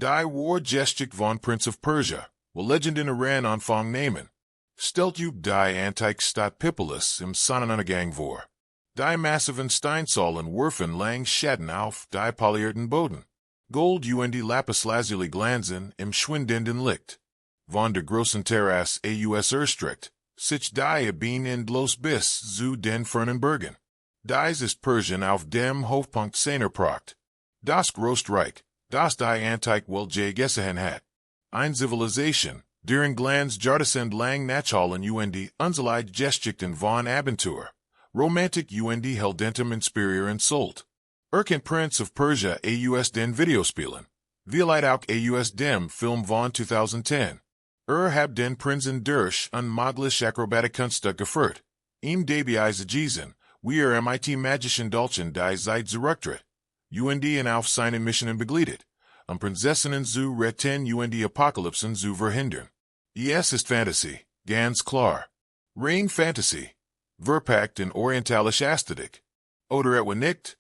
Die wahre Geschichte von Prinz of Persia, Legenden Iran Anfang nehmen. Stelt up die antike Stadt Persepolis im Sonnenuntergang vor. Die massiven Steinsäulen werfen lang Schatten auf die polierten Boden. Gold und Lapislazuli glänzen im schwindenden Licht. Von der großen Terrasse aus erstreckt, sich die Ebene endlos bis zu den fernen Bergen. Dies ist Persien auf dem Hochpunkt seiner Pracht. Das Große Reich, das die antike Welt gesehen hat. Eine Zivilisation, deren Glanz Jardesend lang Nachhallen und unzählige Geschichten von Abenteuer, Romantik und Heldentum inspirieren sollt. Prinz of Persia aus den Videospielen. Vielleicht auch aus dem Film von 2010. Hab den Prinzen durch unmögliche Akrobatikkunst geführt. Ihm dabei gewiesen, wie mit magischen Dolchen die Zeit zurücktritt. Und auf seinen Missionen begleitet. Prinzessinnen zu retten und Apokalypsen zu verhindern. Es ist Fantasy, ganz klar. Rein Fantasy. Verpackt in orientalische Ästhetik. Oder etwa nicht?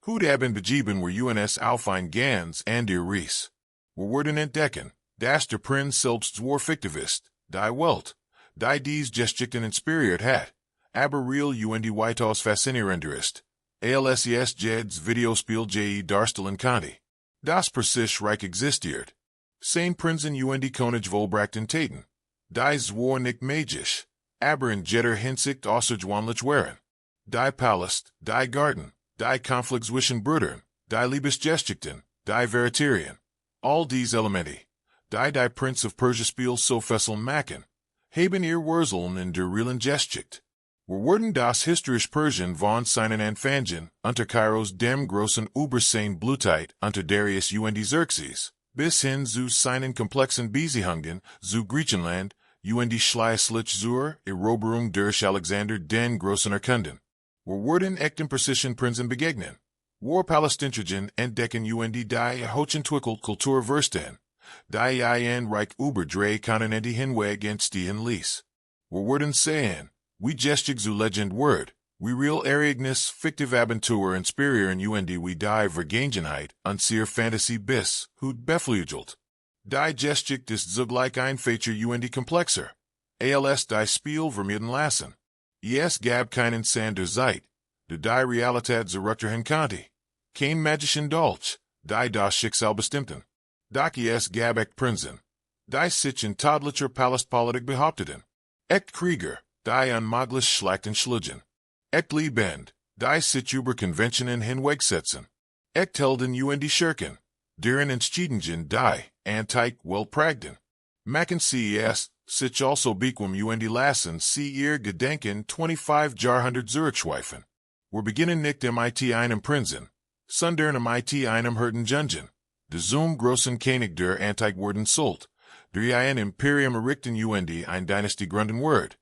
Hut haben begeben wir uns auf ein ganz andere Reis. Wir werden entdecken, dass der Prinz selbst zwar fiktivist, die Welt, die dies Geschichten inspiriert hat, aber real und weitaus faszinierender ist. Als jeds Videospiel darstellen konnte. Das Persische Reich existiert. Sein Prinzen und König vollbrachten Taten. Dies war nicht magisch, aber in jeder Hinsicht außergewöhnlich waren. Die Palast, die Garten, die Konflikt zwischen Brüdern, die Liebesgeschichten, die Veriterien. All diese Elemente, die Prinz of Persia Spiel so fesseln machen, haben ihr Wurzeln in der realen Geschichte. Wir werden das historische Persien von seinen Anfängen unter Kyros dem Großen über sein Blutheit unter Darius und Xerxes, bis hin zu seinen komplexen Beziehungen zu Griechenland und schließlich zur Eroberung durch Alexander den Großen erkunden. Wir werden echten persischen Prinzen begegnen. Wir Palästinenser entdecken und die hochentwickelt Kultur verstehen, die ein Reich über drei Kontinente hinweg entstehen ließ. Wir werden sehen, wie Geschichte zu Legend wird, wie real Ereignis fiktive Abenteuer inspirieren und wie die Vergangenheit unser Fantasy bis hut beflügelt. Die Geschichte ist zugleich ein Feature und komplexer. Als die Spiel vermieden lassen. Es gab keinen Sand der Zeit, der die Realität zurückdrehen konnte. Kein magischen Dolch, die das Schicksal bestimmten. Doch es gab echt Prinzen, die sich in tadlicher Palastpolitik behaupteten. Echt Krieger, die unmöglich schlachten schlugen. Echt Lebend, die sich über Konventionen hinwegsetzen. Echt Helden und Schurken, deren Entschiedungen die antike Welt prägten. Machen sie es, sich also bequem und lassen sie ihr Gedenken 25 Jahrhundert zurückschweifen. Wir beginnen nicht mit einem Prinzen, sondern mit einem Hirtenjungen. De zum Großen König der Antike worden sollt, der ein Imperium errichten und ein Dynastie gründen wird.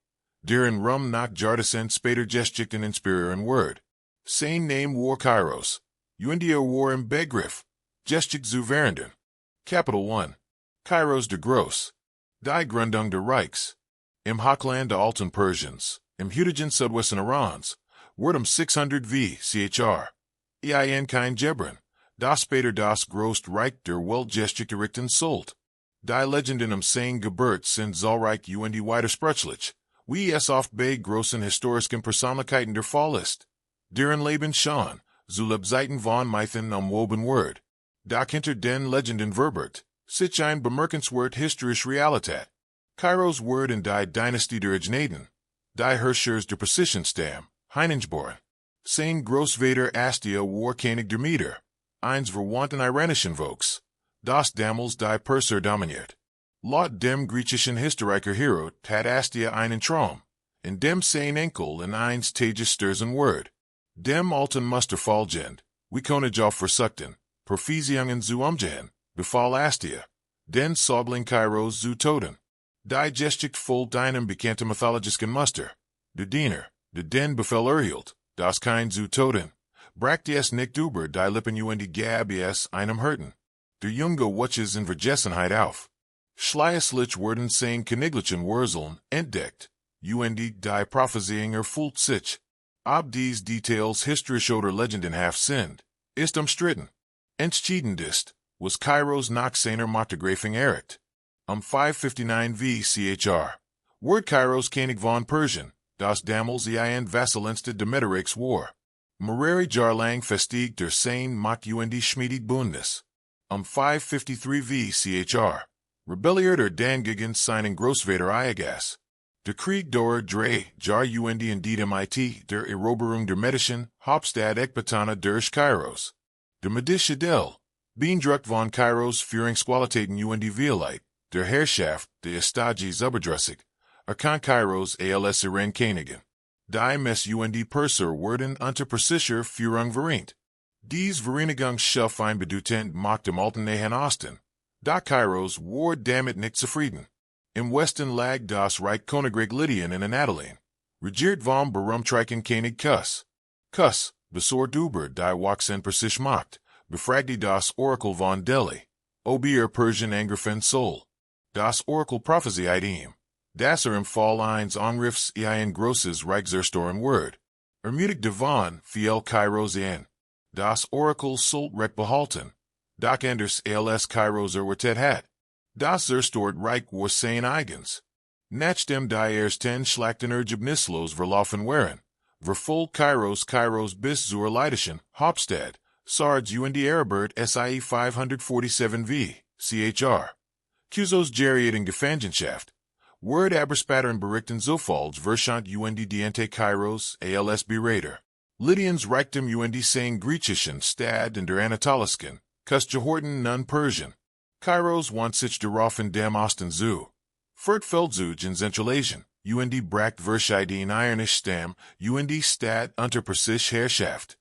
Deren Rum nach Jardesend später Geschichten inspirieren wird. Sein Name war Kyros. Und war im Begriff. Geschichte zu verhindern. Kapitel 1. Kyros der Groß. Die Gründung der Reichs. Im Hochland der alten Persiens, im heutigen Südwesten Irans, wird 600 v.Chr. Ein kein Gebren. Das später das Große Reich der Weltgeschichte errichten sollt. Die Legenden sein Geburt sind zahlreich und widersprüchlich, wie es oft bei großen historischen Persönlichkeiten der Fall ist. Deren Leben schon, zu Lebzeiten von Mythen umwoben wird. Doch hinter den Legenden verbirgt, sich ein bemerkenswert historische Realität. Kyros wird in die Dynastie der Agnaden, die Herrschers der Persischen Stamm, hineingeboren. Sein Großvater Astia war König der Meder, eins verwandten iranischen Volks, das damals die Perser dominiert. Laut dem griechischen Historiker Hero hat Astia einen Traum, in dem sein Enkel in eins Tages stürzen wird. Dem alten Musterfallgend, wie König auf versuchten, Prophesiungen zu umgehen, befahl Astia, den Säugling Kyros zu toten. Die Geschichte folgt einem bekannten mythologischen Muster, der Diener, der den Befehl erhielt, das kein zu toten, brachte es nicht über die Lippen und gab es einem Hirten. Der Junge wuchs in Vergessenheit auf. Schließlich wurden sein königlichen Wurzeln entdeckt, und die Prophezeiung erfüllt sich. Ob dies Details historisch oder legendenhaft sind, ist umstritten. Entscheidend ist, was Kyros nach seiner Machtergreifung errichtet. 559 v. Word Kyros König von Persien, das damals ein Vassalinste Demeterix war. Mehrere Jahre festigt der Seine Macht und schmiedet Bündnis. 553 v. Rebelliert dan gegen seinen Großvater Iagas. Der Krieg dauer drei Jahr und in mit der Eroberung der medischen Hauptstadt Ekbatana durch Kyros. Der medische Del, Beeindruckt von Kyros Führungsqualitäten und Vielheit, der Herrschaft, der Estage Zuberdrussig, kann Kyros als Iren Königen. Die Mess und Perser werden unter persischer Führung vereinigt. Dies Vereinigung schuf ein bedeutend Macht im alten Nahen Osten. Da Kyros war damit nicht zufrieden. Im Westen lag das Reich Königreich Lydien in Anatolien. Regiert vom berühmtreichen König Kus. Kus, besorgt über die Wachsen Persisch Macht, befragte das Orakel von Delhi, ob ihr Persien angriffen soll. Das Orakel prophesied ihm, dass im Fall eines Angriffs ein großes Reich zerstören wird. Ermutigt von fiel Kyros ein. Das Orakel sollt Recht behalten. Doch anders als Kyros erwartet hat. Das zerstört Reich war sein eigens. Nachdem die ersten Schlachten ergebnislos verlaufen waren, verfolgt Kyros bis zur leidischen Hauptstadt, Sardes und Erebert sie 547 v. Kyros geriet in Gefangenschaft. Word aber später berichten zufalls Verschant und diente Kyros als Berater. Lydiens Reichtum und sein griechischen Stadt in der Anatolisken, kus gehorten nun Persien. Kyros want sich daraufhin dem Osten zu. Feldzug in Zentralasian, und bracht verschieden Ironisch Stamm, und Stadt unter Persisch Herrschaft.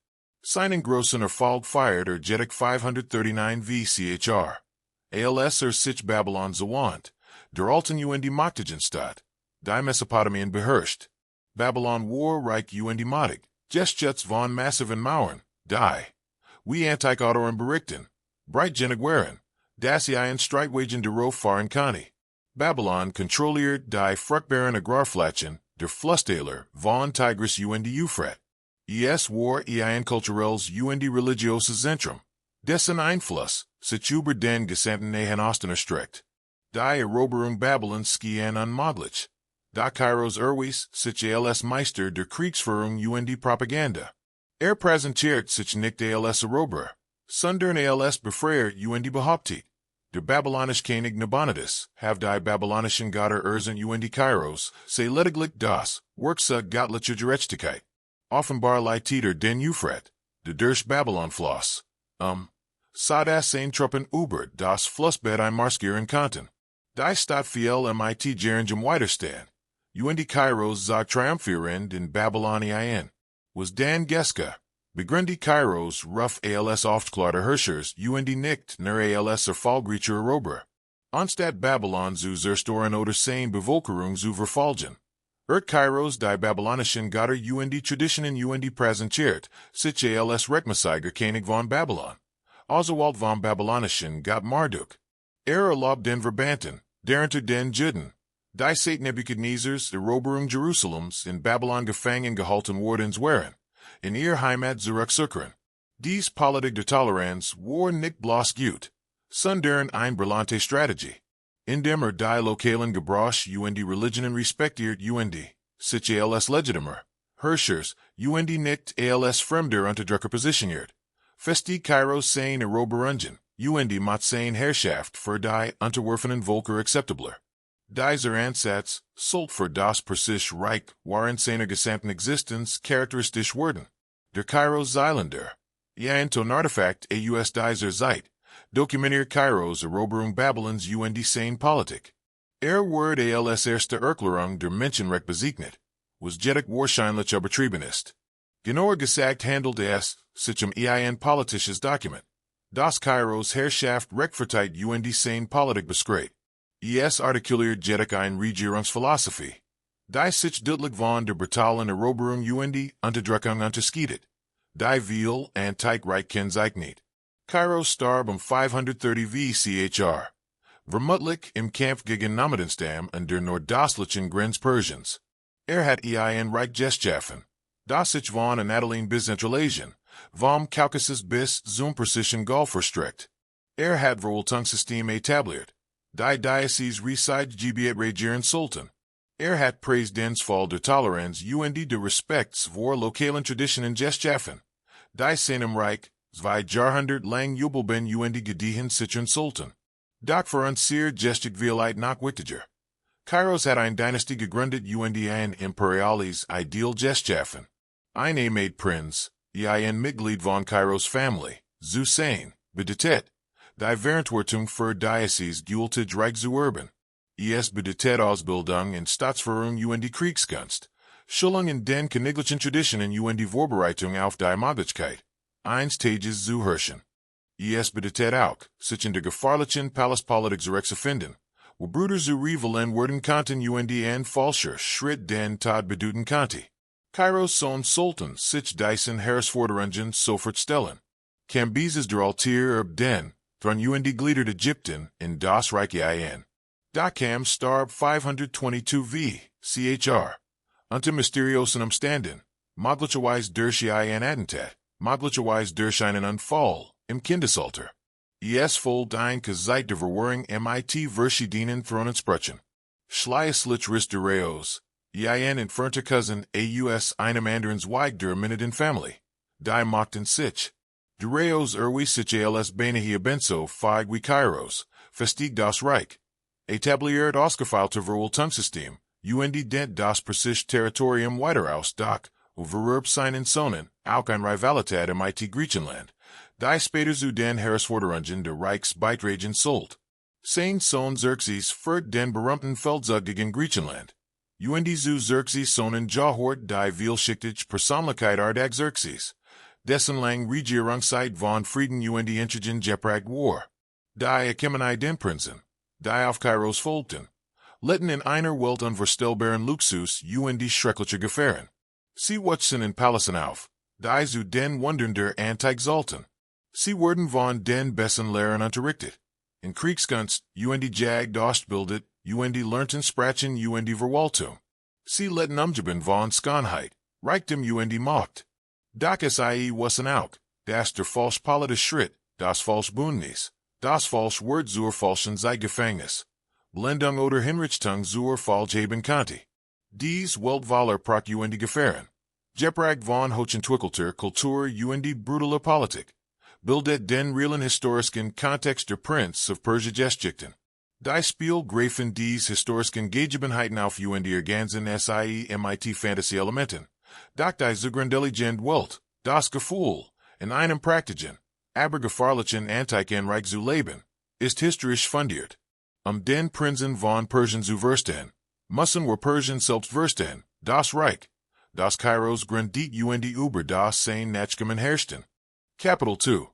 Seinen großen Erfolg feiert Jedik 539 v. Als sich Babylon zawant, der alten und Machtigen Stadt, die Mesopotamien beherrscht. Babylon war Reich und Matig, Gestjets von massiven Mauern, die, wie Antike-Autoren berichten, breitgenig waren, dass sie ein Streitwagen darauf fahren kann. Babylon kontrolliert die fruchtbaren Agrarflächen, der Flusstäler von Tigris und Euphrat. Es war ein kulturelles und religiöses Zentrum, dessen Einfluss sich über den gesamten Nahen Osten erstreckt. Die Eroberung Babylons schien unmöglich. Da Kyros sich als Meister der Kriegsführung und Propaganda. Präsentiert sich nicht als Eroberer, sondern als Befreier und behauptet. Der babylonische König Nabonidus, die babylonischen Götter und Kyros, sei lediglich das Werkzeug göttlicher Gerechtigkeit. Offenbar leitet den Euphrat, der durch Babylon floss. So dass ein Truppen über das Flussbett einmarschieren konnten. Die Stadt fiel mit geringem Widerstand. Und Kyros sah triumphierend in Babylon ein. Was dan Geska, begründet Kyros rough als aufgeklärte Herrschers und nicht nur als erfolgreicher Eroberer. Anstatt Babylon zu zerstören oder seine Bevölkerung zu verfolgen. Kyros die babylonischen Götter und Traditionen und präsentiert, sich als Rechtmäßiger König von Babylon. Oswald von babylonischen Gott Marduk. Erlaubt den Verbanten, darunter den Juden. Die seit Nebuchadnezzars Eroberung Jerusalems in Babylon gefangen gehalten worden waren, in ihr Heimat zurückzukehren. Dies Politik der Toleranz war nicht bloß gut, sondern eine brillante Strategie. Indem die lokalen Gebrauch und Religionen respektiert und sich als legitimer Herrschers und nicht als Fremder Unterdrücker positioniert. Festigt Kyros seine Eroberungen und mit seine Herrschaft für die unterworfenen Völker akzeptabler. Dieser Ansatz sollt für das Persische Reich waren seiner gesamten Existenz charakteristisch werden. Der Kyros Zeilander, ein Tonartefakt aus dieser Zeit, dokumentiert Kyros Eroberung Babylons und seine Politik. Wurde als erste Erklärung der Menschenrecht bezeichnet, was jedoch wahrscheinlich übertrieben ist. Genauer gesagt handelt es sich ein politisches Dokument, das Kyros Herrschaft rechtfertigt und seine Politik beschreibt. Es artikuliert jedoch eine Regierungsphilosophie, die sich deutlich von der brutalen Eroberung und Unterdrückung unterscheidet, die viel Antikreich kennzeichnet. Kyros starb 530 v. Vermutlich im Kampf gegen Nomadenstam an der nordöstlichen Grenze Persiens. Hat ein Reich geschaffen, das sich von Anatolien bis Zentralasien, vom Kaukasus bis zum Persischen Golf erstreckt. hat Verwaltungssystem etabliert. Die Diocese reside Gebiet regieren Sultan. Hat praised dens Fall der Toleranz und de Respects vor lokalen Traditionen geschaffen. Die seinem Reich, zwei Jahrhundert lang Jubelben und Gediehen Citron Sultan. Doch für uns sehr geschick vielheit noch wichtiger. Kyros hat eine Dynastie gegründet und ein imperiales Ideal geschaffen. Made Prinz, ein Mitglied von Kyros Family, zu sein, bedeutet, die Verantwortung für Diocese gültig Reich zu erben. Bedeutet Ausbildung in Staatsführung und Kriegskunst, Schulung in den königlichen Traditionen und Vorbereitung auf die Möglichkeit, eines Tages zu herrschen. Bedeutet auch, sich in der gefahrlichen Palastpolitik zurechtzufinden, wo Brüder zu rivalen werden konnten und ein falscher Schritt den Tod bedeuten konnte. Kyros Sohn Sultan sich diesen Herausforderungen sofort stellen. Cambyses der Altir den, Thron und Glieder Ägypten in das Reich ein. Dakam starb 522 v. Chr. Unter mysteriosen Umständen, möglicherweise durch ein Attentat, möglicherweise durch einen Unfall im Kindesalter. Folgt ein Zeit der Verwirrung mit verschiedenen Thronensprüchen. Schleißlich Riss der Reos, ein entfernter Cousin einem anderen Zweig der Miniden Family. Die machten sich. Der Reos sich als beinahe ebenso feig wie Kyros, festigt das Reich. Etabliert ausgefeilte Verwaltungssystem, und dent das persische Territorium weiter aus doch, vererbt seinen Sohnen, auch ein Rivalität mit Griechenland, die später zu den Herausforderungen der Reichs beitragen sollt. Sein Sohn Xerxes führt den berühmten Feldzug gegen Griechenland. Und zu Xerxes Sohnen gehört die vielschichtige Persönlichkeit der Xerxes, dessen lang Regierungszeit von Frieden und Intrigen geprägt war. Die Achaemenei den Prinzen, die auf Kyros folgten, litten in einer Welt unvorstellbaren Luxus und schreckliche Gefahren. Sie wuchsen in Palästen auf, die zu den Wundern der Antike sollten. Sie wurden von den besten Lehrern unterrichtet. In Kriegskunst und jagd ausgebildet und lernten Sprachen und Verwaltung. Sie litten umgeben von Schönheit, Reichtum und Macht. Doch es wussen auch, dass der falsche politische Schritt, das falsche Bündnis, das falsche Wort zur falschen Zeitgefängnis, Blendung oder Hinrichtung zur Falschheben konnte. Dies Weltwaller Proc und Gefahren. Geprägt von hochentwickelter Kultur und brutaler Politik, bildet den realen historischen Kontext der Prinz of Persia geschichten. Die Spielgreifen dies historischen Gegebenheiten auf und ergänzen mit Fantasy-Elementen. Doch die zugrunde liegende Welt, das Gefühl, in einem praktischen, aber gefahrlichen antiken Reich zu leben, ist historisch fundiert. Den Prinzen von Persien zu verstehen, müssen wir Persien selbst verstehen, das Reich, das Kyros gründet und über das sein Nachkommen herrschten. Kapitel 2.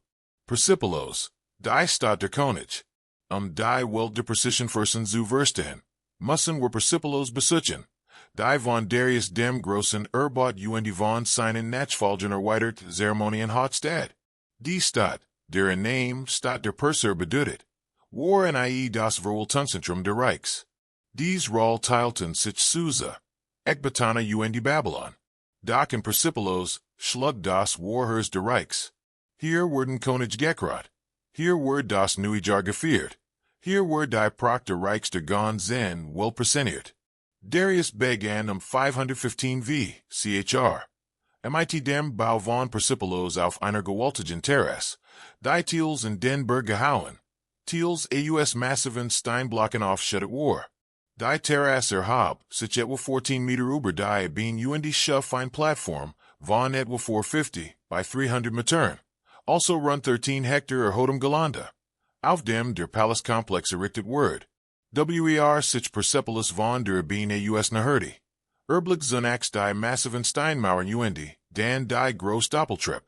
Persepolis, die Stadt der Könige. Die Welt der persischen Fürsten zu verstehen, müssen wir Persepolis besuchen. Die von Darius dem Großen erbaut und von seinen Nachfolgern erweitert Zeremonien hat statt. Die Stadt, deren Name Stadt der Perser bedeutet, war in das Verwaltungszentrum der Reichs. Dies Roll teilten sich Susa, Ekbatana und Babylon. Doch in Persepolis schlug das Warhers der Reichs. Hier wurden König gekrönt. Hier wurde das neue Jahr gefeiert. Hier wurde die Proc der Reichs der Gonzen well präsentiert. Darius begann 515 v. Chr. Mit dem Bau von Persepolis auf einer gewaltigen Terrasse, die Teils in den Berg gehauen, Teils aus massiven Steinblöcken aufgeschüttet war. Die Terrasse erhob sich etwa 14 Meter über die Beine und schaff eine Plattform von etwa 450 by 300 Metern, also rund 13 Hektar erhoben Gelände. Auf dem der Palastkomplex errichtet wird. Sich Persepolis von der Beine aus Naherdi. Erblich zunächst die massiven Steinmauern und dann die groß Doppeltreppe,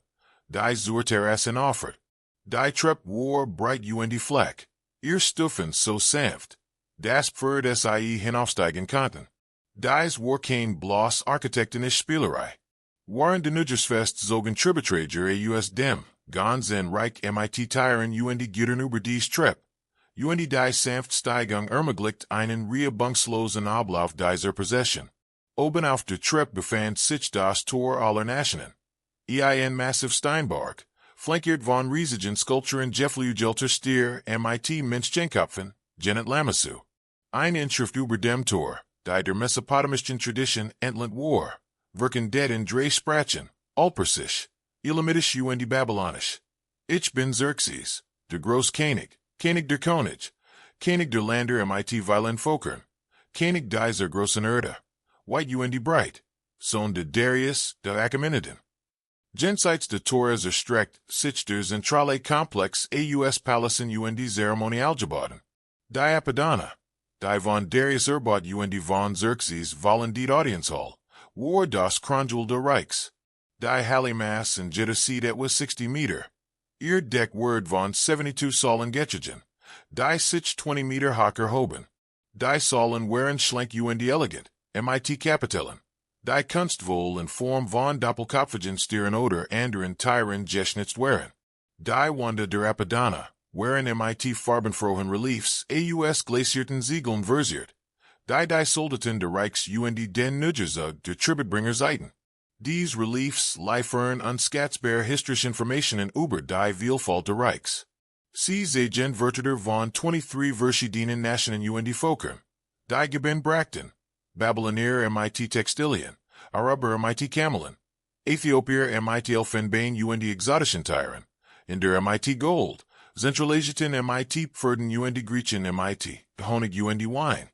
die zur Terrassen offert. Die Treppe war breit und fleck, ihr Stufen so sanft, dass für das hinaufsteigen konnten. Dies war kein bloß architektonisch Spielerei. Waren die Nügersfest zogen Tributräger aus dem, Gonzen Reich mit Tieren und Gittern über dies Treppe. Und die sanft Steigung ermöglicht einen reibungslosen Ablauf dieser Possession. Oben auf der Treppe befand sich das Tor aller Nationen. Ein massiv Steinberg, flankiert von Riesigen Skulpturen Geflügelter Stier mit Menschenkopfen, Genet Lamassu. Eine Inschrift über dem Tor, die der mesopotamischen Tradition Entland war, wirken dead in drei Sprachen, Allpersisch, Elamitisch und Babylonisch. Ich bin Xerxes, der Großkönig, König der König, König der Länder mit vielen Völkern, König dieser großen Erde, White und Bright, Sohn de Darius, der Achaemeniden. Jenseits de Torres erstreckt, sich der zentrale Komplex aus Palästen und Zeremonialgebauten. Die Apadana, die von Darius Erbot und von Xerxes wollen die Audienzhall, war das Kronjuwel der Reichs. Die Hallimass und Jetterseed etwas 60 Meter. Ihr Deck word von 72 Säulen Getchigen. Die sich 20 Meter hocker hoben. Die Säulen waren schlank und elegant, mit Kapitellen. Die Kunstvoll in Form von Doppelkopfigen Stieren oder anderen Tieren geschnitzt waren. Die Wanda der Apadana, waren mit farbenfrohen Reliefs aus glacierten Ziegeln versiert. Die Soldaten der Reichs und den Nügerzug der Tributbringer Seiten. These Reliefs liefern unskatzbare historische Informationen über die Vielfalt der Reichs. Sie sind Wörter von 23 verschiedenen Nationen und Völkern. Die Geben Brakten, Babylonier mit Textilien, Araber mit Kamelen, Äthiopier mit Elfenbein und exotischen Tieren, Inder mit Gold, Zentralasiaten mit Pferde und Griechen mit Honig und Wein.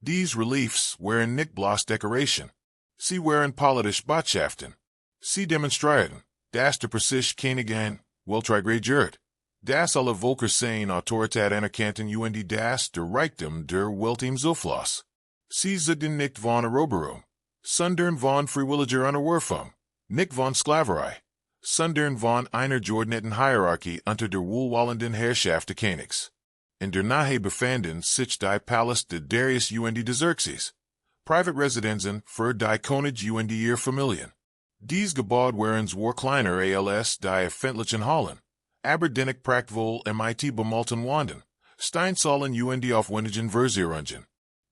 These Reliefs waren nicht bloß Decoration. Sie waren politische Botschaften. Sie demonstrierten, dass der persische König ein Weltregiert, dass alle Völker seine Autorität anerkannten und dass der Reichtum der Welt ihm zufloss. Sie sagten nicht von Eroberung, sondern von freiwilliger Unterwerfung, nicht von Sklaverei, sondern von einer geordneten Hierarchie unter der wohlwollenden Herrschaft des Königs. In der Nähe befanden sich die Palast de Darius und de Xerxes, private Residenzen für die Könige und ihre Familien. Dies Gebäude waren zwar kleiner als die öffentlichen Hallen, aber dennoch prachtvoll mit bemalten Wanden, Steinsäulen und aufwendigen Versierungen.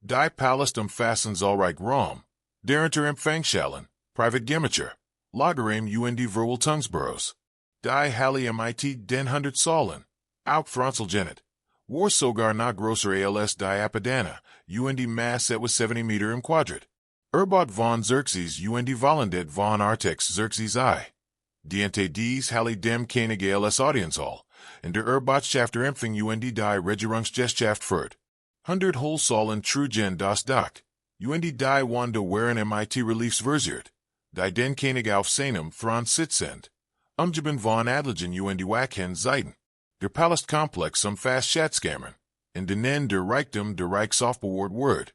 Die Palast umfassen zahlreich Raum, darunter Empfangshallen, private Gemächer, Lagerräume und Verwaltungsbüros. Die Halle mit den 100 Säulen, auch Franzelgenet, war sogar noch größer als die Apadana, und Mass etwas 70 Meter im Quadrat. Erbot von Xerxes und Vollendet von Artex Xerxes I. Diente dies Halle dem König als Audienzhall, in der Erbotschafter Empfang und die Regierungsgesellschaft führt. 100 Hohlsäulen trugen das Dach, und die Wanda waren mit Reliefs versiert, die den König auf seinem Thron sitzend. Umgeben von Adligen und Wachen Seiten. Der Palastkomplex umfasst Schatzkammern, in denen der Reichtum der Reichs aufbewahrt wird.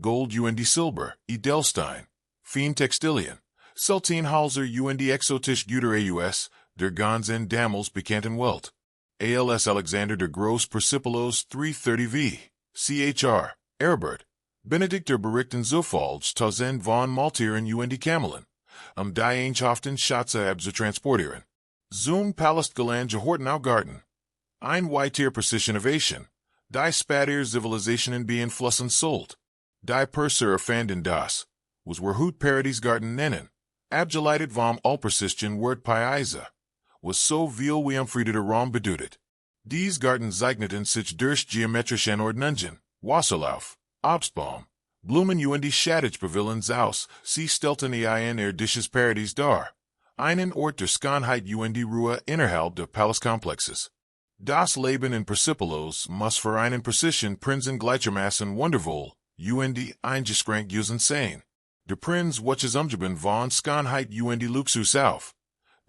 Gold und Silber, Edelstein, fein Textilien, Seltenhalser und exotisch Güter aus, der ganzen damals bekannten Welt. Als Alexander der Groß Persepolis 330 v. Chr. Herbert, Benedikt der beruhigenden Zufalls Tausend von Maltieren und Kamelen, die Einschaften Schatze zu transportieren. Zum Palastgeland Gehorten Garten. Ein weiter Precision Innovation, die Spatier Zivilisationen beeinflussen sollt. Die Perser erfanden das, was wir Hut Paradiesgarten nennen, abgeleitet vom Allpersischen Wort Paisa, was so viel wie umfriedeter Raum bedeutet. Dies Garten zeichneten sich durch geometrischen Ordnungen, Wasserlauf, Obstbaum, Blumen und Schattenpavillons aus, sie stellten ein disches Paradies dar, einen Ort der Schönheit und Ruhe innerhalb des Palastkomplexes. Das Leben in Persepolis muss für einen Persischen Prinzen gleichermaßen wundervoll, und eingeschränkt sein. Der Prinz watches umgeben von Schönheit und Luxus auf.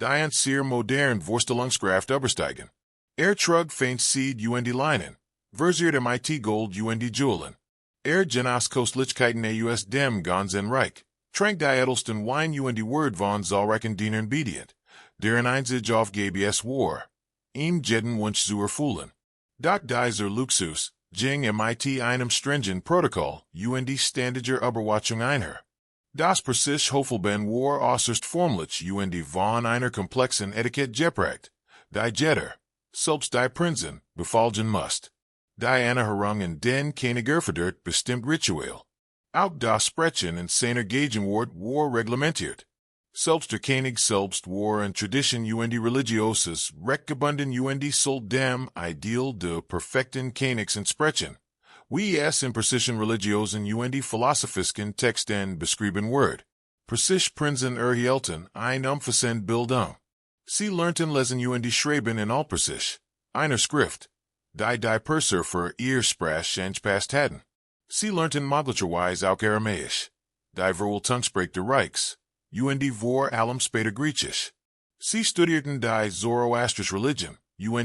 Die ein sehr modern Vorstellungskraft übersteigen. Trug feint Seed und Leinen, versiert mit Gold und Juwelen. Genas Kostlichkeiten aus dem ganzen Reich, trank die edelsten Wein und Word von zahlreichen Dienern bedient, deren einzig Aufgabe es war, ihm jeden Wunsch zu erfüllen. Doch dieser Luxus, ging mit einem stringent Protokoll und ständiger Überwachung einher. Das persische Hofelben war äußerst formlich und von einer komplexen Etikette geprägt, die jeder, selbst die Prinzen, befolgen musst. Die Anhörung in den König erfordert bestimmt Ritual. Auch das Sprechen in seiner Gegenwart war reglementiert. Selbst der König selbst war und Tradition religiöses Rechtgebunden soll dem Ideal de perfekten Königs entsprechen. Wie es in Persischen religiosen philosophischen Texten beschrieben wird. Persisch Prinzen erhielten ein umfassend Bildung. Sie lernten lesen schreiben in Altpersisch, einer Schrift, die Perser für ihr Sprache angepasst hatten. Sie lernten möglicherweise auch Aramäisch, die Verwaltungssprache des Reichs, vor allem später Griechisch. Sie studierten die Zoroastrische Religion,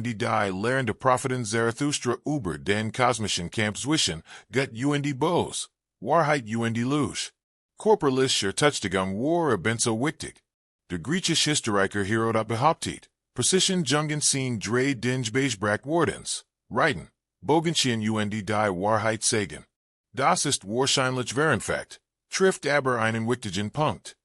die lehrende Propheten Zarathustra über den kosmischen Kampf zwischen Gott Böse, Wahrheit Lüge. Körperlicher Touchgang war ebenso wichtig. Der griechische Historiker Herodot behauptet, Persischen Jungen sind drei Dinge Wardens, Reiten, Bogenschen die Wahrheit sagen. Das ist wahrscheinlich Fakt, trifft aber einen wichtigen Punkt.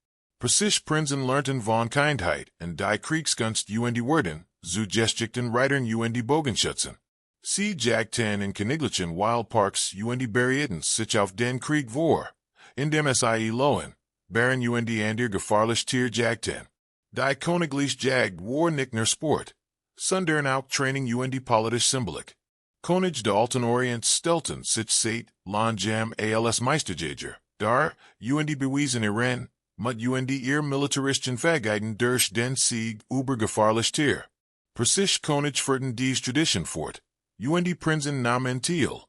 Persisch Prinzen lernten von Kindheit und die Kriegskunst werden, zu geschickten Reitern Bogenschützen. Sie jagten in königlichen Wildparks berieten sich auf den Krieg vor, indem es lohen, Bären ander gefahrlich Tier jagten. Die Königlich Jagd war nicht nur Sport, sondern auch Training politisch Symbolik. König de Alten Orient stellten sich seit langem als Meisterjäger dar, bewiesen Iran, mit ihr militarischen Fähigkeiten durch den Sieg über gefahrlich Tier. Persisch König führten dies Tradition fort, Prinzen nahmen Thiel,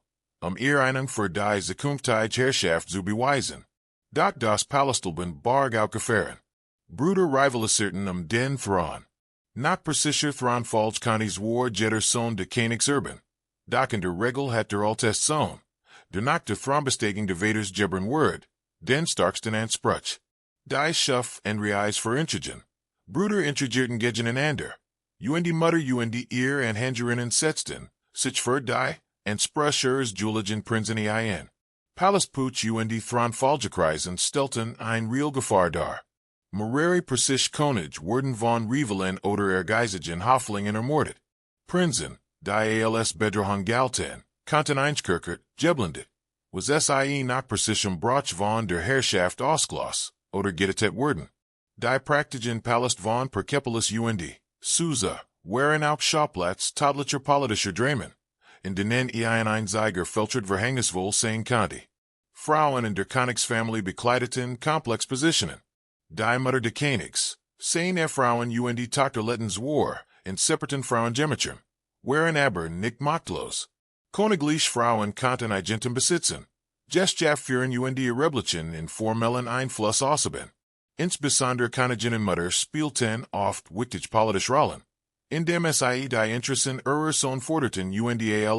ihr einen für die zukünftige Herrschaft zu beweisen. Doch das Palästelben barg auch Gefahren. Brüder rivalisierten den Thron. Nach persischer Thronfalls Kanis war jeder Sohn de Königs Erben. Doch in der Regel hat der Altest Sohn, der nach der Thronbesteigung der Vaters gebern wird, den starksten Ansprüch. Die Schaff en Reis verintrigen. Brüder intrigierten gegeneinander. Mutter ihr en Händerinnen setzten, sich für die, Ansprüchers Juligen Prinzen ein. Palastpuch Thronfallgekreisen stellten ein real Gefahr dar. Mehrere Persisch König wurden von Rivalen oder Ergeizigen Hoflingen ermordet. Prinzen, die als Bedrohung galten, konnten eingekerkert, geblendet. Was sie nach Persischem Brauch von der Herrschaft ausgeschlossen oder getötet wurden. Die Praktiken Palast von Persepolis Susa, waren auch Schauplatz tadlicher politischer Dramen, in denen ein Zeiger filtert verhängnisvoll sein konnte. Frauen in der Königsfamilie bekleideten komplex Positionen. Die Mutter des Königs, seine Frauen Tochterlettens war, in separaten Frauengemächern, waren aber nicht machtlos. Königliche Frauen konnten Eigentum besitzen. Geschaft führen Rebellichen in formellen Einfluss ausüben. Insbesondere Königinnenmutter spielten oft wichtige politische Rollen, indem die Interessen ihrer Sohn forderten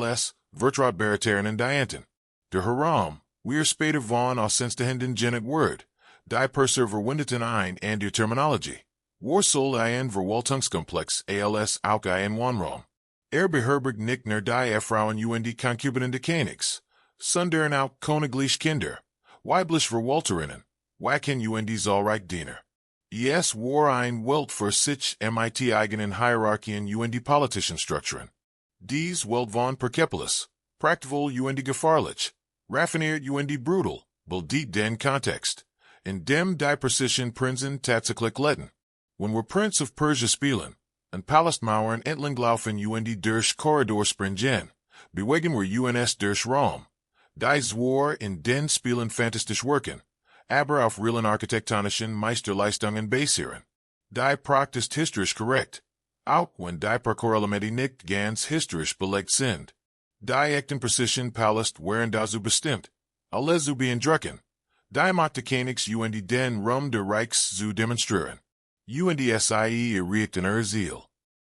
als Vertrautbaritären dienten. Der Haram, wir später von aussenstehenden Genet Word, die Perser verwendeten an der Terminologie. War soll ein Verwaltungskomplex als auch ein Wohnraum. Beherbergt nicht nur die Frauen Konkubinen des Königs, sondern auch königliche Kinder, weibliche Verwalterinnen, wacken Zahlreichdiener. Es war ein Welt für sich mit eigenen Hierarchien politischen Strukturen. Dies Welt von Persepolis, praktisch gefahrlich, raffiniert brutal, bildet den Kontext, in dem die Persischen Prinzen tatsächlich letten. When wir Prince of Persia spielen, und Palastmauern entlanglaufen durch Korridors springen, bewegen wir durch Raum. Dies war in den Spielen fantastisch wirken, aber auf realen architektonischen Meisterleistungen basieren. Die Pracht ist historisch korrekt, auch wenn die Parcours-Elemente nicht ganz historisch belegt sind. Die echten Persischen Palast waren dazu bestimmt, alle zu beeindrucken. Die Macht des Königs den Ruhm des Reichs zu demonstrieren. Sie erregten Ziel.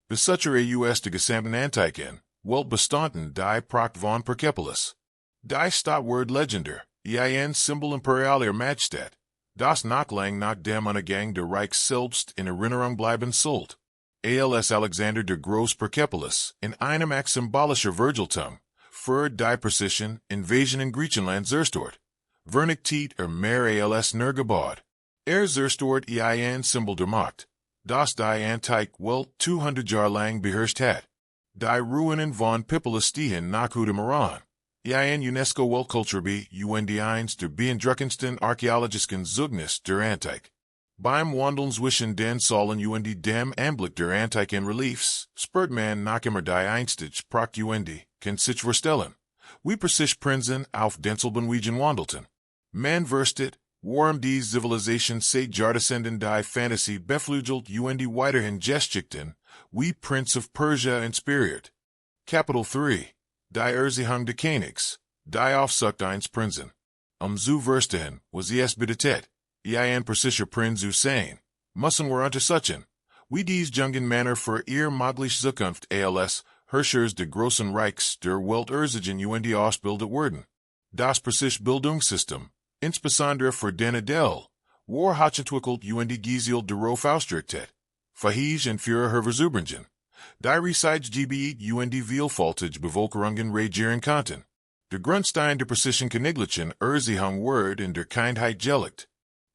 Besuchere der gesamten Antiken, Welt bestanden die Pracht von Persepolis. Die Stadt wird legendär, ein Symbol imperialer Majestät, das noch lang nach dem Untergang der Reichs selbst in Erinnerung bleiben sollte. Als Alexander der Groß Persepolis in einem symbolischer Virgiltum für die Persischen Invasion in Griechenland zerstört. Vernichtet mehr als nur gebaut. Zerstört ein Symbol der Macht, das die antike Welt 200 Jahre lang beherrscht hat. Die Ruinen von Persepolis stehen nach heute Iran. Ein UNESCO Weltkulturbe eins der beeindruckendsten archäologischen Zeugnis der Antike. Beim Wandeln zwischen den Säulen und dem Anblick der antiken Reliefs, spürt man nachher die Einstich proct kann sich vorstellen. Wie Persisch Prinzen auf Denselbenwegen wandelten. Man verstet, warm die Zivilisation seit Jahrtausenden die Fantasy beflügelt weiterhin geschickten, wie Prince of Persia inspiriert. Kapitel 3. Die Erzählung des Königs, die Aufsucht eines Prinzen. Zu verstehen, was es bedeutet, ein persischer Prinz zu sein, müssen wir untersuchen, wie dies jungen Männer für ihr mögliche Zukunft als Herrschers des Großen Reichs der Welt erziehen ausgebildet werden. Das Persische Bildungssystem, insbesondere für den Adel, war hochentwickelt Giesiel darauf ausgerichtet, Fahij und für Herverzubringen, die Resides Gebiet vielfältige Bevölkerungen regieren konnten. Der Grundstein der persischen Königlichen Erzählung wird in der Kindheit gelegt.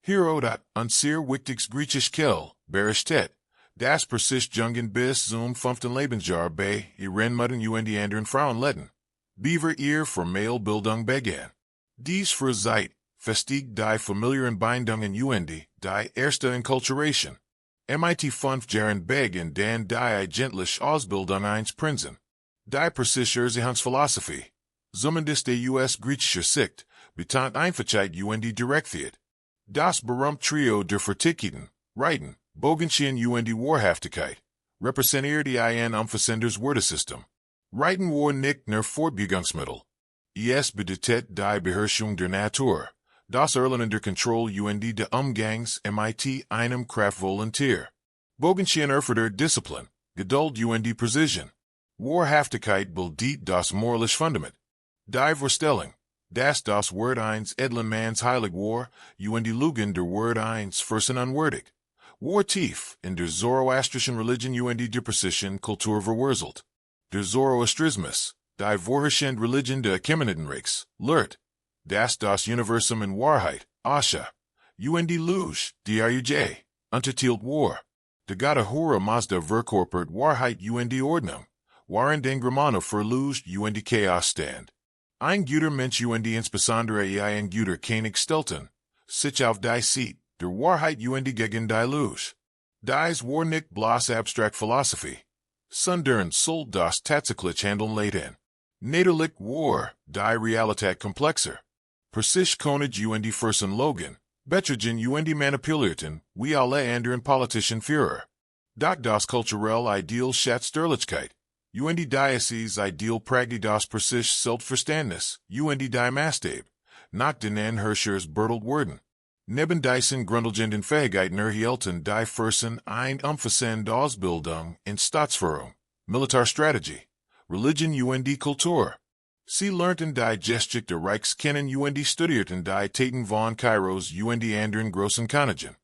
Hero dat ein sehr wichtiges griechisch Kell, beristet, das Persisch jungen bis zum 5. Lebensjahr bei ihren Müttern anderen Frauen leden. Beaver ihr formelle Bildung begann. Dies für Zeit, festigt die familiären Bindungen die erste Enkulturation. MIT 5 Jahren begann dann die eigentliche Ausbildung eines Prinzen. Die persische Erzählungsphilosophie, zumindest der US-griechischer Sicht, betant Einfachheit Direktheit. Das berühmte Trio der Vertickten, Reiten, Bogenschen Wahrhaftigkeit, repräsentiert ein umfassendes Wörtersystem. Reiten war nicht nur Fortbewegungsmittel. Es bedeutet die Beherrschung der Natur, das Erlernen der Kontrolle des Umgangs mit einem kraftvollen Tier. Bogenschen erfordert Disziplin, Geduld Precision. Wahrhaftigkeit bildet das moralische Fundament. Die Vorstellung, dass das Wort eines edlen Manns heilig war, Lügen der Wort eines Fürsten unwürdig, war tief in der Zoroastrischen Religion der persischen Kultur verwurzelt. Der Zoroastrismus, die vorherrschende Religion der Achämenidenreichs, lehrt, dass das Universum in Wahrheit, Asha, Lüge, Diarj, unterteilt war. Der Götter Hora Mazda verkörpert Wahrheit Ordnung, waren den Gramana für Lüge Chaos stand. Ein guter Mensch insbesondere ein guter König stellten, sich auf die Seite der Wahrheit gegen die Lüge. Dies war nicht bloß abstract Philosophie, sondern soll das tatsächlich Handeln leiten. Natürlich war die Realität komplexer. Persisch König die Fürsten Logan, betrigen manipulierten, wie alle anderen politischen Führer. Doch das kulturelle Ideal Schatzsterlichkeit. Die Diocese ideal prägte das Persisch Selbstverständnis, die Maßstab, nach denen Herrschers bertelt wurden. Neben diesen grundlegenden Fähigkeiten erhielten die Fürsten eine umfassende Ausbildung in Staatsführung, Militärstrategie, Religion Kultur. Sie lernten die Geschichte der Reichs kennen studierten die Taten von Kyros anderen großen Königen.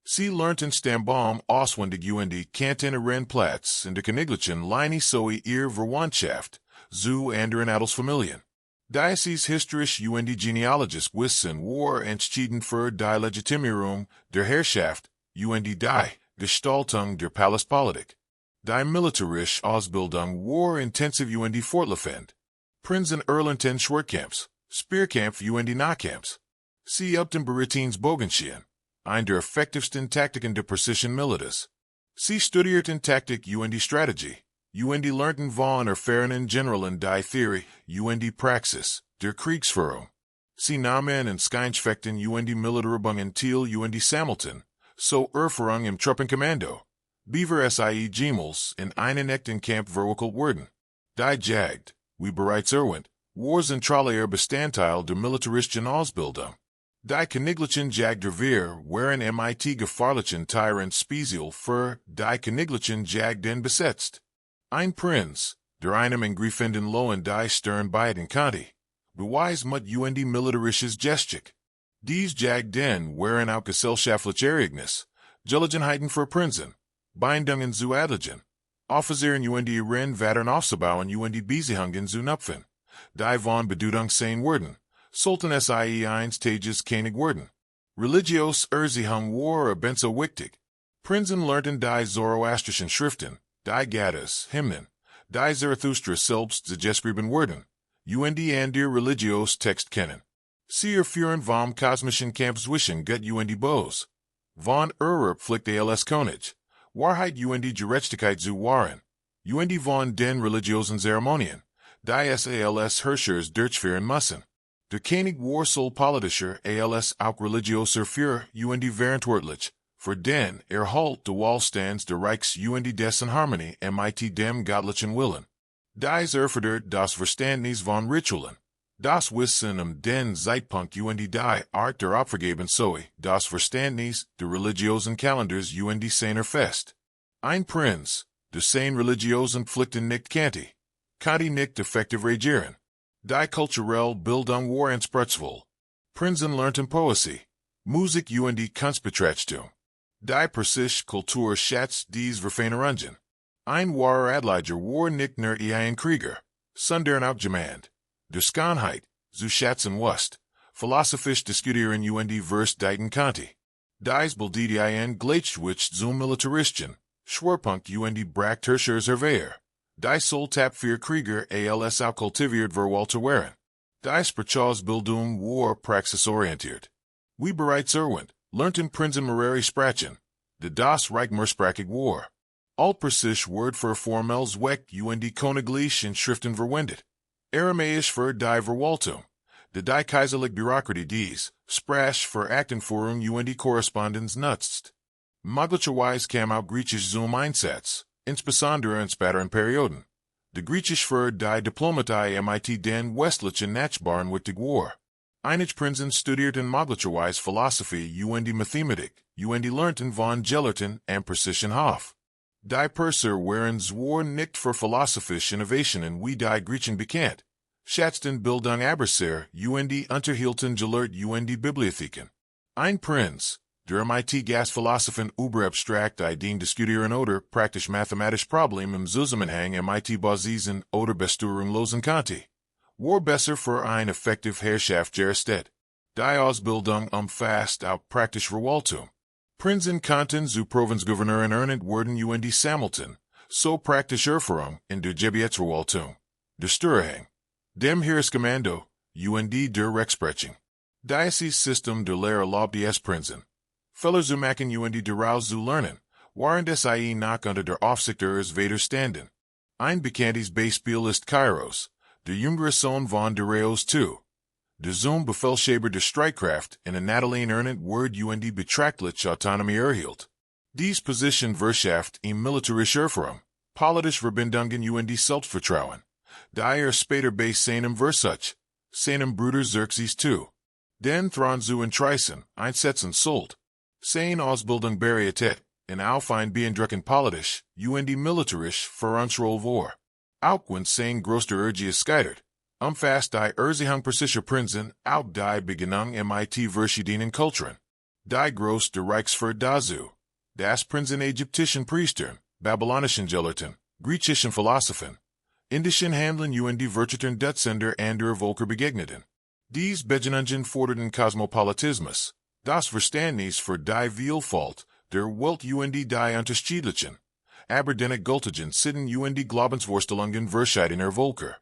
Sie lernten Stammbaum auswendig kannten ihren Platz in der Königlichen Linie sowie ihre Verwandtschaft zu anderen Adelsfamilien. Dies historisch genealogisch Wissen war entschieden für die Legitimierung der Herrschaft die Gestaltung der Palastpolitik. Die militärische Ausbildung war intensiv fortlaufend. Prinzen erlernten Schwertkampf, Speerkampf Nahkampf. Sie übten Beritins Bogenschen, eine der effektivsten Taktiken der persischen Milites. Sie studierten Taktik Strategie, lernten von erfahrenen Generalen die Theorie Praxis, der Kriegsführung. Sie nahmen in Skeinfechten Militärübungen teil sammelten, so Erfahrung im Truppenkommando. Beaver sie Gemels in einen echten Kampf verwickelt wurden. Die Jagd, wie bereits erwähnt, war zentraler Bestandteil der militaristischen Ausbildung. Die Königlichen Jagd der Wehr waren mit gefahrlichen Tieren speziell für die Königlichen Jagden besetzt. Ein Prinz, der einem Angriffenden Lohen die Stirn beiden konnte, beweist mit militarisches Geschick. Dies Jagden waren auch gesellschaftliche Ereignis, Gelegenheiten für Prinzen, Bindungen zu Adligen, Offizieren ihren Vatern aufzubauen Beziehungen zu knüpfen, die von Bedeutung sein wurden, sollten sie eines Tages König werden. Religiös Erzählung war ebenso wichtig. Prinzen lernten die Zoroastrischen Schriften, die Gathas, Hymnen, die Zarathustra selbst geschrieben wurden, und der religiös Text kennen. Sie erfuhren vom kosmischen Kampf zwischen Gott und Böse. von Pflicht als König, Wahrheit und Gerechtigkeit zu wahren, und von den religiösen Zeremonien, die es als Herrschers durchführen müssen. Der König war soll politischer als auch religiöser für und verantwortlich, für den Erhalt des Wohlstands des Reichs und dessen Harmonie mit dem göttlichen Willen. Dies erfordert das Verständnis von Ritualen, das Wissen den Zeitpunkt und die Art der Opfergaben sowie das Verständnis der religiösen Kalenders und seiner Fest. Ein Prinz, der seine religiösen Pflichten nicht kannte nicht effektiv regieren. Die kulturelle Bildung war anspruchsvoll. Prinzen lernten Poesie, Musik und Kunstbetrachtung. Die persische Kultur schätzt dies Verfeinerungen. Ein wahrer Adliger war nicht nur ein Krieger, sondern auch jemand, der Schönheit zu schätzen wusste, philosophisch diskutieren und Vers deuten konnte. Dies bildet ein Gleichgewicht zum Militaristen, Schwerpunkt und Bracht Herrschers Erwehr. Die soll tap für Krieger als auch kultiviert zu werden. Die Sprachbildung war praxisorientiert. Wie bereits erwähnt, lernten Prinzen mehrere Sprachen, das Reich mehrsprachig war. Altpersisch Wort für formelles Zweck und königlichen Schriften verwendet. Aramäisch für die Verwaltung, die kaiserliche Bürokratie dies, Sprache für Aktenführung und Korrespondenz nutzt. Möglicherweise kam auch Griechisch zum Einsatz, insbesondere in späteren Perioden. Der Griechisch für die Diplomatie mit den westlichen Nachbarn wichtig war. Einige Prinzen studierten möglicherweise Philosophie und Mathematik und lernten von Gelehrten am persischen Hof. Die Perser waren zwar nicht für philosophische Innovationen wie die Griechen bekannt, schätzten Bildung aber sehr und unterhielten gelehrt und Bibliotheken. Ein Prinz, der mit Gastphilosophen über abstrakt Ideen diskutieren oder praktisch mathematische Probleme im Zusammenhang mit Basisen oder Besteuerung lösen konnte, war besser für eine effektive Herrschaft gerüstet. Die Ausbildung umfasst auch praktische Verwaltung. Prinzen konnten zu Provinzgouverneuren ernannt werden und sammelten, so praktische Erfahrung in der Gebietsverwaltung, der Steuerung, dem Heereskommando und der Rechtsprechung. Dieses System der Lehre erlaubte es Prinzen, Fehler zu machen und daraus zu lernen, waren des noch unter der Aufsicht ihres Vaters standen. Ein bekanntes Beispiel ist Kyros, der jüngere Sohn von Dareios II. Der Zoom Befehlshaber der Streitkraft in Anatolien ernannt Word und betrachtliche Autonomie erhielt. Dies Position verschafft ihm militärische Erfahrung, politische Verbindungen und Selbstvertrauen. Da später bei seinem seinem Bruder Xerxes II, den Thron zu entreißen, einsetzen sollte. Seine Ausbildung bereitet, in auf ein beeindruckend politisch und militarisch Verantwortung war. Auch wenn sein größter Ergie scheitert, umfasst die Erzählung persischer Prinzen auch die Beginnung mit verschiedenen Kulturen. Die Groß der Reichsführer dazu, das Prinzen ägyptischen Priestern, babylonischen Gelehrten, griechischen Philosophen, indischen Handeln und Wirtschaften Dutzender anderer Völker begegneten. Dies Begegnungen forderten Kosmopolitismus, das Verständnis für die Vielfalt der Welt und die unterschiedlichen, aber dennoch gültigen Sitten und Glaubensvorstellungen verschiedener Völker.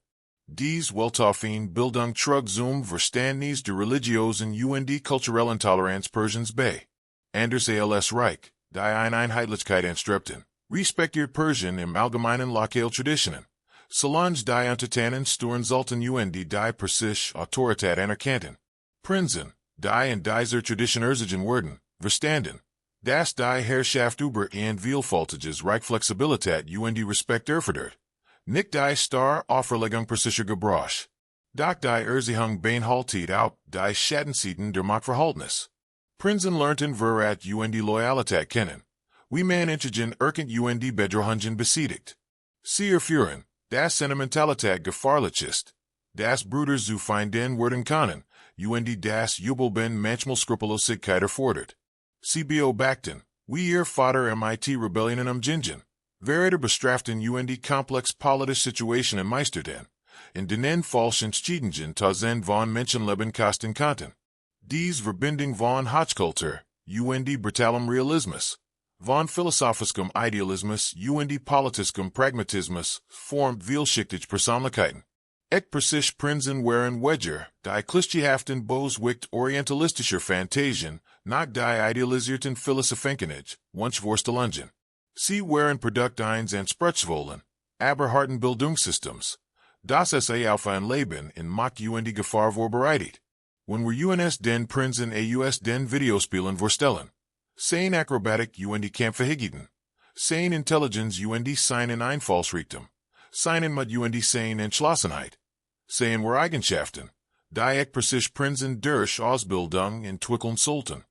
Dies Weltoffene Bildung trug zum Verständnis der religiösen und kulturellen Toleranz Persiens bei. Anders als Reich, die Einheitlichkeit anstrebten, respektiert Persien im allgemeinen lokale Traditionen, solange die Untertanen stören sollten und die persische Autorität anerkannten. Prinzen, die in dieser Tradition erzigen wurden, verstanden, dass die Herrschaft über ein vielfältiges Reich Flexibilität und Respekt erfordert. Nicht die Auferlegung persischer Gebrauch. Doch die Erzählung beinhaltet auch die Schattenseiten der Machtverhältnis. Prinzen lernten Verrat und Loyalität kennen, wie man Intrigen erkennt und Bedrohungen besiegt. Sie erfuhren, dass Sentimentalität gefahrlich ist, dass Brüder zu Feinden werden können, und das Jubelben manchmal Skrupellosigkeit erfordert. Sie beobachten, wie ihr Vater mit Rebellionen umgingen, während bestraften und komplex politische Situationen meisterten, in denen falschen Entscheidungen Tausend von Menschenleben kosten konnten. Dies Verbindung von Hochkultur und brutalem Realismus, von philosophischem Idealismus und politischem Pragmatismus formt vielschichtige Persönlichkeiten. Persisch Prinzen waren Wedger, die klischeehaften Boswicht orientalistischer Fantasien, Nach die idealisierten Philosophenkenage, Wunschvorstellungen. Sie waren Produkt eines Anspruchsvollen, aber harten Bildungssystems. Das SA auf ein Leben in Macht und Gefahr vorbereitet. When wir uns den Prinzen aus den Videospielen vorstellen. Sein Akrobatik und Kampfverhigiten. Sein Intelligenz und seinen Einfallsreichtum. Seinen Mut und seine Entschlossenheit. Seien wir Eigenschaften. Die ich precis Prinzen durch Ausbildung entwickeln sollten.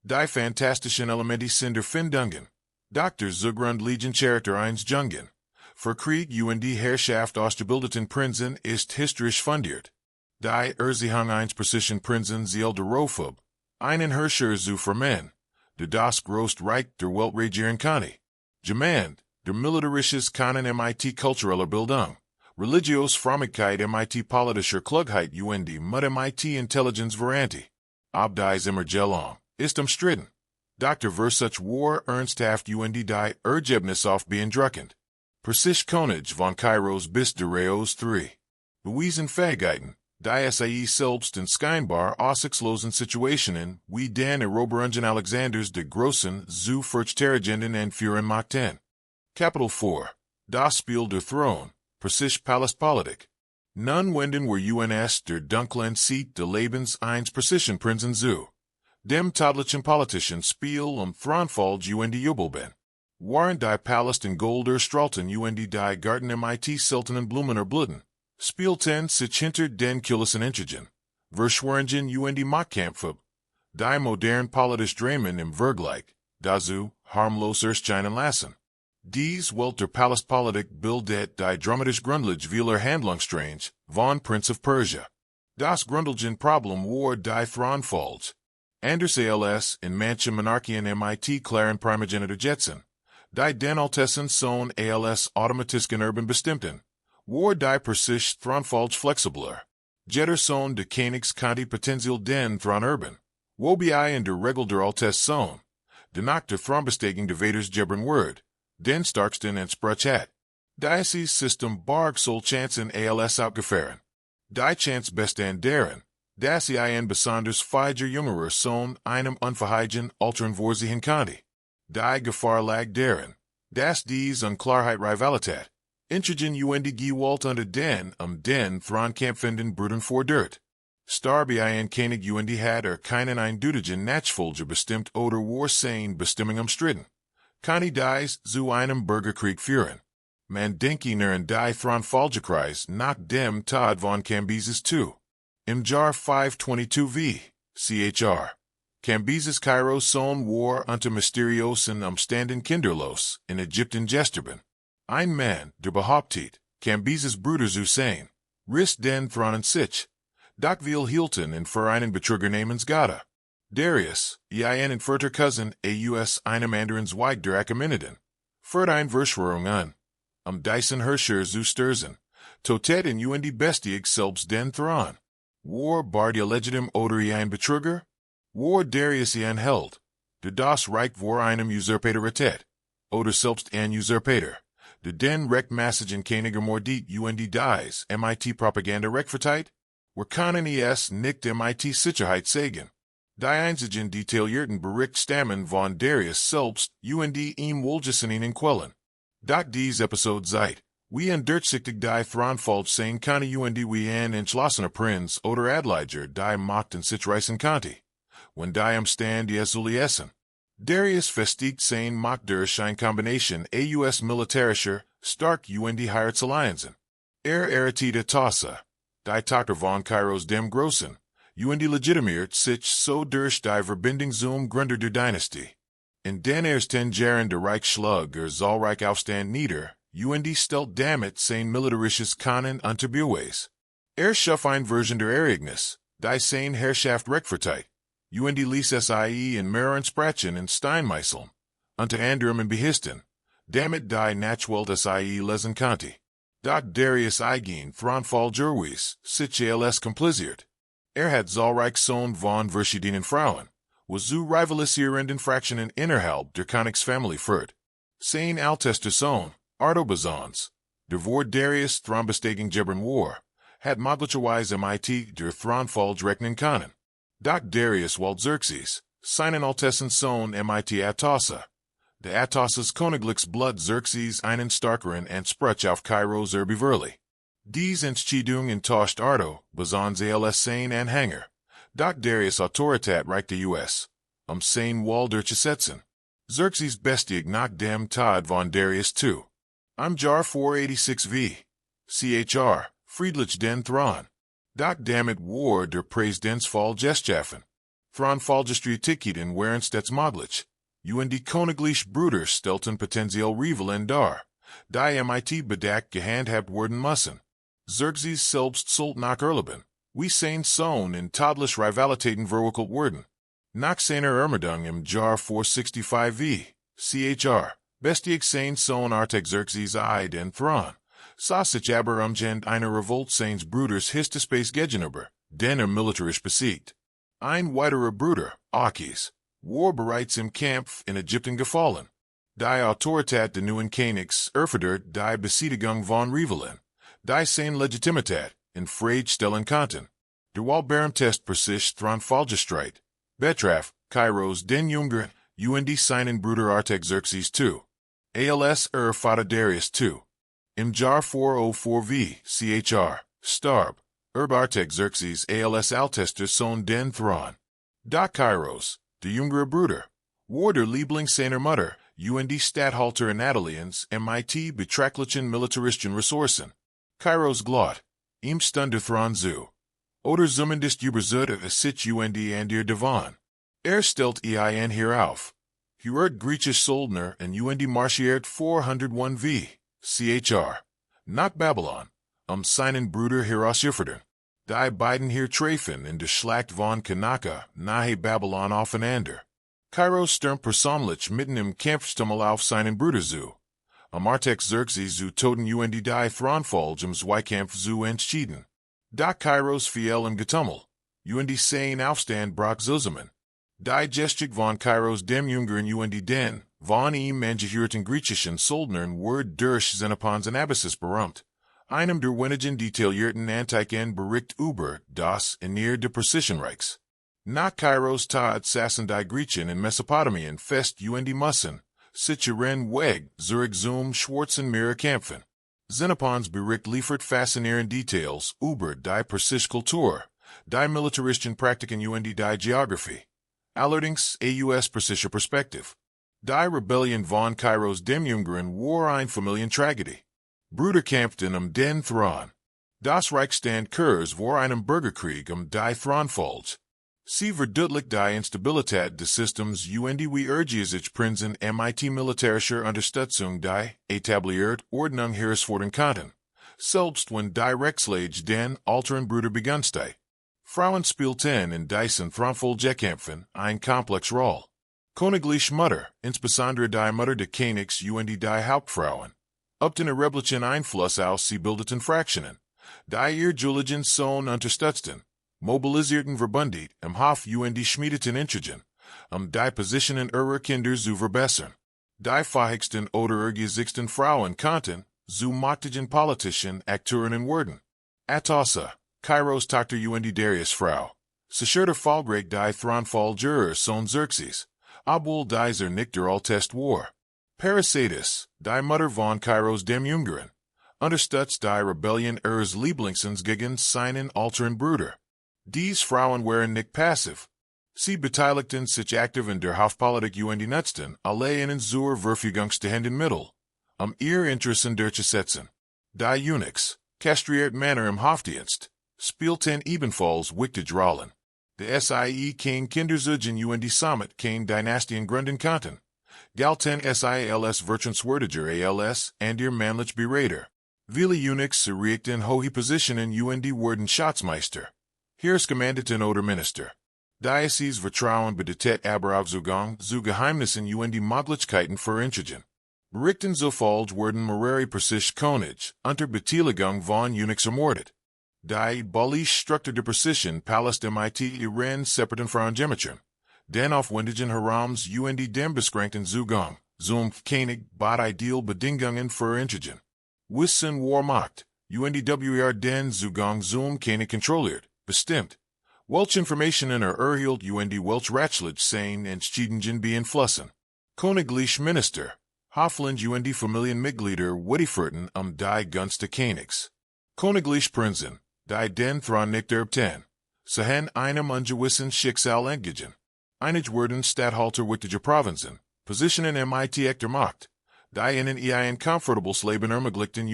Die fantastischen Elemente sind Erfindungen. Dr. Zugrundlegend Charakter eins Jungen. Für Krieg und Herrschaft ausgebildeten Prinzen ist historisch fundiert. Die Erzählung eins Persischen Prinzen ziel darauf, einen Herrscher zu vermehren, der das große Reich der Welt regieren kann. Demand, der militarisches Kanon mit kultureller Bildung, religiös Frömmigkeit mit politischer Klugheit und Mut mit Intelligenz Variante. Ob dies immer gelung, ist umstritten. Dr. Versuch war ernsthaft und die Ergebnis auf beeindruckend. Persisch König von Kyros bis Reos 3. Bewiesen Fähigkeiten, die SAE selbst in scheinbar aussichtslosen Situationen wie den Eroberungen Alexanders de Großen zu verteidigen und führen machten. Kapitel 4. Das Spiel der Thron, Persisch Palastpolitik. Nun wenden wir uns der dunklen Seite des Lebens eines persischen Prinzen zu. Dem tadlichen politischen Spiel Thronfall und die Jubelben. Waren die Palast in Golder Stralten und die Garten mit Siltenen Blumen erblühen. Spielten sich hinter den Kulissen Intrigen. Verschwörungen und die Machtkämpfe. Die modern politisch Dramen im Vergleich, dazu harmlos erscheinen lassen. Dies Welt der Palastpolitik bildet die dramatisch Grundlage vieler Handlungsstränge von Prince of Persia. Das Grundlegende Problem war die Thronfalls. Anders als in manchen Monarchien mit klaren Primogenitor Jetson. Die den Altessen Sohn als automatischen Urban bestimmten. War die Persisch Thronfalls flexibler. Jetter Sohn de Königs Kanti Potenzial den Thron Urban. Wobei in der Regel der Altesse Sohn. De Nacht der Thronbesteigung de Vaders Gebern Word. Den starksten Entsprach hat. Dieses System barg soll Chancen als outgefahren. Die Chance bestand darin, dass ein besonders feiger jüngerer Sohn einem unverheigen altern vorsehen konnte. Die Gefahr lag darin, dass dies Unklarheit Rivalität, Intrigen und die Gewalt unter den Thronkämpfenden Brüdern vordert. Starby ein König und hat keinen eindeutigen Nachfolger bestimmt oder war sein Bestimmung umstritten. Kann dies zu einem Bürgerkrieg führen. Man denke nur an die Thronfallkreis nach dem Tod von Cambyses II. Im Jahr 522 v. Chr. Cambyses Kyros Sohn war unter mysteriosen Umständen kinderlos in Ägypten gestorben. Ein Mann, der behauptet, Cambyses Bruder zu sein, riss den Thron sich. Doch will hielten in für einen Betrüger namens Götter. Darius, ein entfernter Cousin aus einem anderen Zweig der Achaemeniden. Führt ein Verschwörung an. Diesen Herrscher zu stürzen. Totäten und die Bestieg selbst den Thron. War Bard legitim oder ein Betrüger? War Darius ein Held? Der das Reich war einem Usurpator rettet. Oder selbst ein Usurpator. Der den Rechtmäßigen Könige mordit und die dies mit Propaganda rechtfertigt? Wir können es nicht mit Sicherheit sagen. Die einzigen detaillierten Bericht stammen von Darius selbst und die ihm wohlgesonnenen Quellen. Doch dies Episode seit, wie durchsichtig die Thronfall sein kann und die wie ein entschlossener Prinz oder Adliger die Macht in sich reißen konnte. Wenn die Umstand essen. Darius festigt sein Macht durch eine Kombination aus militärischer, stark und die Heiratsallianzen. Erretete Tauche, die Tochter von Kyros dem Großen, und die legitimiert sich so durch die Verbindung zum Gründer der Dynastie. In den ersten Jahren der Reichsschlag zahlreich Aufstand nieder, und die stellt damit sein militarisches Kanon unter Beweis. Schuf ein Version der Ereignis, die sein Herrschaft rechtfertigt, und die ließ sie in mehreren Sprachen in Steinmeißeln, unter anderem in Behisten, damit die Nachwelt sie lesen konnte. Doch Darius eigen Thronfall Jerwis, sich als kompliziert. Hat zahlreich Sohn von verschiedenen Frauen, was zu rivalisierenden Fraktionen innerhalb der Königsfamilie führt. Sein ältester Sohn, Artobazans, der vor Darius Thronbesteigung Gebern war, hat möglicherweise mit der Thronfall rechnen können. Doch Darius Xerxes, seinen Altessen Sohn mit Atossa. De Atossa's Königliches Blut Xerxes einen Starkeren and Sprach auf Kyros beverly. Dies Entscheidung enttäuscht Arto, besonders als sein Anhänger. Doch Darius Autoritat Reich der US. Sein Wall durchzusetzen. Xerxes bestieg nach dem Tod von Darius II. Jar 486 v. Chr. Friedlich den Thron. Doch damit war der Präsidentsfall geschaffen. Thronfallgestrietiken waren stets möglich. Die Königliche Brüder stellten potenziell Rivalen dar. Die mit Bedacht gehandhabt werden müssen. Xerxes selbst sollte nach erleben, wie sein Sohn in todliche Rivalitäten verwickelt werden. Nach seiner Ermordung Jar 465 v. Chr. bestieg sein Sohn Artaxerxes I den Thron. Sich aber einer Revolt seines Bruders Histispace gegenüber, den militarisch besiegt. Ein weiterer Bruder, Achis, war bereits im Kampf in Ägypten gefallen. Die Autorität des neuen Königs erfordert die Besiedigung von Rivalen, die seine Legitimität in Frage stellen konnten. Der Wahlbeamtest persist Thronfallgestreit, betraf Kyros den Jüngeren, seinen Bruder Artaxerxes II. Als Vater Darius II. Jar 404 v. Chr. starb, Artaxerxes als Altester Sohn den Thron. Da Kyros, der jüngere Bruder, war der Liebling seiner Mutter, Statthalter in Italiens mit beträchtlichen militaristischen Ressourcen. Kyros glot, stund der Thron zu. Oder zumindest überzeugt sich an der Divan. Stellt ein hierauf. Griechisch Soldner und marschiert 401 v. Chr. nach Babylon, seinen Bruder herauszuführen. Die beiden hier treffen in der Schlacht von Kanaka nahe Babylon aufeinander. Kyros stürmt persönlich mitten im Kampfstummel auf seinen Bruder zu. Artaxerxes zu toten die Thronfall Zweikampf zu entschieden. Da Kyros fiel im Getummel, sein Aufstand brach zusammen. Die Geschichte von Kyros dem Jüngeren den, von ihm angehörten griechischen Soldnern wurde durch Xenophons Abyssus berühmt. Einem der wenigen detaillierten antiken Bericht über das Ernähr des Persischen Reichs. Nach Kyros Tod saßen die Griechen in Mesopotamien fest müssen, sich ihren Weg zurück zum Schwarzen Meer kämpfen. Xenophons Bericht liefert faszinierende Details über die persische Kultur, die militaristischen Praktiken die Geografie. Allerdings aus persischer Perspektive. Die Rebellion von Kyros dem Jüngeren war eine Familientragödie. Brüder kämpften den Thron. Das Reichsstand Kurs war einem Bürgerkrieg die Thronfolge. Sie verdeutlicht die Instabilität des Systems wie sich Prinzen mit militärischer Unterstützung die etabliert Ordnung herausfordern konnten. Selbst wenn die Rechtslage den älteren Brüder begünstigte. Frauen spielten in diesen Thronfolgekämpfen eine komplexe Rolle. Königliche Mutter, insbesondere die Mutter des Königs die Hauptfrauen, übten rebellischen Einfluss aus sie bildeten Fraktionen, die ihr Juligen Sohn unterstützten, mobilisierten Verbundet Hof die schmiedeten Intrigen, die Positionen ihrer Kinder zu verbessern. Die fähigsten oder ergiebigsten Frauen konnten, zu mächtigen politischen Akteuren werden. Atossa, Kyros Tochter Darius Frau, sicherte Fallgreg die Thronfolger Sohn Xerxes, obwohl dieser nicht der Altest war. Persepolis, die Mutter von Kyros dem Jüngeren, unterstützt die Rebellion ihres Lieblingsens gegen seinen älteren Bruder. Diese Frauen waren nicht passiv. Sie beteiligten sich aktiv in der Hofpolitik die nutzten alle ihnen zur verfügungsstehenden Mittel, ihr Interessen durchzusetzen. Die Eunuchs, kastriert Männer im Hofdienst, spielten ebenfalls wichtige Rollen. Der Sie kein Kinderzugen die Summit kein Dynastien gründen konnten. Galten SILS Wirtschaftswürdiger als and ihr männlich Berater. Viele Eunuchs erreichten hohe Positionen die wurden Schatzmeister. Heerescommandant oder Minister. Diocese Vertrauen bedeutet aber auch Zugang zu Geheimnissen die Möglichkeiten für Intrigen. Berichten zufolge wurden mehrere persische König unter Beteiligung von Eunuchs ermordet. Die Balisch Struktur der persischen Palast mit ihren separaten Frauengeometrien. Den aufwendigen Harams dem beschränkten Zugang zum König bot ideal Bedingungen für Intrigen. Wissen war Macht, den Zugang zum König kontrolliert, bestimmt. Welch information in erhielt Welch Ratschlich sein Entschiedengen beeinflussen. Königlich Minister, Hoffland Familienmitglieder Wittyfurten die Gunste Königs. Königlich Prinzen, die den Thron nicht erbten. Sehen einem ungewissen Schicksal entgegen. Einige werden Statthalter wichtiger Provinzen, Positionen mit echter Macht, die ihnen ein comfortables Leben ermöglichten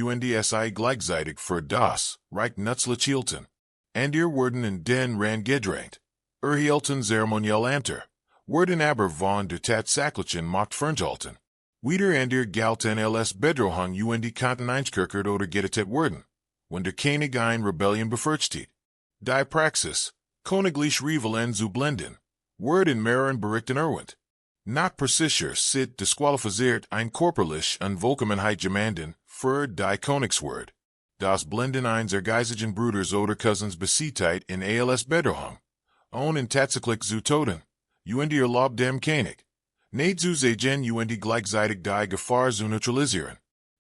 si gleichzeitig für das Reich nützlich hielten. And ihr werden in den Rand gedrängt. Erhielten zeremoniell Ämter, werden aber von der tatsächlichen Macht ferngehalten. Wieder and ihr galten ls Bedrohung konnten eingekerkert oder getötet werden, wenn der König ein Rebellion befürchtet. Die Praxis, Königlich Rivalen zu blenden, werden mehreren Berichten erwähnt. Not preciser sit disqualifiziert ein körperlich Unvollkommenheit gemanden für die Königsword. Das Blenden eines ergeizigen Bruders oder Cousins Besiegtheit in als Bedrohung. On in tatsächlich zu toten. Erlaubt dem König. Nicht zu sehen gleichzeitig die Gefahr zu neutralisieren.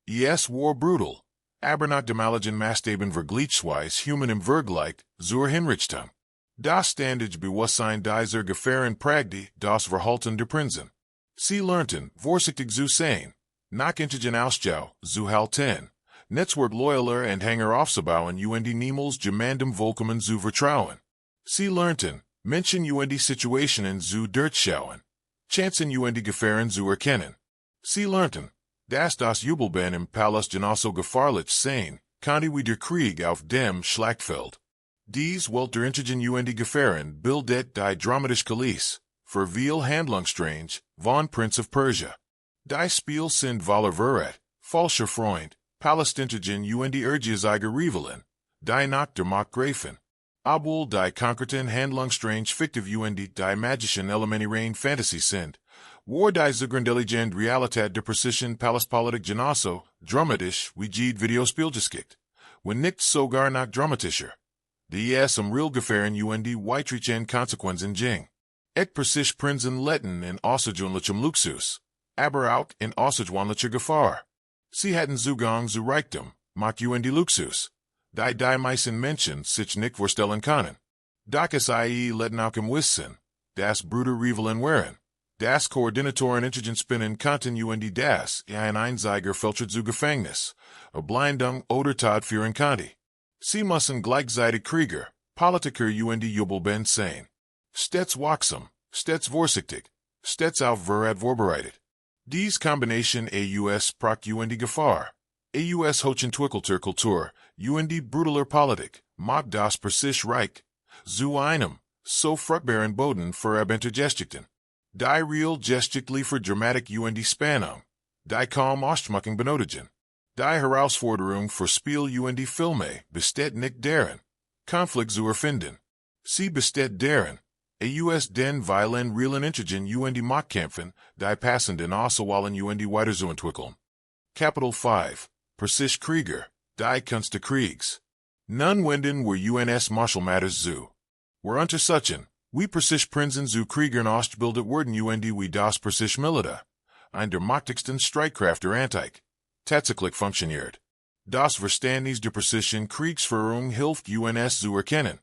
Es war brutal. Aber nach demaligen Maßstäben vergleichsweise human im Vergleich zur Hinrichtung. Das ständige Bewusstsein dieser Gefahren prägte das Verhalten der Prinzen. Sie lernten, vorsichtig zu sein, nach intigen Ausschau zu halten. Netzwerk loyaler und Hänger aufzubauen niemals gemandem Vollkommen zu vertrauen. Sie lernten, Menschen Situationen zu durchschauen. Chancen Gefahren zu erkennen. Sie lernten, dass das Jubelben im Palast genauso gefahrlich sein konnte wie der Krieg auf dem Schlachtfeld. Dies welter intigen Gefahren bildet die dramatische Kulisse für viel Handlungsstrange von Prince of Persia. Die Spiel sind voller Verrat, falscher Freund, Palästintigen Ergiesiger Rivalen, die nach der Macht greifen. Obwohl die konkreten Handlungsstrange fiktiv die magischen Elemente rein Fantasy sind, war die zugrundeliegende Realität der persischen Palastpolitik genauso dramatisch wie jede Videospiel geschickt, wenn nicht sogar noch dramatischer. Die real Gefahren weitreichende Konsequenzen ging. Persisch Prinzen letten in außergewöhnlichem Luxus, aber auch in außergewöhnlicher Gefahr. Sie hatten Zugang zu Reichtum, macht Luxus, die meisten Menschen sich nicht vorstellen können. Doch es letten auch im Wissen, das Bruder Rivalen wären. Das Koordinatoren intelligent spinnen konnten das ein einziger Fälscher zu Gefängnis, Blindung oder Tod führen konnte. Sie müssen gleichzeitig Krieger, Politiker Jubelben sein. Stets wachsam, stets vorsichtig, stets auf Verrat vorbereitet. Dies Kombination proct Gefahr. Hochentwickelter Kultur, brutaler Politik, macht das Persische Reich zu einem so fruchtbaren Boden für Abenteuergeschichten. Die real geschichtlich für Dramatik Spannung, die kaum Ausschmückung benötigen. Die Herausforderung für Spiel Filme besteht nicht darin, Konflikt zu erfinden. Sie besteht darin, den violent realen Intrigen Machtkämpfen, die passenden Auswahlen weiterzuentwickeln. Kapitel 5, Persische Krieger, die Kunst des Kriegs. Nun wenden wir Martial Matters zu. Were unter suchen, wie Persische Prinzen zu Kriegern ausgebildet wurden wie das Persische Militär, ein der machtigsten Streitkräfte Antike. Tatsächlich funktioniert. Das Verständnis der persischen Kriegsführung hilft zu erkennen.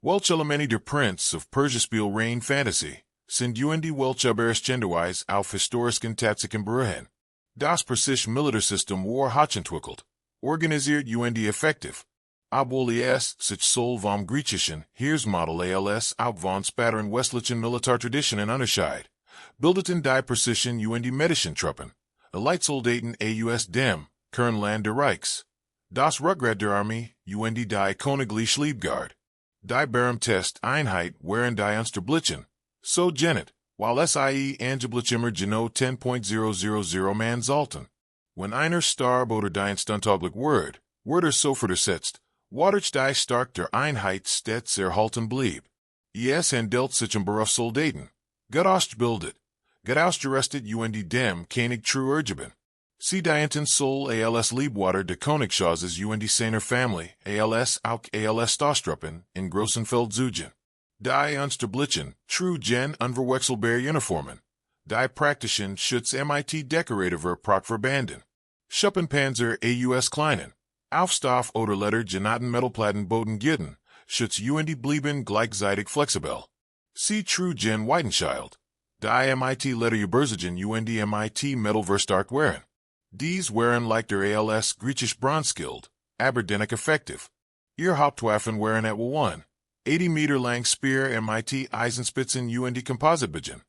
Welche Elemente der Prince of Persepolis rein Fantasy sind welche überraschenderweise auf historischen Tatsachen beruhen. Das persische Militärsystem war hochentwickelt, organisiert effektiv. Obwohl sich soll vom griechischen Heeresmodell auch von späteren westlichen Militärtraditionen unterscheidet, bildeten die persischen medischen Truppen, Elitesoldaten dem Kernland der Reichs. Das Rückgrat der Armee, die Königliche Leibgarde. Die berühmteste Einheit waren die Unsterblichen, so genet, while angeblich immer genau 10.000 Mann sollten. Wenn einer starb oder die instantaglich wurde sofort ersetzt, wodurch die stark der Einheit stets erhalten blieb. Handelt sich Berufssoldaten, gut ausgebildet, gut ausgerüstet dem König true ergeben. Sie dienten soll Liebwater de Königshauses seiner Family, auch Stostruppen, in Großen Feldzugen. Die Unsterblichen, true unverwechselbare Uniformen. Die praktischen Schutz dekorativer Proc-Verbanden. Schuppenpanzer kleinen, Aufstoff oder Letter genaten Metalplatten Boden Gitten, Schutz und blieben gleichzeitig flexibel. Sie trugen Weidenschild. Die mit Letter Übersigen und mit Mittelver stark waren. Dies waren like der als Griechisch Bronzeskild, aber dennoch effektiv. Ihr Hauptwaffen waren etwa 1,80 Meter lang Speer mit Eisenspitzen und Compositebegen.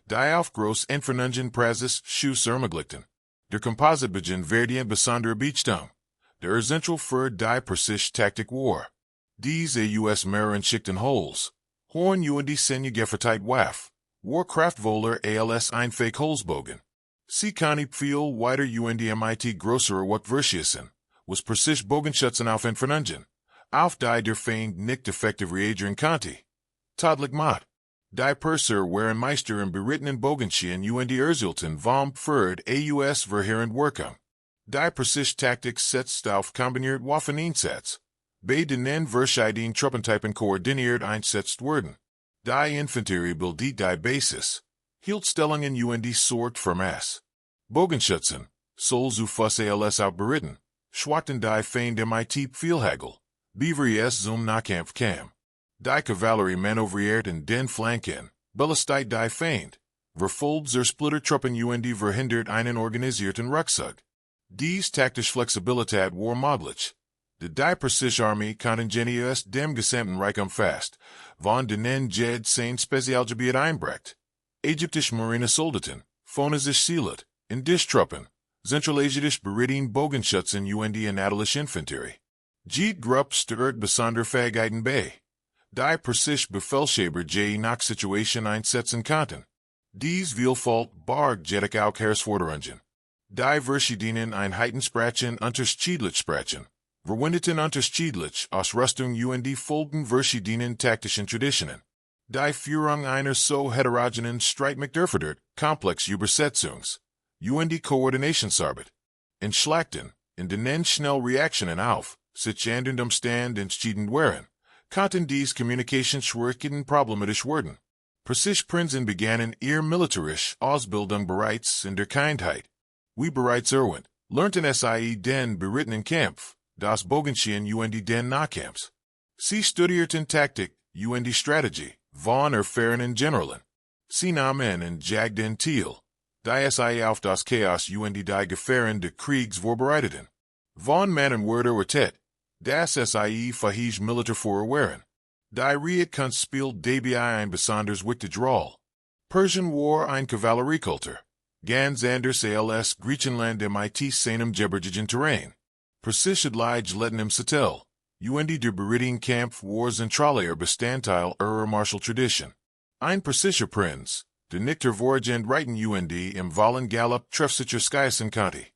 Die auf groß entfernungen Praxis Schuss ermöglichten. Der Compositebegen verdient besondere Beachtung. Der Zentral für die Persische Taktik war. Diese US mehreren Schichten Holes. Horn und Senja Geffertheit Waff. Warkraftvoller als Einfake Holzbogen. Sie kann viel weiter und mit größere Workversiessen. Was Persisch Bogenschützen auf Entfernungen. Auf die der Feind nicht effektiv reagieren konnte. Tadlich Mat. Die Perser waren Meister im berittenen Bogenschien und Erzielten vom Pferd aus verheerend Wirkung. Die Persische Taktik setzt auf kombiniert Waffeneinsatz. Bei denen verschiedene Truppentypen koordiniert einsetzt werden. Die Infanterie bildet die Basis. Hieltstellungen und sorgt für Mass. Bogenschützen, soll zu Fuss als outberitten. Schwachten die Feind mit Pfeilhagel. Beaver zum Nahkampf kam. Die Kavallerie manövriert in den Flanken, belastet die Feind. Verfolgt zur Splittertruppen und verhindert einen organisierten Rückzug. Dies taktische Flexibilität war möglich. Die Persische Armee Kontingente aus dem gesamten Reich umfasst, von denen jed sein Spezialgebiet einbrecht. Ägyptische Marinesoldaten, Phonesisch Seelet, Indischtruppen, Zentralasiatische Beridien Bogenschützen und Anatolische Infanterie. Jede Gruppe stört besondere Fähigkeiten bei. Die Persische Befehlshaber je nach Situation einsetzen konnten. Dies Vielfalt barg jedoch auch Herausforderungen. Die verschiedenen Einheiten sprachen unterschiedlich sprachen. Verwendeten unterschiedlich aus Rüstung und folgen verschiedenen taktischen Traditionen. Die Führung einer so heterogenen Streit McDurfordert, komplex Übersetzungs- und Koordinationsarbeit. In Schlachten, in denen schnell Reaktionen auf, sich ändernde Umstände entschieden waren, konnten dies Kommunikationsschwierigkeiten problematisch werden. Persische Prinzen begannen ihr militärische Ausbildung bereits in der Kindheit. Wie bereits erwähnt, lernten sie den berittenen Kampf, das Bogenschien und den Nahkampf. Sie studierten Taktik und Strategie, von erfahrenen Generalen. Sie nahmen und jagden Thiel. Die sie auf das Chaos und die Gefahren des Kriegs vorbereiteten. Von Männern wurde erwartet, dass sie fähig Militärführer waren. Die Reitkunst spielt dabei ein besonders wichtige Rolle. Persien war ein Kavalleriekultur. Ganz anders als Griechenland mit seinem gebirgigen Terrain. Persische Leiden im Sattel. Und der berittene Kampf war zentraler Bestandteil ihrer Martial Tradition. Ein persischer Prinz, der nicht hervorgehend reiten und im vollen Gallop treffsicher skießen konnte,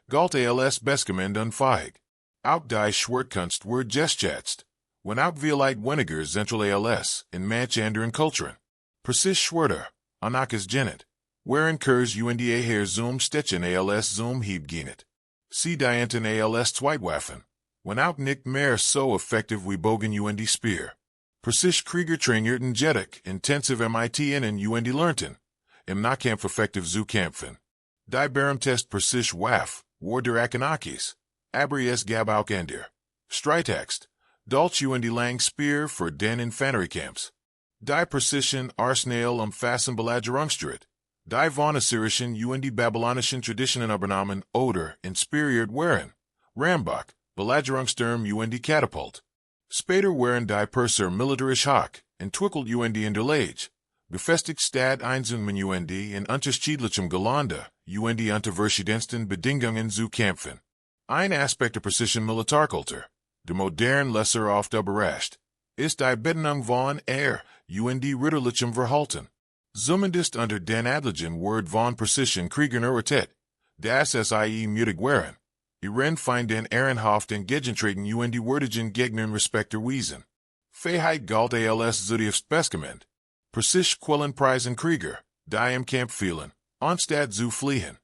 galt als bestgemand unfähig. Auch die Schwertkunst war geschätzt, wenn auch vielleicht weniger zentral als in manch anderen Kulturen. Persische Schwerter, anakas genet, waren Kurs und eher zum Stechen als zum Hieb genet. Sie dienten als Zweitwaffen, wenn auch nicht mehr so effektiv wie Bogen und Speer. Persische Krieger trainierten jedoch intensiv mit ihnen und lernten, im Nahkampf effektiv zu kämpfen. Die berühmteste Persische Waffe war der Akanakis, aber es gab auch andere. Streittext, Dolch und lang Speer für den Infanteriekampf. Die Persischen Arsenal umfassen Belagerungsstrid. Die von Assyrischen und Babylonischen Traditionen übernahmen oder inspiriert waren. Rambach, Belagerungssturm und Katapult. Später waren die Perser militärisch hoch, entwickelt und in der Lage. Befestigt Stadt Einzelnen und in unterschiedlichem Gelände und unter verschiedensten Bedingungen zu kämpfen. Ein Aspekt der persischen Militärkultur, der modern lesser oft überrascht, ist die Bedingung von und ritterlichem Verhalten. Zumindest unter den adligen Word von persischen Kriegern erwartet, dass sie mutig waren. Ihren Feinden ehrenhaft entgegentreten und die würdigen Gegnern Respekt erwiesen. Fähigkeit galt als zutiefst bestgemand. Persisch Quellenpreisen Krieger, die im Kampf fielen, anstatt zu fliehen.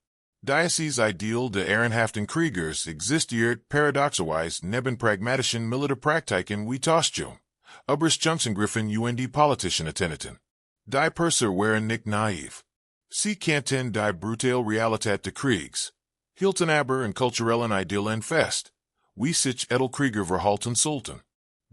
Dieses Ideal der ehrenhaften Kriegers existiert paradoxerweise neben pragmatischen Militärpraktiken wie Tauschung, Oberstjungangriffen und die politischen Attentaten. Die Perser waren nicht naiv. Sie kannten die brutale Realität des Kriegs, hielten aber in kulturellen Idealen fest, wie sich Edelkrieger verhalten sollten.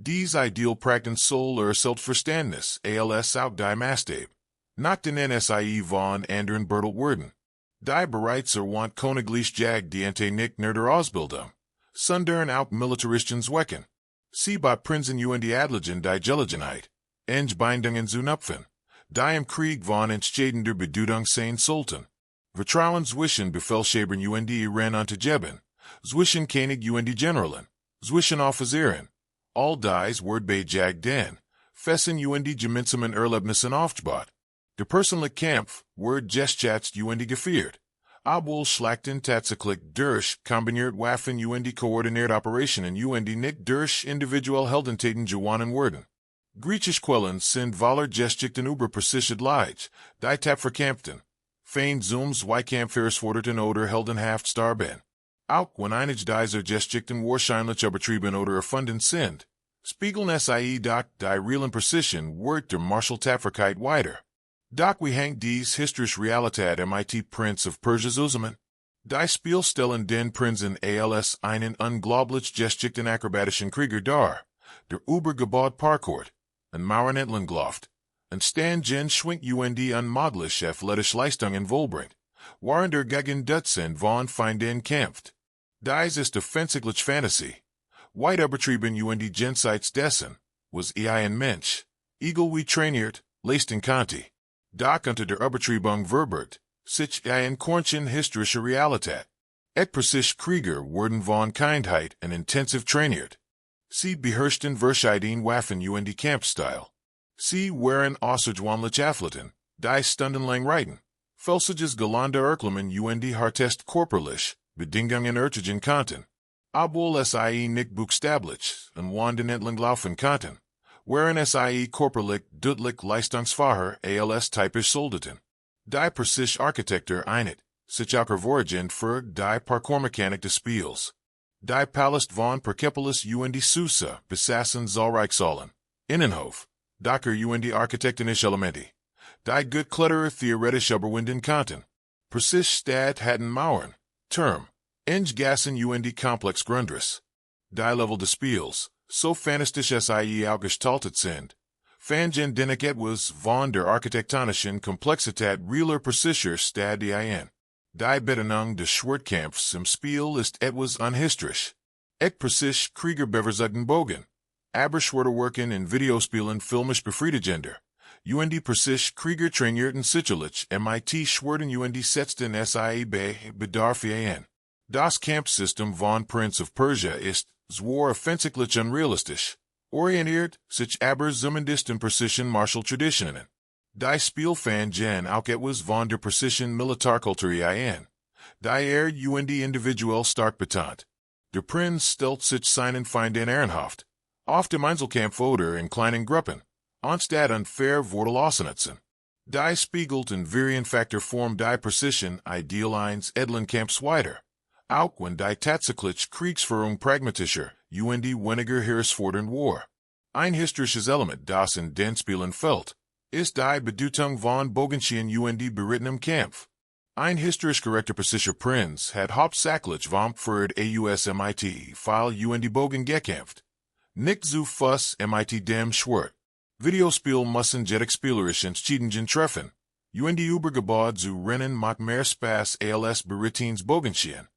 Dies ideal prägten Soul Selbstverständnis, als auch die Maßstab. Nach den Sie von anderen Bertolt werden. Die bereits want königlich jag die nicht nur der Ausbildung, sondern auch militarischen Zwecken. Sie bei Prinzen die Adligen die Gelegenheit, eng Bindungen zu knüpfen, die im Krieg von entscheidender Bedeutung sein sollten. Vertrauen zwischen Befehlshabern die Iran anzugeben, zwischen König die Generalen, zwischen Offizieren. All dies word bei jag den, fessen die gemeinsamen Erlebnissen aufgebaut. Der persönliche Kampf word gestschatzt die geführt. Obwohl Schlachten tatsächlich durch kombiniert Waffen die koordiniert Operationen die nicht durch individuell Heldentaten gewonnen wurden. Griechische Quellen sind voller Geschichten über persische Leid, die tapferkämpften, fein zum Zweikampf herausforderten oder heldenhaft starben. Auch wenn einige dieser Geschichten wahrscheinlich übertrieben oder erfunden sind, spiegeln sie doch die realen Persischen word der martial Tapferkeit weiter. Doch wie hängt dies historische Realität mit Prince of Persia zusammen? Die Spielstellen den Prinzen als einen unglaublich geschickten akrobatischen Krieger dar, der übergebaut Parkourt, ein Mauern entlang läuft, ein Stand schwingt unmöglich athletische Leistungen vollbringt, während gegen Dutzend von Feinden kämpft. Dies ist offensichtlich Fantasie. Weit übertrieben die jenseits dessen, was ein Mensch, egal wie trainiert, leisten konnte. Doch unter der Übertreibung verbirgt, sich ein Kornchen historischer Realität. Persische Krieger wurden von Kindheit und intensiv trainiert. Sie beherrschten verschiedene Waffen die Kampfstil. Sie waren außergewöhnlich Athleten, die stundenlang reiten. Felsiges gelande Erklimmen die hartest körperlich, Bedingungen erzielen konnten. Obwohl sie nicht buchstäblich und wanden entlang laufen konnten, waren sie körperlich deutlich leistungsfähiger als typisch Soldaten. Die persische Architektur einigt sich auch hervorragend für die Parkourmechanik des Spiels. Die Palast von Persepolis die Susa besaßen zahlreich Säulen, Innenhof, Docker die architektonische Elemente, die gut Kletterer theoretisch überwinden konnten. Persische Stadt hatten Mauern, Turm, Gassen die Komplex Grundriss. Die Level des Spiels, so fantastisch sie auch gestaltet sind, fangen dennoch etwas von der architektonischen Komplexität realer persischer Städte ein. Die Bedeutung des Schwertkampfs im Spiel ist etwas unhistorisch. Persische Krieger bevorzugen Bogen, aber Schwerterwerken in Videospielen filmisch befriedigender. Die persische Krieger trainierten sicherlich mit Schwerten die setzten sie bei Bedarf ein. Das Kampfsystem von Prince of Persia ist zwar offensichtlich unrealistisch, orientiert sich aber zumindest in persischen martial Traditionen. Die Spiel fangen auch etwas von der persischen Militarkultur ein, die die individuell stark betont. Der Prinz stellt sich seinen Feinden ehrenhaft, oft im Einzelkampf oder in kleinen Gruppen, anstatt unfair Wortel auszunutzen. Die spiegelt in Varianfaktor Form die persischen Ideal eines edlen Kampfs weiter. Auch wenn die tatsächlich Kriegsführung pragmatischer, weniger herausfordernd war. Ein historisches Element, das in den Spielen fällt, ist die Bedeutung von Bogenschien die berittenem Kampf. Ein historisch korrekter persischer Prinz hat hauptsächlich vom Pferd mit weil die Bogen gekämpft. Nicht zu Fuss mit dem Schwert. Videospiel müssen jedoch spielerisch entschieden treffen. Die übergebaut zu rennen macht mehr Spaß als Berittiens Bogenschien.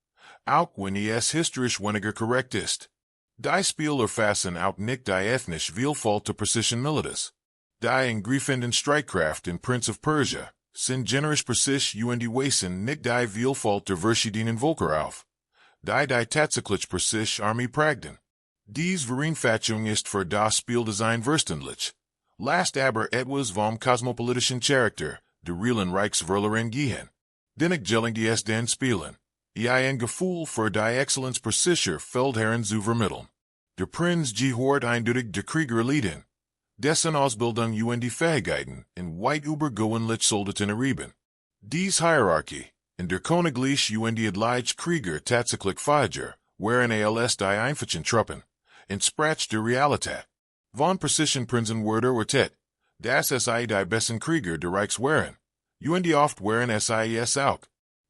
Auch wenn es historisch weniger korrekt ist. Die Spieler fassen auch nicht die ethnisch Vielfalt der persischen Milites. Die ingriffenden Streitkraft in Prince of Persia sind generisch persisch die weisen nicht die Vielfalt der verschiedenen Völker auf. Die tatsächlich persisch Armee prägten. Dies Varianfachung ist für das Spieldesign verständlich. Last aber etwas vom kosmopolitischen Charakter, der realen Reichsverlerin gehen. Dennoch gelling die es den Spielen. Ein Gefühl für die Exzellenz persischer Feldherren zu vermitteln. Der Prinz gehört eindeutig der Krieger leiden. Dessen Ausbildung die Fähigkeiten in weit übergewöhnlich Soldaten erheben. Dies Hierarchie, in der Königlich die Adlige Krieger tatsächlich fähiger, waren als die einfachen Truppen, entsprach der Realität. Von persischen Prinzen wurde erwartet, dass sie die besten Krieger der Reichs waren. Die oft waren es auch.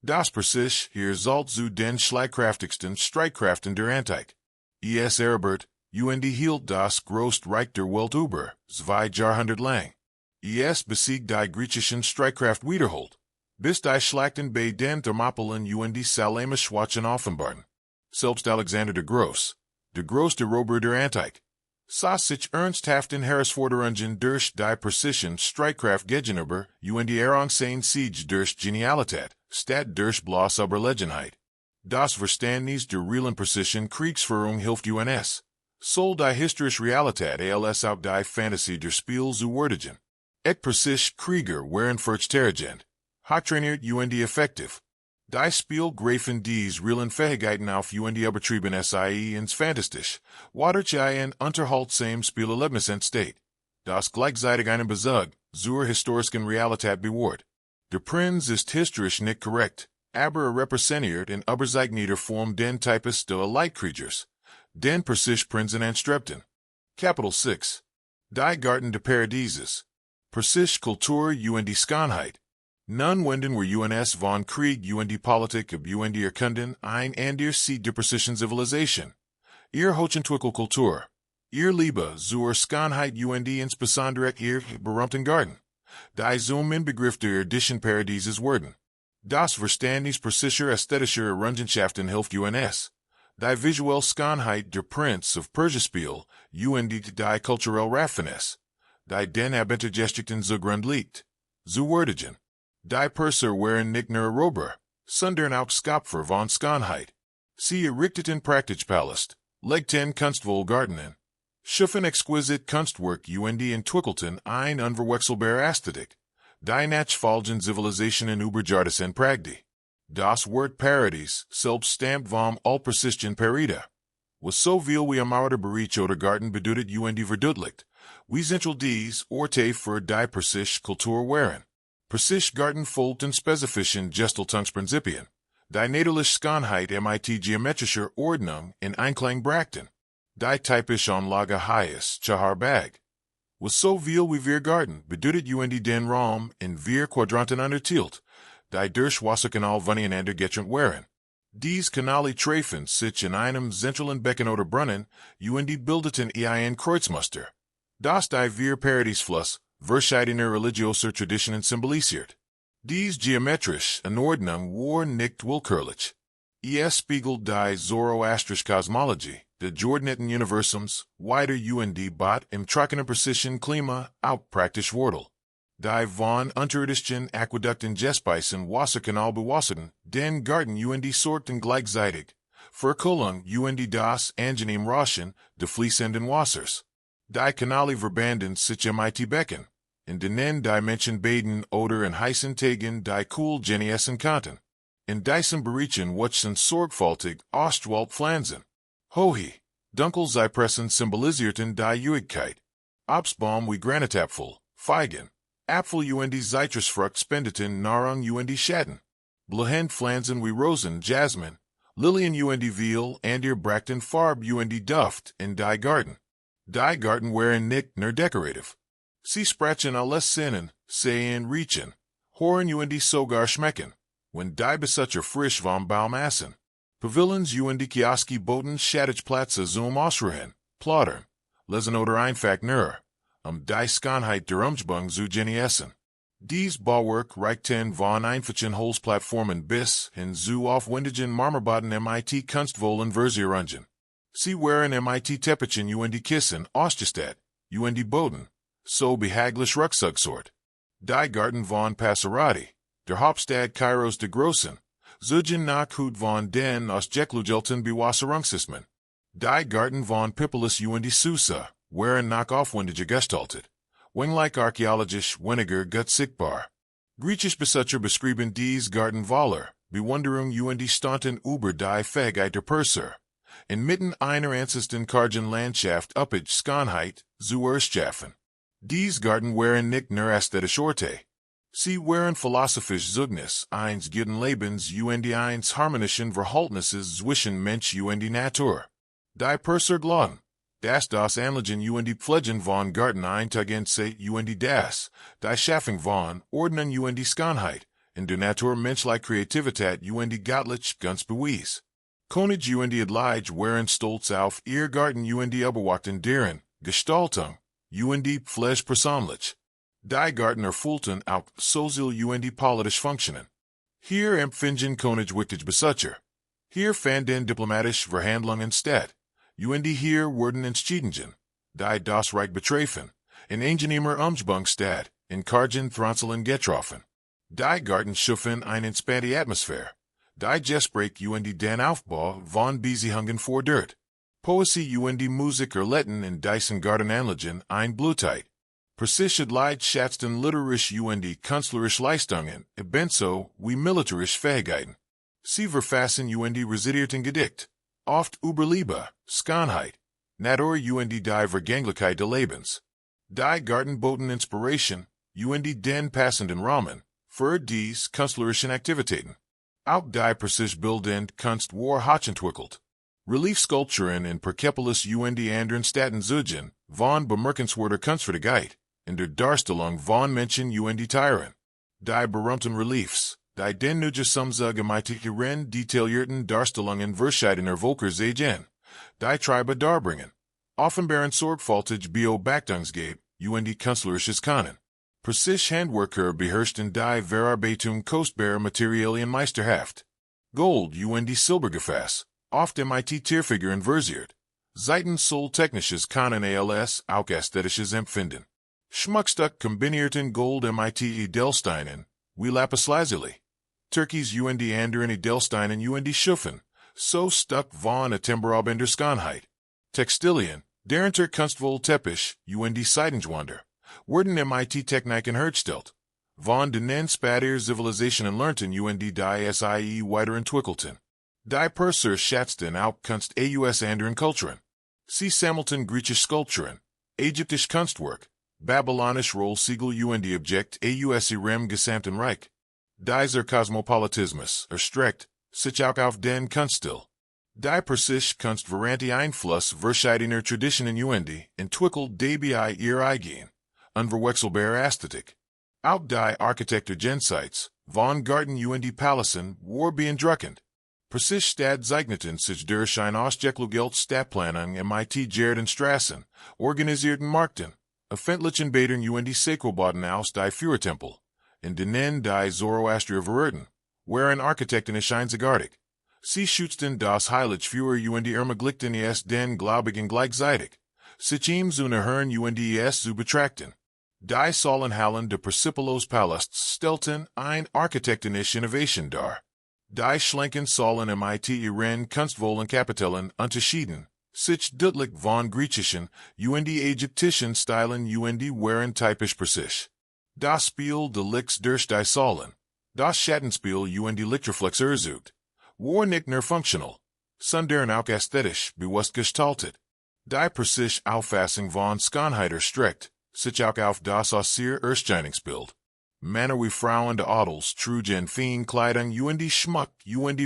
Das Persisch hier zahlt zu den schlagkräftigsten Streitkräften der Antike. Erbert, und hielt das große Reich der Welt über 2 Jahrhundert lang. Es besiegt die griechischen Streitkraft wiederholt, bis die Schlachten bei den Thermopylen und Salamis Schwachen offenbarten. Selbst Alexander der Große Eroberer der Antike, sah sich ernsthaften Herausforderungen durch die Persischen Streitkraft gegenüber und seine Siege durch Genialität, statt durch bloß Überlegenheit. Das Verständnis der realen Persischen Kriegsführung hilft uns, soll die historische Realität als auch die Fantasie der Spiel zu würdigen. Persische Krieger waren verstärkend, trainiert und effektiv. Die Spiel greifen dies realen Fähigkeiten auf und übertrieben sie ins Fantastisch, wodurch ein unterhaltsames Spielerlebnis entsteht, das gleichzeitig einen Bezug zur historischen Realität bewahrt. Der Prinz ist historisch nicht korrekt, aber repräsentiert in überzeichnender Form den Typus der Leitkriegers, den Persisch Prinzen anstrebten. Kapitel 6. Die Garten des Paradieses. Persische Kultur und Schönheit. Nun wenden wir uns von Krieg und Politik ab und erkunden ein der Seed der persischen Zivilisation. Ihr hochentwickle Kultur. Ihr Liebe zur Schönheit und insbesondere ihr berühmten Garten. Die zum Inbegriff der irdischen Paradieses werden. Das Verständnis persischer ästhetischer Errungenschaften hilft uns, die visuelle Schönheit der Prinz of Persepolis und die kulturelle Raffinesse, die den Abenteuergeschichten zugrund liegt, zu würdigen. Die Perser waren nicht nur Eroberer, sondern auch Schöpfer von Schönheit. Sie errichteten praktisch Palast, legten kunstvolle Gärten, schufen exquisite Kunstwerk und entwickelten ein unverwechselbare Ästhetik, die nachfolgenden Zivilisationen überjarten prägte. Das Wort Paradies selbst stammt vom Altpersischen Parida, was so viel wie Amauter Bereich oder Garten bedeutet und verdeutlicht, wie zentral dies Orte für die persische Kultur waren. Persische Garten folgten spezifischen Gestaltungsprinzipien, die natürliche Schönheit mit geometrischer Ordnung in Einklang brachten. Die typische Anlage heißt Chaharbag, was so viel wie wir Garten bedeutet und den Raum in 4 Quadranten unterteilt, die durch Wasserkanal voneinander getrennt waren. Dies Kanale treffen sich in einem zentralen Becken oder Brunnen und bildeten ein Kreuzmuster, das die 4 Paradiesfluss verschiedener religiöser Traditionen symbolisiert. Dies geometrische Anordnung war nicht willkürlich. Es spiegelt die Zoroastrische Kosmologie, des geordneten Universums, weiter und bot im trockenen persischen Klima auch praktisch Wurzel. Die von unterirdischen Aquädukten Gespeisen Wasserkanal bewasserten, den Garten und sorgten gleichzeitig, für Kühlung und das angenehm Rauschen des fließenden Wassers. Die Kanale verbanden sich mit Becken, in denen die Menschen baden oder in heißen Tagen die cool genießen konnten. In diesen Bereichen wuchsen sorgfältig Ostwald Pflanzen. Hohe, dunkel Zypressen symbolisierten die Ruhigkeit. Obstbaum wie Granitapfel, Feigen, Apfel und Zitrusfrucht spendeten Nahrung und Schatten. Blühende Pflanzen wie Rosen, Jasmin, Lilien und Veil und ihr brachten Farb und Duft in die Garten. Die Garten waren nicht nur decorativ. Sie sprachen alles Sinnen, sehen, riechen, hören und sogar schmecken, wenn die Besitzer frisch vom Baum aßen. Pavilions und Kioski boten Schattageplätze zum Ausruhen, Plaudern, lesen oder einfach nur, die Schönheit der Umgebung zu genießen. Dies Bauwerk reichten von einfachen Holzplattformen bis hin zu aufwendigen Marmorboden mit kunstvollen Versierungen. Sie waren mit Teppichen und Kissen ausgestattet, und Boden, so behaglich Rucksacksort. Die Garten von Passerati, der Hauptstadt Kyros der Großen, zugen nach Hut von den ausgeklugelten Bewasserungssystem. Die Garten von Persepolis und Susa waren nach aufwendiger gestaltet, wenngleich archäologisch weniger gut sichtbar. Griechisch Besitzer beschrieben dies Garten voller Bewunderung und staunten über die Fähigkeit der Perser, inmitten einer ernsten kargen Landschaft üppig Schönheit zu erschaffen. Dies Garten waren nicht nur ästhetische Orte. Sie waren philosophisch Zeugnis eines guten Lebens und eines harmonischen Verhältnisses zwischen Mensch und Natur. Die Perser glauben, dass das Anlegen und Pflegen von Garten eintagend sei und das, die Schaffung von Ordnung und Schönheit, in der Natur menschliche Kreativität und göttlich ganz bewies. Könige adlige waren stolz auf ihr Garten überwachten deren Gestaltung Fleisch persönlich. Die Garten erfüllten auch sozial politisch Funktionen. Hier empfingen Könige wichtige Besucher. Hier fanden diplomatische Verhandlungen statt. Hier wurden Entschiedungen, die das Reich betreffen, in angenehmer Umgebung statt, in kargen Thronzeln getroffen. Die Garten schufen eine entspannte Atmosphäre. Die Gespräch den Aufbau von Beziehungen fordert. Poesie Musik erletten in diesen Gartenanlagen ein Blutheit. Persische Leidenschaften literarische künstlerische Leistungen, ebenso wie militärische Fähigkeiten. Sie verfassen residierten Gedicht, oft über Liebe, Schönheit, Natur die Vergänglichkeit des Lebens. Die Garten boten Inspiration, den passenden Rahmen, für dies künstlerischen Aktivitäten. Auch die persische bildende Kunst war hochentwickelt. Reliefskulpturen in Persepolis anderen Städten zugen, von bemerkenswerter Kunstfertigkeit, in der Darstellung von Menschen Tieren. Die berühmten Reliefs, die den nugesamsgemeitigen detaillierten Darstellungen verschiedener Völker sehen, die Tribe darbringen, offenbaren sorgfältig Beobachtungsgabe, künstlerisches Können. Persische Handwerker beherrschten die Verarbeitung kostbarer Materialien meisterhaft. Gold Silbergefäß, oft Tierfiguren versiert. Seiten soll technisches Können als auch ästhetisches Empfinden. Schmuckstück kombinierten Gold Edelsteinen, wie Lapislazuli. Türkis anderen Edelsteinen schufen, so Stück von atemberaubender Schönheit. Textilien, deren Kunstvoll Teppich, Seidenwander, wurden Techniken hergestellt. Von den später Zivilisationen lernten die sie weiterentwickelten. Die Perser schätzten auch Kunst anderen Kulturen. Sie sammelten griechische Skulpturen, ägyptische Kunstwerk, babylonische Rollsiegel Objekt im gesamten Reich. Dieser Kosmopolitismus erstreckt sich auch auf den Kunststil. Die persische Kunst verwandte Einfluss verschiedener Traditionen entwickelt dabei ihr eigen, unverwechselbare Ästhetik. Auch die Architektur Jenseits, von Garten Palästen war beeindruckend. Persische Stadt zeichneten sich durch eine ausgeklügelte Stadtplanung Gärten Straßen, organisierten Markten, öffentlichen Bädern Sekelbaden aus die Führertempel, in denen die Zoroastrier verrieten, waren architektonisch einzigartig. Sie schützten das Heilige für Ermöglichten den Gläubigen gleichzeitig, sich ihm zu nähern zu betrachten. Die Säulenhallen de Persepolis Palasts stellten ein architektonische Innovation dar. Die schlanken Säulen ihren kunstvollen Kapitellen unterschieden, sich deutlich von griechischen, ägyptischen Stilen waren typisch persisch. Das Spiel de Lichts durch die Säulen, das Schattenspiel Lichtreflex ersucht, war nicht nur funktional, sondern auch ästhetisch bewusst gestaltet. Die persische Auffassung von Schönheit erstreckt sich auch auf das Erscheinungsbild. Männer wie Frauen de Adels trugen feine Kleidung Schmuck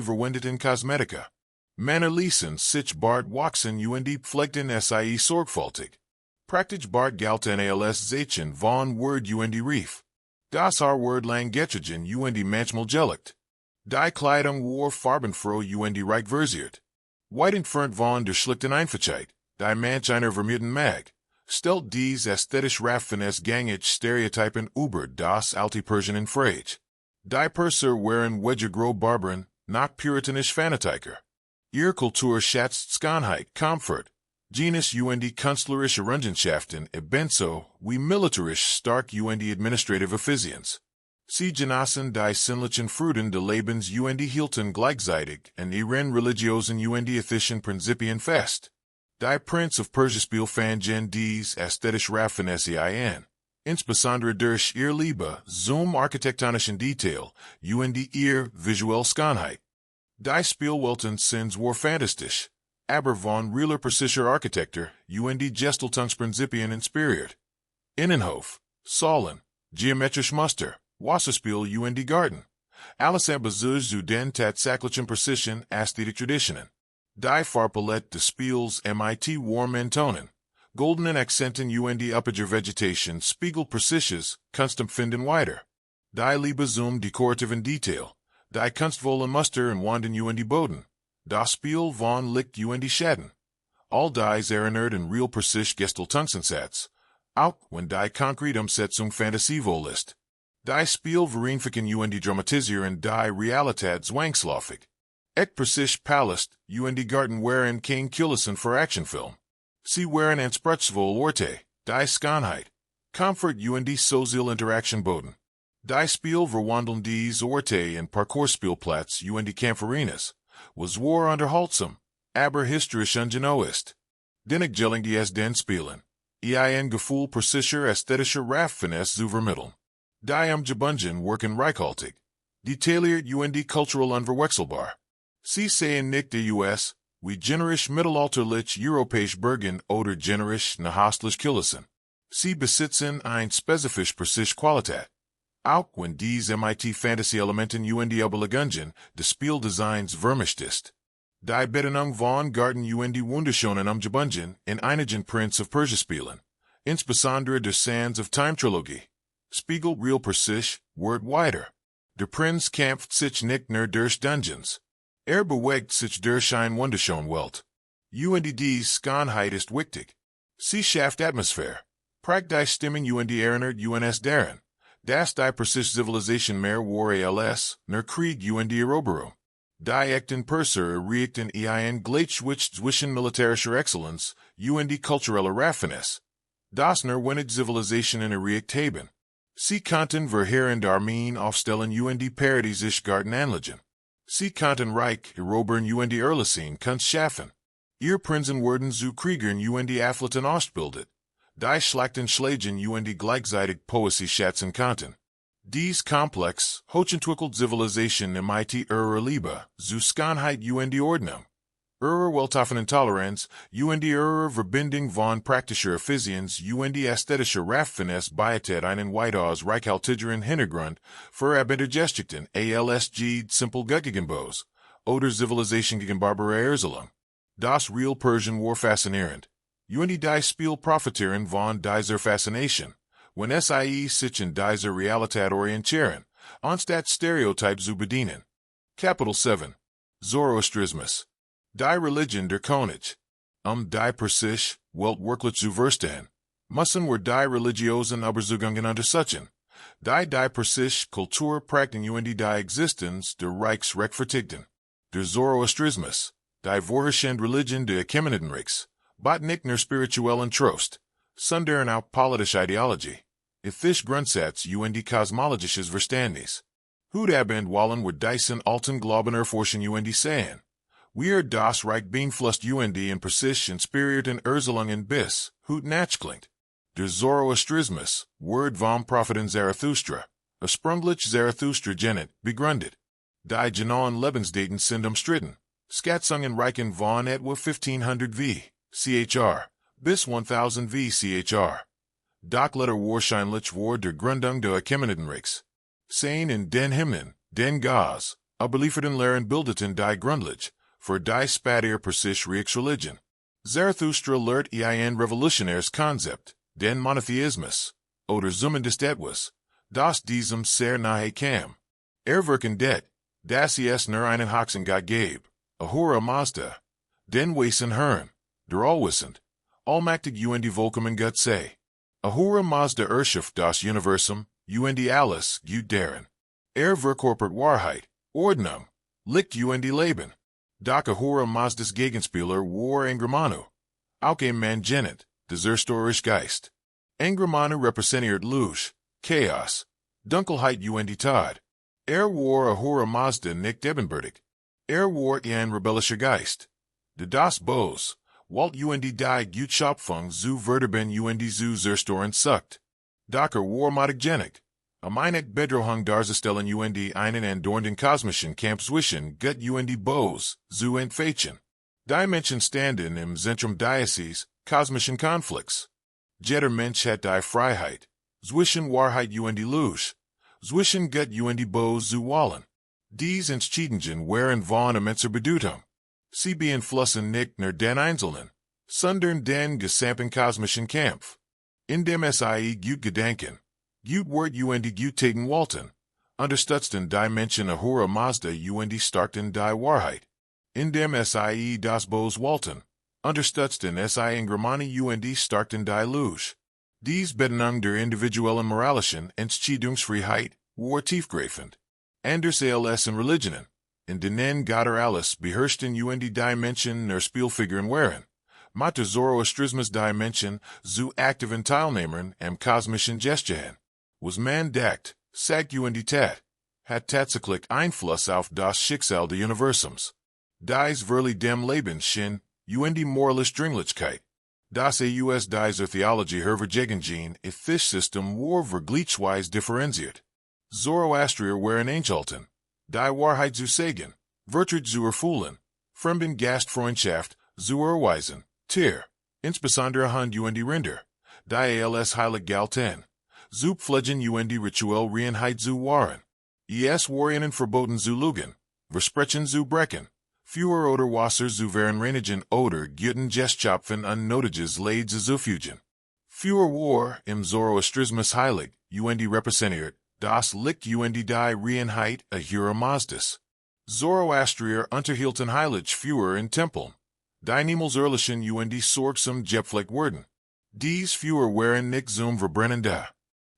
verwendeten Kosmetika. Männer ließen sich Bart wachsen pflegten sie sorgfältig. Praktisch Bart galten als Zeichen von Word Rief. Das Word lang getrigen manchmal gelicht. Die Kleidung war farbenfroh reich versiert. Weit entfernt von der schlichten Einfachheit, die manch einer vermuten mag, stellt dies ästhetisch Raffinesse gängig Stereotypen über das alte Persien in Frage. Die Perser waren Wedgergro Barbaren, nach puritanisch Fanatiker. Ihr Kultur schätzt Schönheit, Komfort, Genus künstlerische Errungenschaften ebenso wie militärisch stark administrative Effizienz. Sie genossen die sinnlichen Freuden des Lebens hielten gleichzeitig an ihren religiösen ethischen Prinzipien fest. Die Prinz of Persepolis fanden dies ästhetisch Raffinesse ein, insbesondere durch ihr Liebe zum architektonischen Detail, ihr visuelle Schönheit. Die Spielwelten sind war fantastisch, aber von realer persischer Architektur, Gestaltungsprinzipien inspiriert. Innenhof, Säulen, geometrische Muster, Wasserspiel Garten. Alles bezugt zu den tatsächlichen persischen Ästhetik Traditionen. Die Farbpalette des Spiels warmen Tonen, goldenen Akzenten uppiger Vegetation spiegelt persisches Kunstempfinden weiter. Die Liebe zum dekorativen Detail, die kunstvollen Muster und Wanden Boden, Das Spiel von Licht und Schatten. All dies erinnert in real Persisch Gestaltungsensatz. Auch wenn die konkrete Umsetzung fantasievoll ist. Die Spiel vereenigten und dramatisieren die Realität zwangsläufig. Ek Persisch Palast und Garten waren kein Kulissen für Actionfilm. Sie waren anspruchsvoll Orte, die Schönheit, Comfort und Sozial Interaction boten. Die Spiel verwandeln dies Orte in Parcourspielplatz und Campferinas, was war unterhaltsam, aber historisch ungenoist. Dennoch gelling die es den Spielen. Ein Gefühl persischer ästhetischer Raffinesse zu vermitteln. Die Umgebungen wirken reichhaltig, detailliert und cultural unverwechselbar. Sie sehen nicht die US, wie generisch mittelalterlich europäisch Bergen oder generisch nahostlich Kulissen. Sie besitzen ein spezifisch Persisch Qualität. Auch wenn dies MIT-Fantasy-Elementen und Überlegungen des Spieldesigns vermischt ist. Die Bedeutung von Garten und wunderschönen Umgebungen in einigen Prince of Persia Spielen, insbesondere der Sands of Time Trilogie, spiegelt real Persisch, word wider. Der Prinz kämpft sich nicht nur durch Dungeons. Bewegt sich durch ein wunderschön Welt. Und dies Schönheit ist wichtig. Sie schafft Atmosphäre. Prägt die Stimmung und erinnert uns daran, dass die Persische Zivilisation mehr war als nur Krieg und Eroberung. Die echten Perser erregten ein Gleichgewicht zwischen militärischer Exzellenz und kultureller Raffinesse. Das notwendige Zivilisationen erregt haben. Sie konnten verheerend Armeen aufstellen und paradiesisch Garten anlegen. Sie konnten Reich erobern und Erlösen Kunst schaffen. Ihr Prinzen wurden zu Kriegern und Athleten ausgebildet. Die Schlachten schlagen und gleichzeitig Poesie schätzen konnten. Dies komplex, hochentwickelt Zivilisation mit ihrer Liebe zu Schönheit und Ordnung. Ihrer weltoffenen Toleranz und ihrer Verbindung von praktischer Effizienz und ästhetischer Raffinesse bietet einen weitaus reichhaltigeren Hintergrund für Abenteuergeschichten als simple Göttigenbos oder Zivilisation gegen Barbarei Erzählungen. Das real Persian war faszinierend. Und die Spiel profitieren von dieser Faszination, wenn sich in dieser Realität orientieren, anstatt Stereotype zu bedienen. Kapitel 7. Zoroastrismus. Die Religion der Könige. Die Persisch, Welt wirklich zu verstehen, müssen wir die religiösen Überzeugungen untersuchen, die Persisch Kultur prägten und die Existenz der Reichs rechtfertigten. Der Zoroastrismus, die vorherrschende Religion der Geheimnissen Reichs, bot nicht nur spirituellen Trost, sondern auch politische Ideologie, ethisch Grundsatz und kosmologisches Verständnis. Hudabend wollen wir diesen alten Glauben erforschen und sehen. Wir das Reich beeinflusst und in Persisch inspirierten Erzählungen bis, nachklingt. Der Zoroastrismus, Word vom Propheten Zarathustra, ursprünglich Zarathustra genet, begründet. Die genauen Lebensdaten sind umstritten. Schatzungen reichen von etwa 1500 v. Chr. bis 1000 v. Chr. Doch letter wahrscheinlich war der Gründung der Geheimnissen Reichs. Sein in den Hymnen, den Gas, überlieferten Lehren bildeten die Grundlage für die spätere Persische Reichsreligion. Zarathustra lehrt ein revolutionäres Konzept, den Monotheismus, oder zumindest etwas, das diesem sehr nahe kam. Verkendet, dass es nur einen höchsten Gott gab, Ahura Mazda, den Wesen Herrn, der Allwissend, allmächtig und vollkommen Gott sei. Ahura Mazda erschuf das Universum, und alles gut darin. Verkörpert Wahrheit, Ordnung, Licht und Leben. Doch Ahura Mazdas Gegenspieler war Angramanu. Auch ein Mann genet, der zerstörerische Geist. Angramanu repräsentiert Lüge, Chaos, Dunkelheit und Tod. War Ahura Mazda nicht ebenbürtig. War ein rebellischer Geist. Das Bose, Walt und die Gutschöpfung zu verderben und zu zerstören sucht. Doch war motiggenig. Einig Bedrohung darzustellen und einen andauernden kosmischen Kampf zwischen Gott und Bose zu entfachen. Die Menschen standen im Zentrum dieses kosmischen Konflikts. Jeder Mensch hat die Freiheit, zwischen Wahrheit und Lüge, zwischen Gott und Bose zu wählen. Dies Entscheidungen waren von immenser Bedeutung. Sie beeinflussen nicht nur den Einzelnen, sondern den gesamten kosmischen Kampf. Indem gut Gedanken, gut Wort und gut Taten walten, unterstützten die Menschen Ahura Mazda und starkten die Wahrheit. in dem sie das Bos Walten, unterstützten sie in Germanie und starkten die Luge. Dies Bedingung der individuellen moralischen Entscheidungsfreiheit war tiefgreifend. Anders als in Religionen, in denen Götter alles beherrschten und die Menschen der Spielfiguren waren, mit der Zoroastrismus die Menschen zu aktiven Teilnehmern am kosmischen Gestehen, was man deckt, sagt und die Tat, hat tatsächlich Einfluss auf das Schicksal des Universums. Dies verli dem Leben schien, und die moralische Dringlichkeit. Das aus dieser Theologie hervorgegangen System war vergleichsweise differenziert. Zoroastrier waren Einschalten, die Wahrheit zu sagen, Virtue zu erfüllen, fremden Gastfreundschaft zu erweisen, Tier, insbesondere Hund und die Rinder, die als heilig galten, zu pflegen und die rituell Reinheit zu wahren. Es war ihnen verboten zu lügen, Versprechen zu brechen, Führer oder Wasser zu verenreinigen oder guten Gestschöpfen an nötiges Leid zu zufügen. Führer war im Zoroastrismus heilig, und die repräsentiert, das Licht und die Reinheit ahura Mazdas. Zoroastrier unterhielten heilig Führer in Tempeln, die niemals ehrlichen und die sorgsam gepflegt wurden. Dies Führer waren nicht zum Verbrennen da.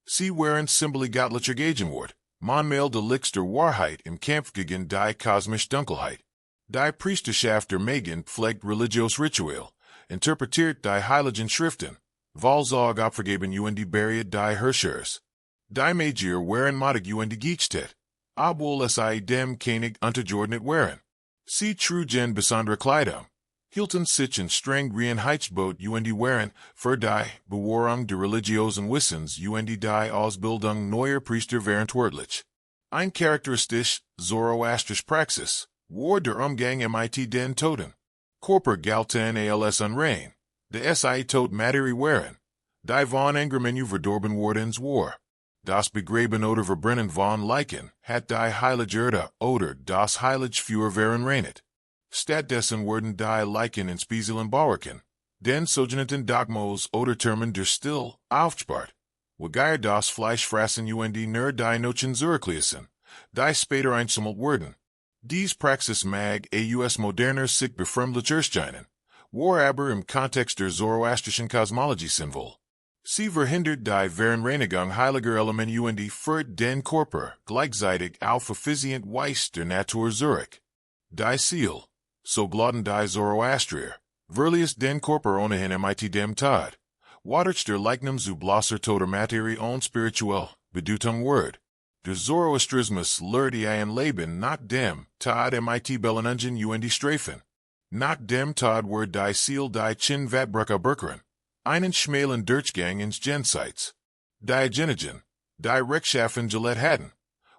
Sie waren simply göttlicher Gegenwart, manchmal der Licht der Wahrheit im Kampf gegen die kosmische Dunkelheit. Die Priesterschaft der Magen pflegt religiös Ritual, interpretiert die heiligen Schriften, Wahlsog abvergeben und die Beriet die Herrschers. Die Magier waren matig und die Giechtet, obwohl sie dem König untergeordnet waren. Sie trugen besondere Kleidung, hielten sich in streng Reinheitsgebot und die waren, für die Bewahrung der religiösen Wissens und die Ausbildung neuer Priester verantwortlich. Ein charakteristisch Zoroastrisch Praxis war der Umgang mit den Toten. Körper galten als unrein, die tot Materie waren, die von Engermenu verdorben wurdens war. Das Begraben oder Verbrennen von Leichen hat die heilige Erde oder das heilige Feuer verenreinet. Stattdessen wurden die Leichen in Spieseln Bauerken, den sogenannten Dogmos oder Termen der Still aufgespart, wogei das Fleisch fressen und die nur die Nochen zurückließen, die später einsammelt wurden. Dies Praxis mag aus moderner sich befremdlich erscheinen, war aber im Kontext der zoroastrischen Kosmologie sinnvoll. Sie verhindert die Verenreinigung heiliger Elemente und die für den Körper gleichzeitig auf effizient Weis der Natur zurück. Die Ziel, so glaubten die Zoroastrier, verlies den Körper ohnehin mit dem Tod, wadurch der Leichnam zu blosser toter Materie und spirituell Bedeutung word. Der Zoroastrismus lehrt ein Leben nach dem Tod mit Bellenungen und die Strafen. Nach dem Tod word die Ziel die Chin-Vatbrücke Berkeren, einen schmalen Durchgang ins Jenseits. Die Genigen, die Rechtschaffen Gillette hatten,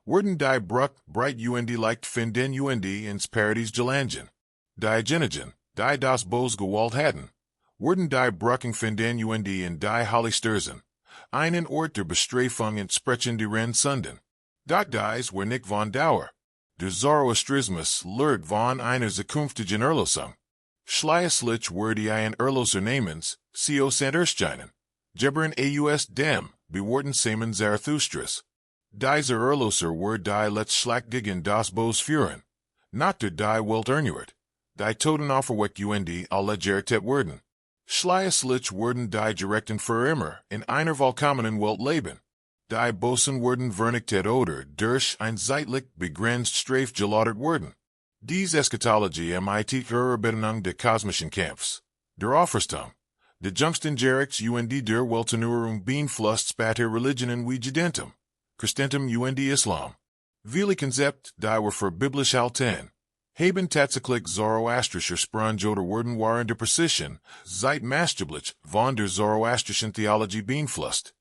wurden die Bruck breit und die leicht finden und ins Paradies gelangen. Die Genigen, die das Bos gewalt hatten, wurden die Brucken finden und in die Heiligstürzen, einen Ort der Bestrafung entsprechen die Sunden. Dort dies war nicht von Dauer. Der Zoroastrismus lehrt von einer zukünftigen Erlösung. Schleierlich word ein Erlöser namens, Cios and Erscheinen, Gebern aus dem, beworten Samen Zarathustras. Dieser Erlöser word die letztschlag gegen das Bos führen, not der die Welt ernuert, die Toten auferweckt und die alle gertet werden. Schleierlich wurden die direkten für immer in einer vollkommenen Welt leben. Die Bosen wurden vernichtet oder durch ein zeitlich begrenzt Strafe geladert wurden. Dies Eschatologie mit ihrer Bedingung des kosmischen Kampfs, der Offerstum, de Jungsten Jerix und der Weltenurum Beanflusts spater Religionen wie Judentum, Christentum und Islam. Viele Konzept, die were für biblisch halten, haben tatsächlich Zoroastrischer Sprung oder wurden waren der Precision, seit maßgeblich von der Zoroastrischen Theologie beeinflusst.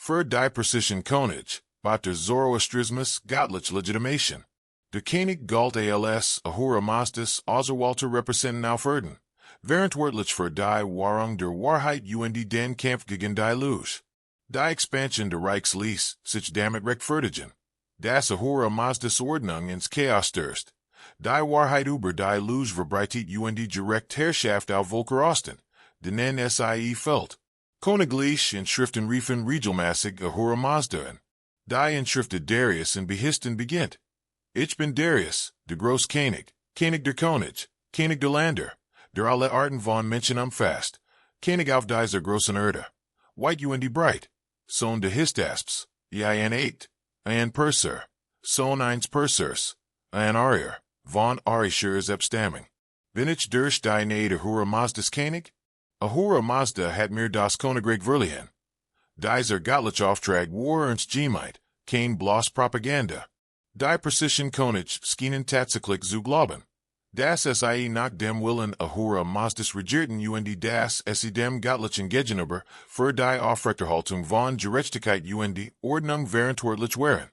Für die Precision König, bat der Zoroastrismus göttlich Legitimation. Der König galt als ahura Mazdas Walter repräsentieren auf Erden, verantwortlich für die Wahrung der Wahrheit und den Kampf gegen die Luge. Die Expansion der Reichslies sich damit rechtfertigen. Das ahura Mazdas Ordnung ins Chaos stürzt. Die Wahrheit über die Luge verbreitet und die direkt Herrschaft auf Volker Osten, denen sie fällt. Königlich in Schriften riefen regelmäßig ahura Mazdaen. Die Inschriften Darius in Behisten beginnt. Ich bin Darius, der Großkönig, König der König, König der Länder, der alle Arten von Menschen umfasst. König auf dieser großen Erde. White und bright. Sohn de Histasps, ein 8, ein Perser, Sohn eins Persers, ein Arier, von Arishers Abstammung. Bin ich durch die Neid Ahura Mazdas König? Ahura Mazda hat mir das Königreich verliehen. Dieser göttliche Auftrag war ernst gemeint, kein bloß Propaganda. Die Persischen König schienen tatsächlich zu glauben. Das sei nach dem Willen Ahura Mazdas regierten und das sie dem göttlichen Gegenüber für die Aufrechterhaltung von Gerechtigkeit und Ordnung verantwortlich waren.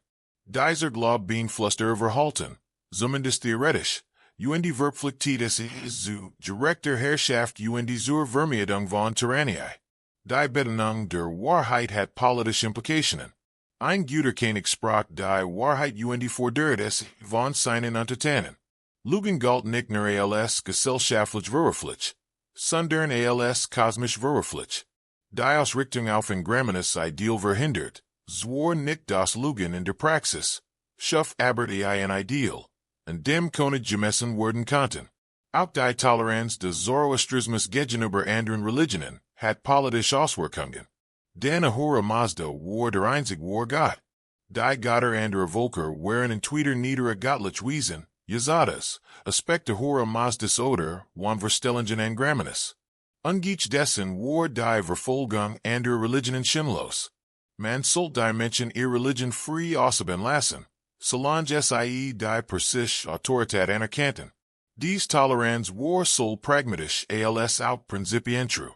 Dieser Glaube beeinflusste Verhalten, zumindest theoretisch, und verpflichtete sich zu gerechter Herrschaft und zur Vermeidung von Tyrannei. Die Bedeutung der Wahrheit hat politische Implikationen. Ein guter König sprach die Wahrheit und forderte sie von seinen Untertanen. Lügen galt nicht nur als gesellschaftlich verwerflich, sondern als kosmisch verwerflich. Die Ausrichtung auf ein grammanes Ideal verhindert, zwar nicht das Lügen in der Praxis, schuf aber ein Ideal, an dem König gemessen werden konnten. Auch die Toleranz des Zoroastrismus gegenüber anderen Religionen hat politische Auswirkungen. Denn Ahura Mazda war der einzige wahre Gott. Die Götter anderer Völker waren entweder niedere göttliche Wesen, Yazadas, aspekt Ahura Mazdas oder von Verstellungen an Grammanis. Ungleich dessen war die Verfolgung anderer Religionen sinnlos. Man sollte die Menschen ihre Religion frei ausüben lassen, solange sie die persische Autorität anerkannten. Dies Toleranz war soll pragmatisch als auch prinzipientreu.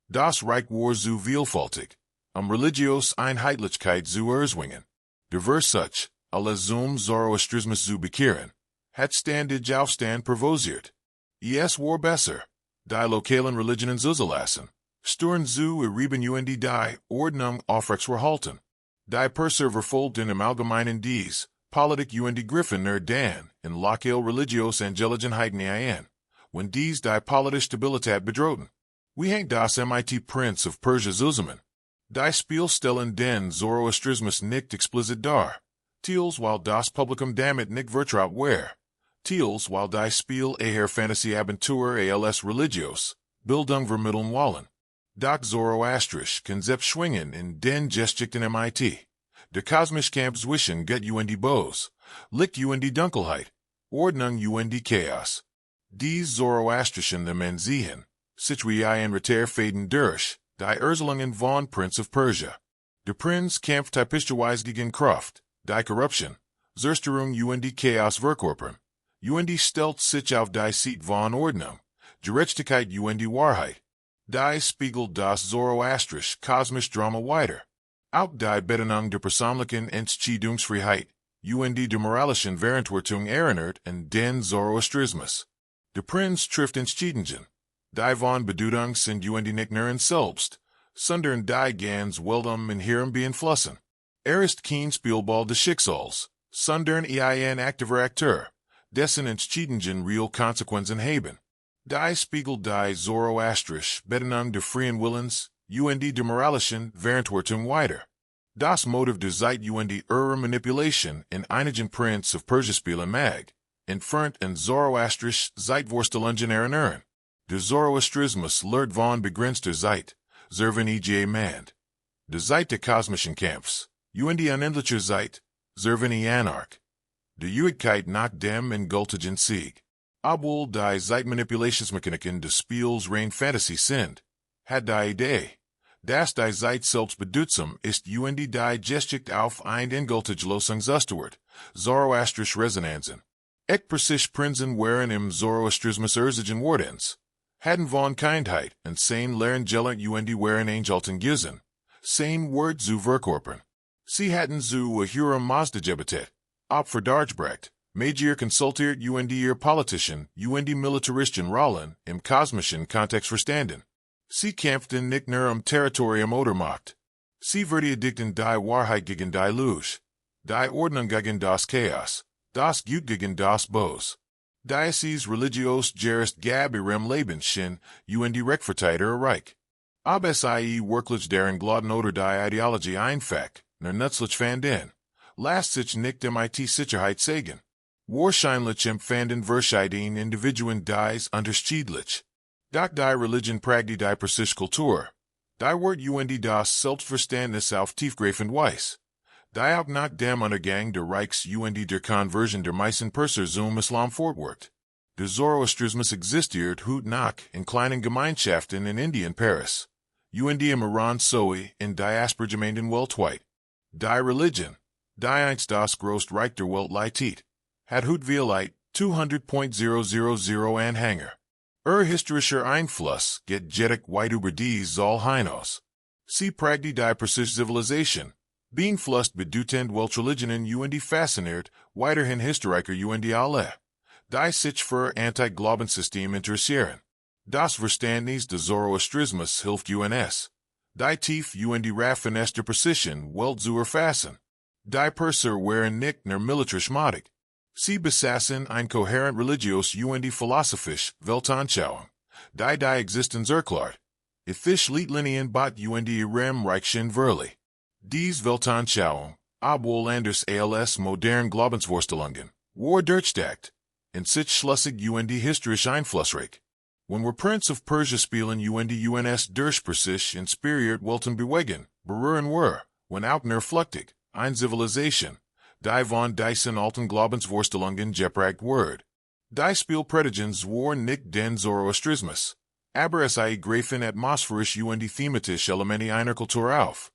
Das Reich war zu vielfältig, religiös Einheitlichkeit zu erzwingen. Divers such, alles zum Zoroastrismus zu bekehren, hat ständig Aufstand provoziert. Es war besser, die lokalen Religionen zu lassen, stören zu erheben und die Ordnung aufrechtzuerhalten. Die Perser verfolgten im Allgemeinen dies, Politik und Griffen nur dann, in lokal religiös Angelegenheiten ein, wenn dies die politische Stabilität bedrohten. Wie hängt das mit Prinz of Persia zusammen? Die Spiel stellen den Zoroastrismus nicht explizit dar. Teils while das Publikum damit nicht vertraut war. Teils while die Spiel eher Fantasy-Abentur als religiös, Bildung vermitteln wollen. Doch Zoroastrisch Konzept schwingen in den Geschichten mit. Der kosmische Kampf zwischen Gott und Böse, Licht und Dunkelheit, Ordnung und Chaos. Dies Zoroastrischen Themen sehen, situieren Reterfaden durch, die Erzählungen von Prince of Persia. Der Prinz kämpft typischerweise gegen Kraft, die Korruption, Zerstörung und Chaos verkörpern, und stellt sich auf die Seite von Ordnung, Gerechtigkeit und Wahrheit. Die spiegelt das Zoroastrisch kosmisch Drama weiter. Auch die Bedeutung der persönlichen Entscheidungsfreiheit und der moralischen Verantwortung erinnert an den Zoroastrismus. Der Prinz trifft Entscheidungen. Die von Bedeutung sind und nicht nur in selbst, sondern die ganz Welt in ihrem beeinflussen. Ist kein Spielball des Schicksals, sondern ein aktiver Akteur, dessen Entscheidungen real Konsequenzen haben. Die spiegelt die Zoroastrisch Bedeutung der freien Willens und der moralischen Verantwortung weiter. Das Motiv der Zeit und ihrer Manipulation in einigen Prince of Persia Spielen mag, entfernt in Zoroastrisch Zeitvorstellungen erinnern. Der Zoroastrismus lehrt von begrenzter Zeit, serven Mand. Der Zeit der kosmischen Kampfs, und die unendliche Zeit, serven Anarch. Die Ewigkeit nach dem endgültigen Sieg. Obwohl die Zeitmanipulationsmechaniken des Spiels rein Fantasy sind, hat die Idee, dass die Zeit selbst bedeutsam ist und die Geschichte auf ein endgültig Lösungsustwort, Zoroastrisch Resonanzen. Persisch Prinzen waren im Zoroastrismus erzigen Wardens, hatten von Kindheit und sein Lehrengelen und waren Angelten Gizen, sein Wort zu verkörpern. Sie hatten zu Ahura Mazda gebetet, Opferdargebrecht, Major konsultiert und ihr Politischen und die militaristischen Rollen im kosmischen Kontext verstanden. Sie kämpften nicht nur Territorium oder Macht. Sie verteidigten die Wahrheit gegen die Lüge, die Ordnung gegen das Chaos, das Gut gegen das Böse. Dies religiös gerist gab ihrem Leben schien und die Rechtfertiger erreich. Aber sie wirklich deren Glauben oder die Ideologie einfach, nur nützlich fanden, lasst sich nicht mit Sicherheit sagen. Wahrscheinlich empfanden verschiedene Individuen dies unterschiedlich. Doch die Religion prägte die persische Kultur. Die Wort und das Selbstverständnis auf tiefgreifend Weise. Die auch nach dem Untergang der Reichs und der Konversion der meisten Perser zum Islam fortwirkt. Der Zoroastrismus existiert heute noch in kleinen Gemeinschaften in Indien Paris. Und im Iran sowie in Diaspora-Gemeinden weltweit. Die Religion, die einst das größte Reich der Welt leitet, hat heute vielleicht 200.000 Anhänger. Historischer Einfluss geht jedoch weit über dies soll hinaus. Sie prägte die persische Zivilisation, beeinflusst bedeutend Weltreligionen und fasziniert weiterhin Historiker und alle, die sich für Anti-Glaubenssystem interessieren. Das Verständnis des Zoroastrismus hilft uns, die tief und raffineste Precision Welt zu erfassen. Die Perser waren nicht nur militärisch mächtig. Sie besaßen ein kohärent religiös und philosophisch Weltanschauung, die Existenz erklärt. Ethisch Leitlinien bot und ihrem Reichschen Verli. Dies Weltanschauung, obwohl anders als modern Glaubensvorstellungen, war durchdacht, in sich schlüssig und historisch einflussreich. When wir Prince of Persia spielen und uns durch Persisch inspiriert Welten bewegen, berühren wir, when auch nur flüchtig, ein Zivilisation, die von diesen alten Glaubensvorstellungen geprägt wird. Die Spielpredigens waren nicht den Zoroastrismus, aber es greifen atmosphärisch und thematisch Elemente einer Kultur auf,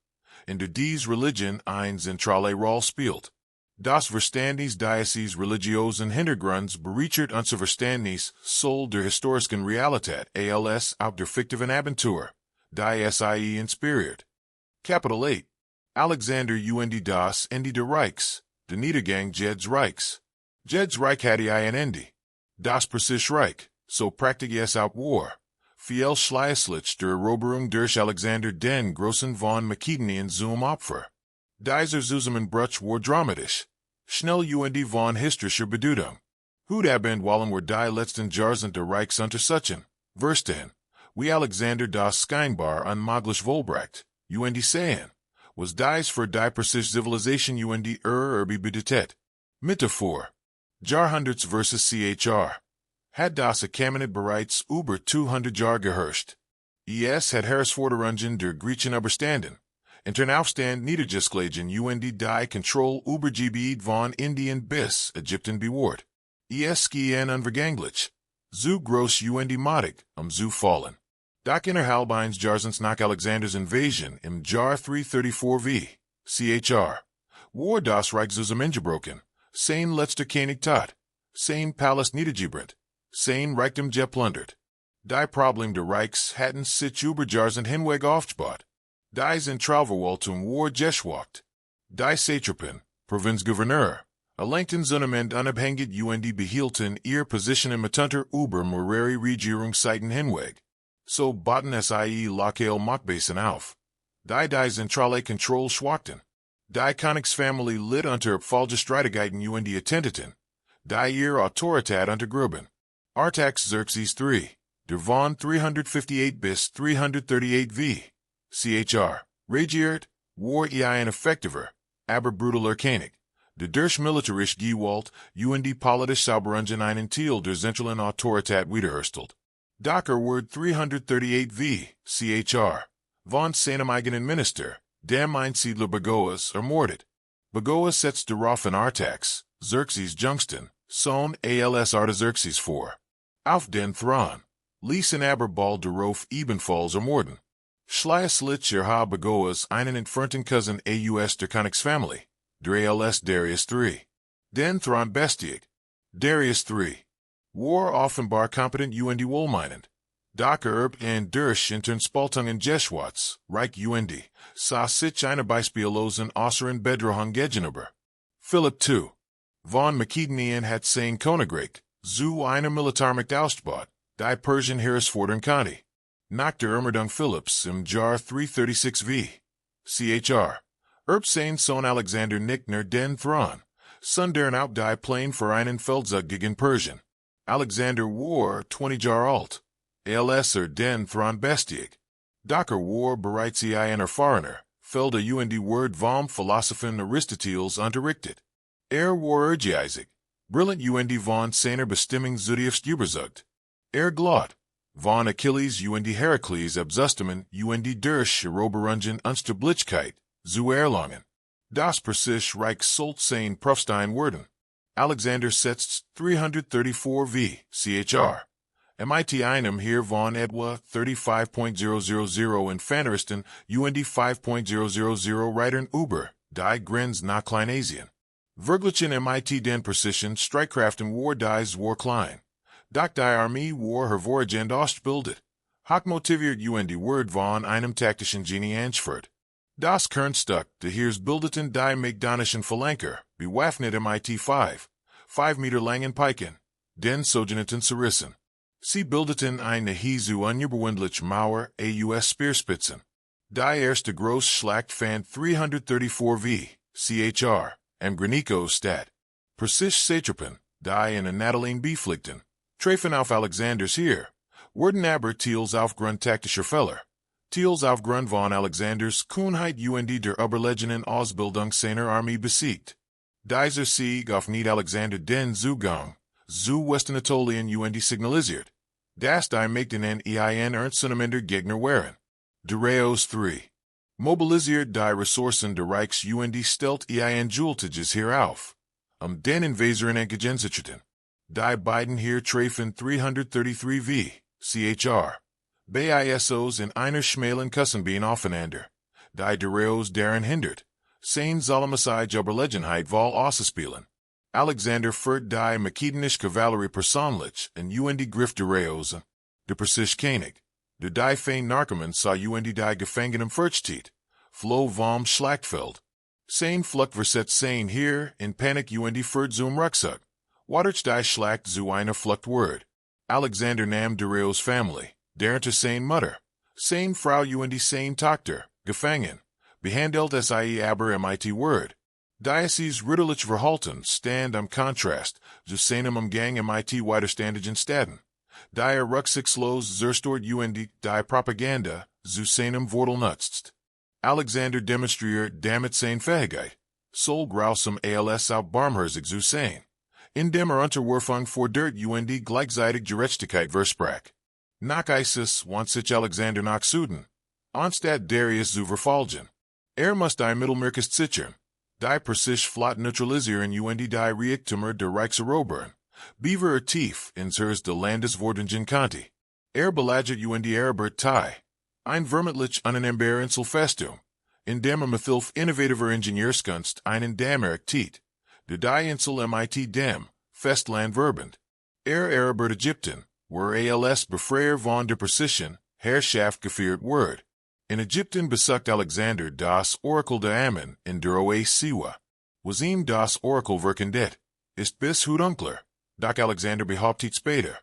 in der dies Religion eine zentrale Rolle spielt. Das Verständnis dieses religiösen Hintergrunds bereichert unser Verständnis soll der historischen Realität als auch der fiktiven Abenteuer, die sie inspiriert. Kapitel 8. Alexander und das Ende der Reichs, der Niedergang Jeds Reichs. Jeds Reich hatte ein Ende. Das Persische Reich, so praktisch es auch war, fiel schließlich der Eroberung durch Alexander den Großen von Makedonien zum Opfer. Dieser Zusammenbruch war dramatisch, schnell und von historischer Bedeutung. Heute wollen wir die letzten Jahrzehnte der Reichs untersuchen, verstehen, wie Alexander das scheinbar unmöglich vollbracht, und sehen, was dies für die persische Zivilisation und bedeutet. Metaphor. Jahrhunderts versus Chr. Had das Kabinett bereits über 200 Jahre geherrscht. Es hat Herausforderungen der Griechen überstanden. Aufstand niedergeschlagen und die Kontrolle über Gebiet von Indien bis Ägypten bewahrt. Es gehen unvergänglich. Zu groß und mächtig, zu fallen. Doch innerhalb eines Jahrzehnts nach Alexanders Invasion im Jahr 334 Chr. war das Reich zusammengebrochen, sein letzter König tot, sein Palast niedergebrannt, sein Reichtum geplündert. Die Problem der Reichs hatten sich über Jahrzehnte hinweg aufgebaut. Die Zentralverwaltung war geschwächt. Die Satrapen, Provinzgouverneur, erlangten zunehmend unabhängig und behielten ihre Positionen mitunter über mehrere Regierungszeiten hinweg. So bauten sie lokale Machtbasen auf. Die zentrale Kontrolle schwachten. Die Königsfamilie litt unter falsche Streitigkeiten und Attentaten. Die ihre Autorität untergruben. Artaxerxes III, der von 358 bis 338 v. Chr. regiert, war ein effektiver, aber brutaler König. Der durch militarisch Gewalt und politisch Sauberungen einen Teil der zentralen Autorität wiederherstellt. Doch wird 338 v. Chr. von seinem eigenen Minister, dem Einsiedler Bagoas, ermordet. Bagoas setzt darauf in Artax, Xerxes Jüngsten, Sohn als Artaxerxes vor. Auf den Thron, ließen aber bald darauf ebenfalls ermorden. Schließlich Bagoas einen entfernten Cousin aus der Königsfamilie, der als Darius III. Den Thron bestieg. Darius III. war offenbar kompetent und wohlmeinend. Doch und durch Spaltungen Jeschwats, Reich und, sah sich eine beispiellosen äußeren Bedrohung gegenüber. Philipp II. von Makedonien hat sein Königreich zu einer Militärmacht ausgebaut, die Persien herausfordern konnte. Nach der Ermordung Philipps im Jahr 336 v. Chr. sein Sohn Alexander nicht nur den Thron, sondern auch die Pläne für einen Feldzug gegen Persien. Alexander war 20 Jahre alt, als den Thron bestieg. Doch war bereits ein erfahrener, Felder und Word vom Philosophen Aristoteles unterrichtet. War ehrgeizig, Brilliant und von seiner Bestimmung zutiefst überzeugt. Glaubt, von Achilles und Herakles abzustamen und durch Eroberungen Unsterblichkeit zu erlangen. Das Persische Reich sollte sein Prüfstein werden. Alexander setzt 334 v. Chr. Mit einem hier von etwa 35.000 Infanteristen und 5.000 Reitern über die Grenze nach Kleinasien. Verglichen mit den Persischen Streitkräften war dies war klein. Doch die Armee war hervorragend ausgebildet. Hochmotiviert und Word von einem taktischen Genie angeführt. Das Kernstück des Heers bildeten die makedonischen Phalanker, bewaffnet mit 5 Meter langen Piken, den sogenannten Zerissen. Sie bildeten eine Hezu unüberwindliche Mauer aus Speerspitzen. Die erste große Schlacht fand 334 v. Chr. am Granico-Stadt. Persische Satrapen, die in Anatolien beflickten, trafen auf Alexanders Heer, wurden aber teils aufgrund taktischer Fehler, teils aufgrund von Alexanders Kühnheit und der überlegenen Ausbildung seiner Armee besiegt. Dieser Sieg auf nicht Alexander den Zugang zu Westanatolien und signalisiert, dass die Mägden ein ernstzunehmender Gegner waren. Darius 3. Mobilisiert die Ressourcen des Reichs und stellt Jultages hierauf, den Invasoren entgegenzutreten. Die beiden hier trafen 333 v. Chr. BISOs in einer schmalen Kassenbein aufeinander. Die Darius daran hindert, sein Solemnizeit Überlegenheit wohl auszuspielen. Alexander führt die makedonische Kavallerie persönlich und Griff Darius, der persische König. Der die fein Narkomen sah und die Gefangenen fürchtet, floh vom Schlachtfeld. Sein Flucht versetzt sein hier in Panik und führt zum Rucksack. Watert die Schlacht zu einer Flucht word. Alexander nahm Darius Family, darunter sein Mutter, sein Frau und sein Tochter, gefangen, behandelt es aber mit word. Diocese ritterlich verhalten stand am Kontrast zu seinem Umgang mit widerstandigen Staden. Die Rucksackslos zerstört und die Propaganda zu seinem Vorteil nutzt. Alexander demonstriert damit seine Fähigkeit, soll grausam als auf barmherzig zu sein, indem Unterwerfung fordert und gleichzeitig Gerechtigkeit versprach. Nach Isis want sich Alexander nach Süden, anstatt Darius zu verfolgen. Muss die Mittelmeerküste sichern, die persische Flotte neutralisieren und die Reichtümer der Reichserobern. Beaver tief in de Landeswordungen Kanti. Belagert und erobert Tai. Ein vermeintlich unannehmbar Inselfestung, in dem mit innovativer Ingenieurskunst einen Dammwerk tiet. Der die Insel mit dem Festland verband. Erobert Ägypten, where als Befreier von der Persischen Herrschaft geführt word. In Ägypten besucht Alexander das Orakel de Ammon in der Siwa. Was ihm das Orakel verkündet, ist bis heute unklar. Doch Alexander behauptet später.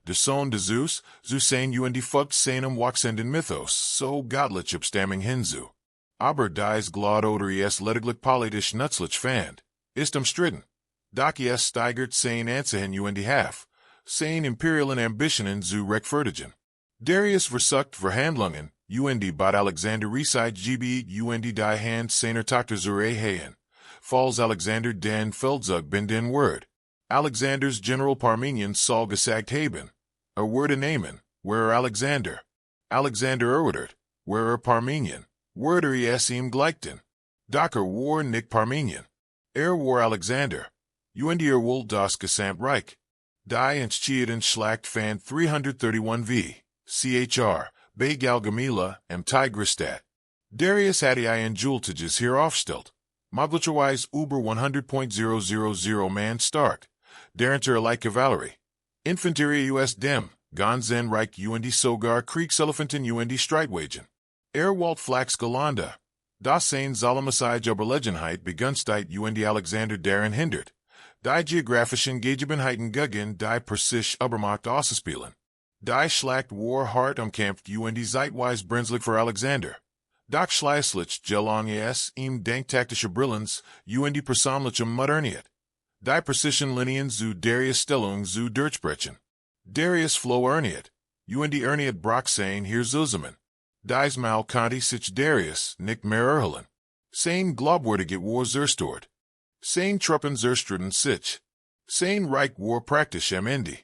Der Sohn de Zeus, zu sein und folgt seinem wachsenden Mythos, so gottlich abstamming hinzu. Aber dies Glad oder lediglich politisch nützlich fand, ist umstritten. Doch steigert sein Ansehen und Haf, sein imperialen Ambitionen zu rechtfertigen. Darius versucht Verhandlungen, und bat Alexander Reside GB und die Hand seiner Tochter zu erheben. Falls Alexander den Feldzug bin den Word. Alexander's General Parmenian soll gesagt haben. Word nehmen, where Alexander. Alexander erwidert, where Parmenian. Word ihm gleichten. Docker war nicht Parmenian. War Alexander. Und wohl das Gesamt Reich. Die Entschieden Schlacht fand 331 v. Chr. Bei Galgamela am Tigrisstadt. Darius hatte Jultages hier aufgestellt. Möglicherweise über 100.000 man stark. Darunter like Kavallerie. Infanterie dem, ganzen Reich und sogar Kriegselefanten und Streitwagen. Walt Flax Galanda. Das sein Solemnizeit Überlegenheit begünstigt und Alexander daran hindert. Die geografischen Gegebenheiten gegen die persische Übermacht auszuspielen. Die Schlacht war hart umkämpft und zeitweise brenzlig für Alexander. Doch schließlich gelang es ihm dank taktischer Brillanz und persönlicher Modernität. Die persischen Linien zu Darius Stellung zu durchbrechen. Darius floh erniet, und erniet brach sein hier zusammen. Dies Mal konnte sich Darius nicht mehr erholen. Sein glaubwürdige war zerstört. Sein Truppen zerstritten sich. Sein Reich war praktisch am Ende.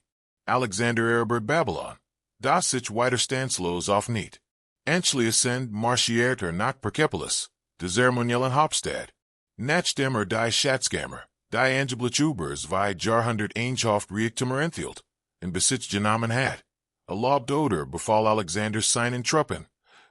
Alexander erobert Babylon. Das sich weiterstandslos auf nicht. Anschließend marschiert nach Persepolis, der zeremoniellen Hauptstadt. Nachdem die Schatzkammer, die angeblich über 2 Jahrhundert Einschrift Reichtum enthielt, in Besitz genommen hat. Erlaubt oder befahl Alexander seinen Truppen,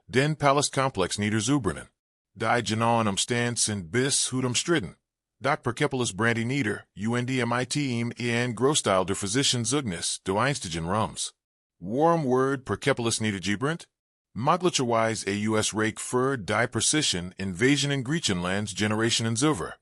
den Palastkomplex niederzubernen. Die genauen Umstände sind bis heute umstritten. Doch Persepolis brandte nieder, mit ihm ein Großteil der physischen Zeugnis der einstigen Rums. Warum wird Persepolis niedergebrannt? Möglicherweise aus Reich für die persischen Invasion in Griechenlands Generationen zuvor.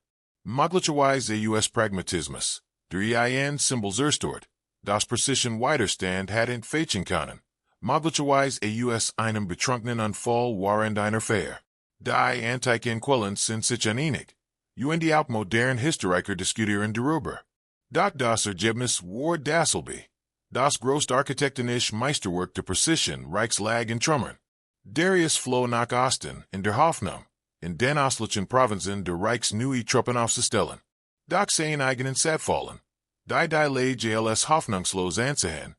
Möglicherweise aus Pragmatismus, der ein Symbol zerstört, das persischen Widerstand hat entfechen können. Möglicherweise aus einem betrunkenen Unfall während einer Feier. Die antiken Quellen sind sich einig. Die auch modern Historiker diskutieren darüber. Doch das Ergebnis war dasselbe. Das große architektonische Meisterwerk der persischen Reichs lag in Trümmern. Darius floh nach Osten in der Hoffnung, in den östlichen Provinzen der Reichs neue Truppen aufzustellen. Doch sein eigenen Zerfallen. Die Lage als hoffnungslos anzuhören,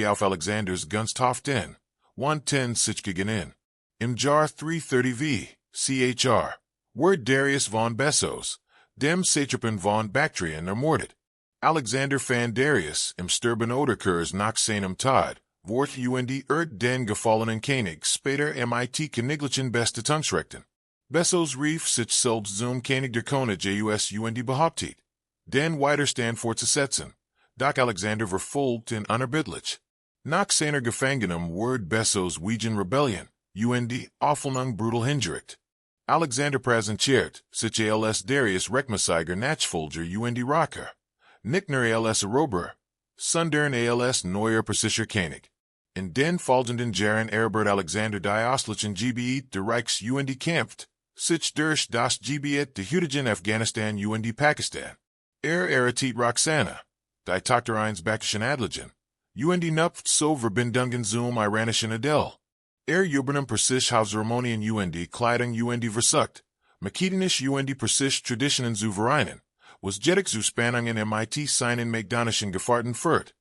auf Alexanders Gunst hofften, wann sich gegen Im Jahr 330 CHR, wird Darius von Bessos, dem Satrapen von Bactrien ermordet. Alexander fand Darius im Sterben oder Kurs nach seinem Tod, wordt den gefallenen König später mit Königlichen beste Tungsrechten. Bessos rief sich selbst zum König der Könige behauptet, den Widerstand fortzusetzen, doch Alexander verfolgt und unerbittlich. Nach seiner Gefangenheit wird Bessos wegen Rebellion, Auflehnung brutal hingerichtet. Alexander präsentiert sich als Darius Rechtmäßiger Nachfolger Rocker, nicht nur als Eroberer, sondern als neuer persischer König. In den folgenden Jahren erobert Alexander die östlichen Gebiete der Reichs kämpft, sich durch das Gebiet der heutigen Afghanistan Pakistan. Erritet Roxana, die Tochter eines bakischen Adligen, nupft so Verbindungen zum iranischen Adel. Übernahm persisch Hauptzeremonien Kleidung versucht, makedonisch persisch Traditionen zu vereinen, was jedig zu Spannungen mit seinen makedonischen Gefahrten führt,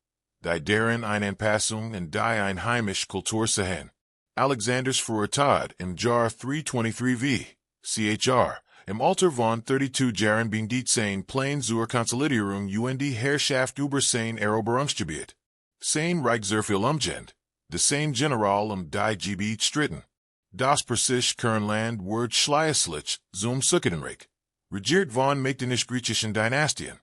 die deren eine Anpassung in die einheimische Kultur sehen. Alexanders früher Tod im Jahr 323 CHR, im Alter von 32 Jahren beendet sein Plan zur Konsolidierung Herrschaft über sein Eroberungsgebiet. Sein Reich sehr viel umgehend, de sein General die Gebiet stritten. Das persisch Kernland wird schließlich zum Sukketenreich, regiert von makedonisch-griechischen Dynastien.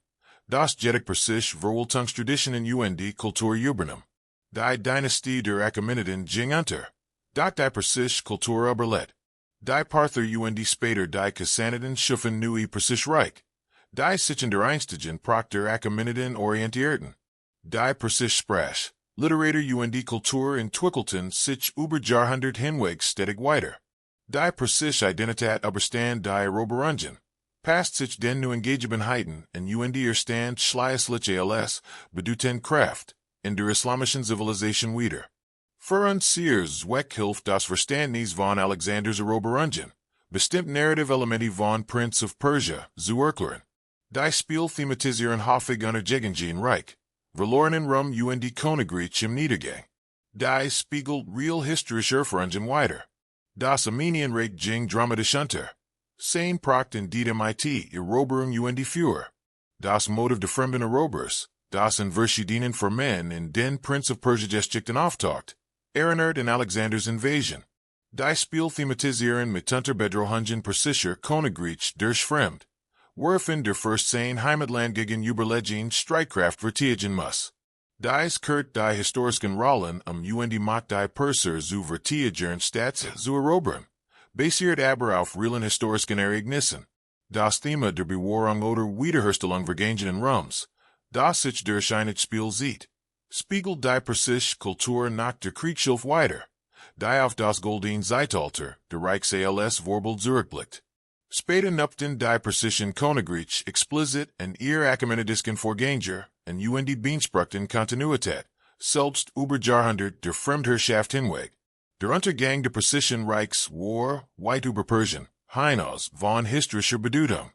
Das jedig persisch Verwaltungstraditionen Kultur übernahm. Die Dynastie der Achaemeniden ging unter, doch die persisch Kultur überlebt. Die Parther später die Kassaniden schufen neue persisch Reich. Die sich in der einstigen Proctor Achaemeniden orientierten. Die persisch Sprache, Literatur Kultur entwickelten sich über Jahrhundert hinweg stetig weiter. Die persische Identität überstand die Eroberungen, passt sich den neuen Gegebenheiten und stand schließlich als bedeutende Kraft in der islamischen Zivilisation wieder. Für uns Zweck hilft das Verständnis von Alexanders Eroberungen, bestimmt narrative Elemente von Prince of Persia zu erklären. Die Spiel thematisieren häufig unter Gegengen Reich, verlorenen Rum Königreich im Niedergang. Die spiegelt real historische Erfahrungen weiter. Das Armenienreich ging dramatisch unter. Sein prägten die mit Eroberung für. Das Motiv der fremden Eroberers, das in verschiedenen Formen in den Prince of Persia Geschichten auftaucht, erinnert an Alexanders Invasion. Die Spiel thematisieren mit Unterbedrohungen persischer Königreich durch Fremd. Werfen der First sein Heimatland gegen Überlegen Streitkraft verteidigen muss. Dies kehrt die historischen Rollen Macht die Perser zu verteidigen statt zu erobern, basiert aber auf realen historischen Ereignissen. Das Thema der Bewahrung oder Wiederherstellung vergangenen Rums, das sich durch ein Spiel sieht, spiegelt die persische Kultur nach der Kriegshilfe weiter, die auf das goldene Zeitalter der Reichs als Vorbeld zurückblickt. Später nupften die persischen Königreich explizit in ihr Achaemenidischen Vorgänger und beanspruchten Kontinuität, selbst über Jahrhundert der Fremdherrschaft hinweg. Der Untergang der persischen Reichs war, weit über Persien, hinaus von historischer Bedeutung.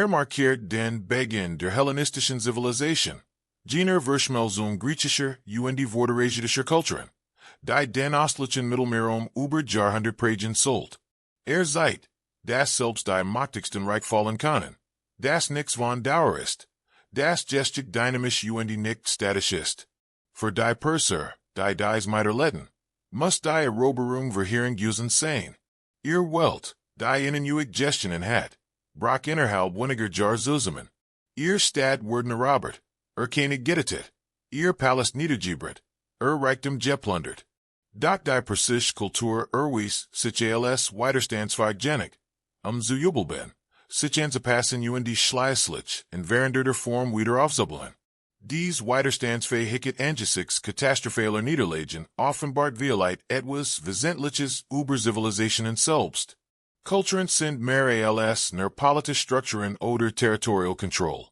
markiert den Beginn der hellenistischen Zivilisation. Jener Verschmelzung griechischer und vorderasiatischer Kulturen, die den östlichen Mittelmeer über Jahrhundert prägen sollt. Seit, das selbst die mächtigsten Reich fallen können. Das nix von Dauer ist. Das gestic dynamisch und nicht statisch ist. Für die Perser, die dies Meiterletten, muss die Eroberung verheering usen sein. Welt, die innen Gestionen hat, brach innerhalb weniger Jahr zusammen. Stadt wurden erobert, König gettet, Palast niedergebret, Reichtum geplundert. Doch die persische Kultur sich als widerstandsfähig zu jubeln, sich anzupassen und die schließlich in veränderter Form wieder aufzubauen. Dies widerstandsfähigkeit angesichts katastrophaler Niederlagen offenbart vielleicht etwas Wesentliches über Zivilisationen selbst. Kulturen sind mehr als nur politische Strukturen oder territorial Control.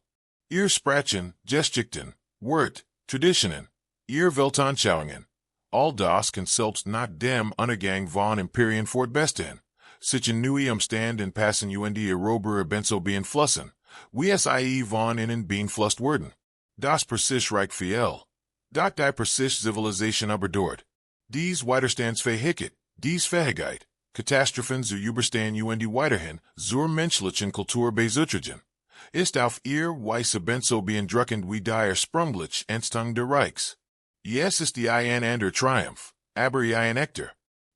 Sprachen, Geschichten, Wort, Traditionen, Weltanschauungen, all das kann selbst nach dem Untergang von Imperien fortbestehen, sich in neue Umstände passen und die Eroberer benso beeinflussen, wie von innen beeinflusst werden. Das persische Reich fiel. Doch die persische Zivilisation überdauert. Dies Widerstandsfähigkeit, dies Fähigkeit, Katastrophen zu überstehen und die weiterhin zur menschlichen Kultur beizutragen, ist auf Weise benso beeindruckend wie die sprungliche Entstehung der Reichs. Es ist die ein ander Triumph, aber ein echter.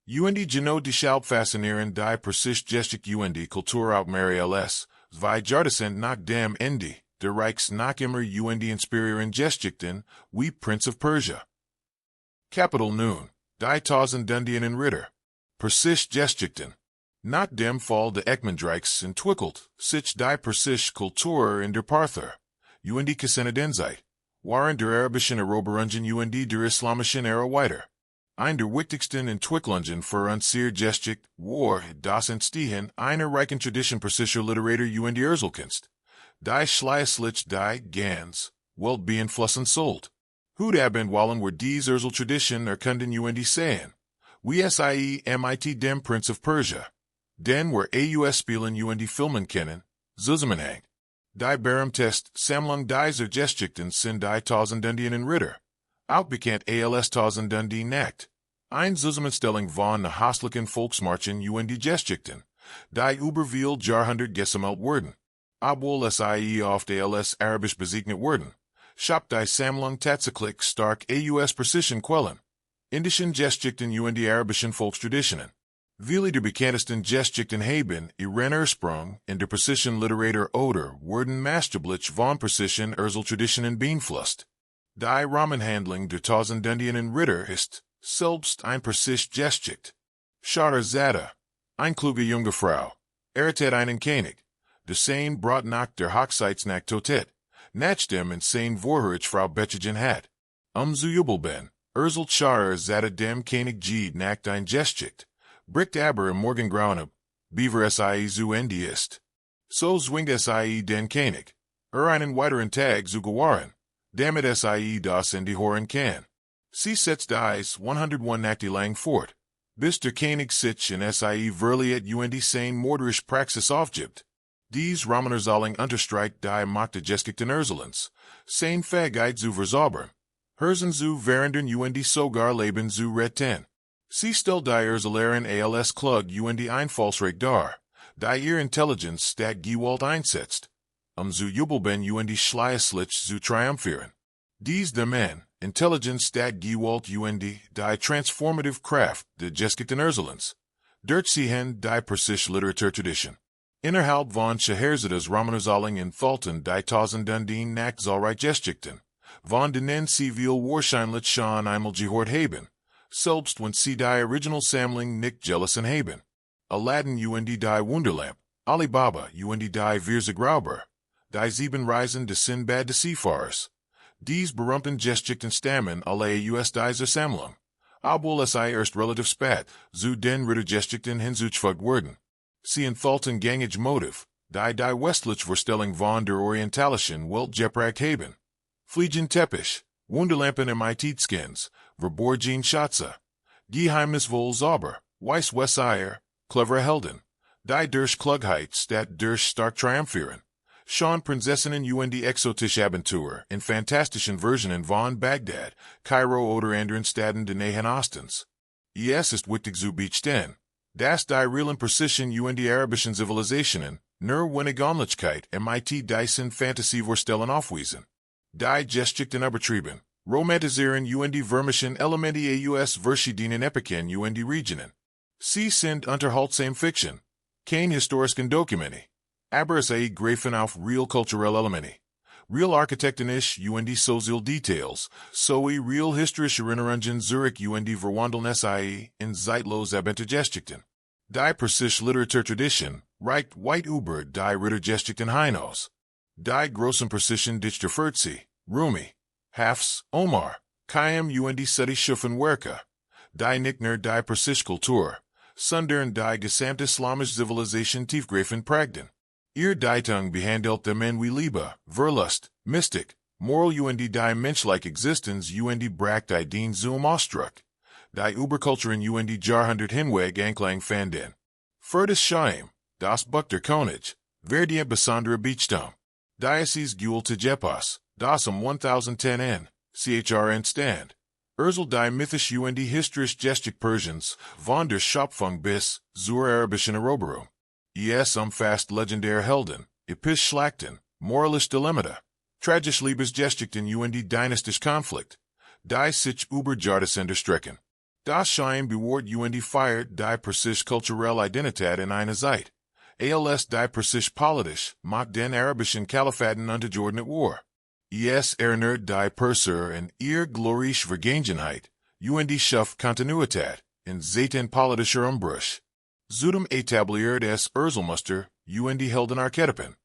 Und die genau deshalb faszinieren die persische Gestik und die Kultur auch mehr als, zwei Jahrtausend nach dem Ende der Reichs nach immer und die inspirieren Geschichten wie Prince of Persia. Kapitel nun, die Tausendundeine Ritter. Persische Geschichten. Nach dem Fall der Ekmendreichs entwickelt sich die persische Kultur in der Parther, und die Zeit, waren der arabischen Eroberungen und der islamischen Ära weiter. Ein der wichtigsten Entwicklungen für unsere Geschichte war das Entstehen einer reichen Tradition persischer Literatur und der Erzählkunst, die schließlich die ganz Welt beeinflussen sollt. Hudabend wollen wir diese Erzähltradition erkunden und sehen, wie es mit dem Prince of Persia, den wir spielen und die Filmen kennen, zusammenhängt. Die berühmteste Sammlung dieser Geschichten sind die Tausendundeine Ritter, auch bekannt als Tausendundeine Nacht, eine Zusammenstellung von nahöstlichen Volksmarchen und die Geschichten, die über viele Jahrhundert gesammelt wurden. Obwohl es oft als arabisch bezeichnet wurden, schafft die Sammlung tatsächlich stark aus persischen Quellen, indischen Geschichten und die arabischen Volkstraditionen. Viele der bekanntesten Geschichten haben ihren Ursprung in der persischen Literatur oder wurden maßgeblich von persischen Erzähltraditionen beeinflusst. Die Rahmenhandlung der Tausendundeine Ritter ist selbst ein persische Geschichte. Scheherazade, eine kluge junge Frau, errettet einen König. Der Sein brought nach der Hochzeitsnacht totet, nach dem in Sein Vorhurich Frau Betchigen hat. Zu jubeln, erzählt Scheherazade dem König nach ein Geschichte. Bricht aber im Morgengrauen ab, beaver zu Ende ist. So zwingt den König, einen weiteren Tag zu gewahren, damit das in die Horen kann. Sie setzt dies 101 Nächte lang fort, bis der König sich in verliert und sein morderisch Praxis aufgibt. Dies Ramenerzahlung unterstreicht die Macht der Geschichten Erzählens, sein Fähigkeit zu verzaubern, Herzen zu verändern und sogar Leben zu retten. Sie stellt die Erzählerin als klug und einfallsreich dar, die ihr Intelligenz statt Gewalt einsetzt, zu jubeln und schließlich zu triumphieren. Dies der Mann, Intelligenz statt Gewalt und die transformative Kraft der Geschichten Erzählens, durch sie hin die persische Literaturtradition. Innerhalb von Scheherzade's Ramenerzahlung entfalten die Tausendundeine Nacht zahlreich Geschichten, von denen sie viel wahrscheinlich schon einmal gehört haben. Selbst wenn sie die Original Sammlung nicht gelesen haben. Aladdin und die Wunderlamp, Alibaba und die Viersegrauber, die Sieben Reisen des Sinbad des Seefahrers. Dies berühmten Geschichten stammen alle aus dieser Sammlung, obwohl es erst relativ spät zu den Rittergeschichten hinzugefügt wurden. Sie entfalten gängige Motiv, die westliche Vorstellung von der orientalischen Welt geprägt haben. Fliegen Teppich, Wunderlampen Skins, Verborgen Schatze, Geheimnisvoll Zauber, Weiss Wessier, clevere Helden, die durch Klugheit statt durch stark triumphieren, Schon Prinzessinnen und exotische Abenteuer in fantastischen Versionen von Bagdad, Kairo oder anderen Städten der Nahen Ostens. Es ist wichtig zu beachten, dass die realen Persischen und arabischen Zivilisationen nur wenig Ähnlichkeit mit diesen Fantasievorstellungen aufweisen. Die Geschichten übertrieben, romantisieren und vermischen Elemente aus verschiedenen Epochen und Regionen. Sie sind unterhaltsam Fiction, kein historischen Dokumente, aber sie greifen auf real kulturelle Elemente, real architektonisch und sozial Details, sowie real historische Erinnerungen zurück und verwandeln sie in zeitlos Abenteuergeschichten. Die persische Literaturtradition reicht weit über die Rittergeschichten hinaus. Die großen persischen Dichter Fürzi, Rumi, Hafs, Omar, Khayyam und Seti schufen Werke, die nicht nur die persische Kultur, sondern die gesamte islamische Zivilisation tiefgreifend prägten. Ihr Dichtung behandelt Themen wie Liebe, Verlust, Mystik, Moral und die menschliche Existenz und bracht den zum Ausdruck. Die Überkulturen und die Jahrhundert hinweg Anklang fanden. Für das Scheim, das Buch der König, verdient besondere Beachtung. Diocese Gulte Jepos, das 1010 n. Chr entstand. Die mythisch und historisch Geschichte Persiens, von der Schöpfung bis zur arabischen Eroberung. Es umfasst legendäre Helden, epische Schlachten, moralische Dilemmata, tragische Liebesgeschichten und dynastisch Konflikt. Die sich über Jahrtausende strecken. Das Scheim bewahrt und feiert die persische kulturelle Identität in einer Zeit. Als die persische politisch mit den arabischen Kalifaten untergeordnet war. Es erinnert die Perser an ihre glorreiche Vergangenheit und schafft Kontinuität in Zeiten politischer Umbruch. Zudem etabliert es Urzelmuster und Heldenarchetypen.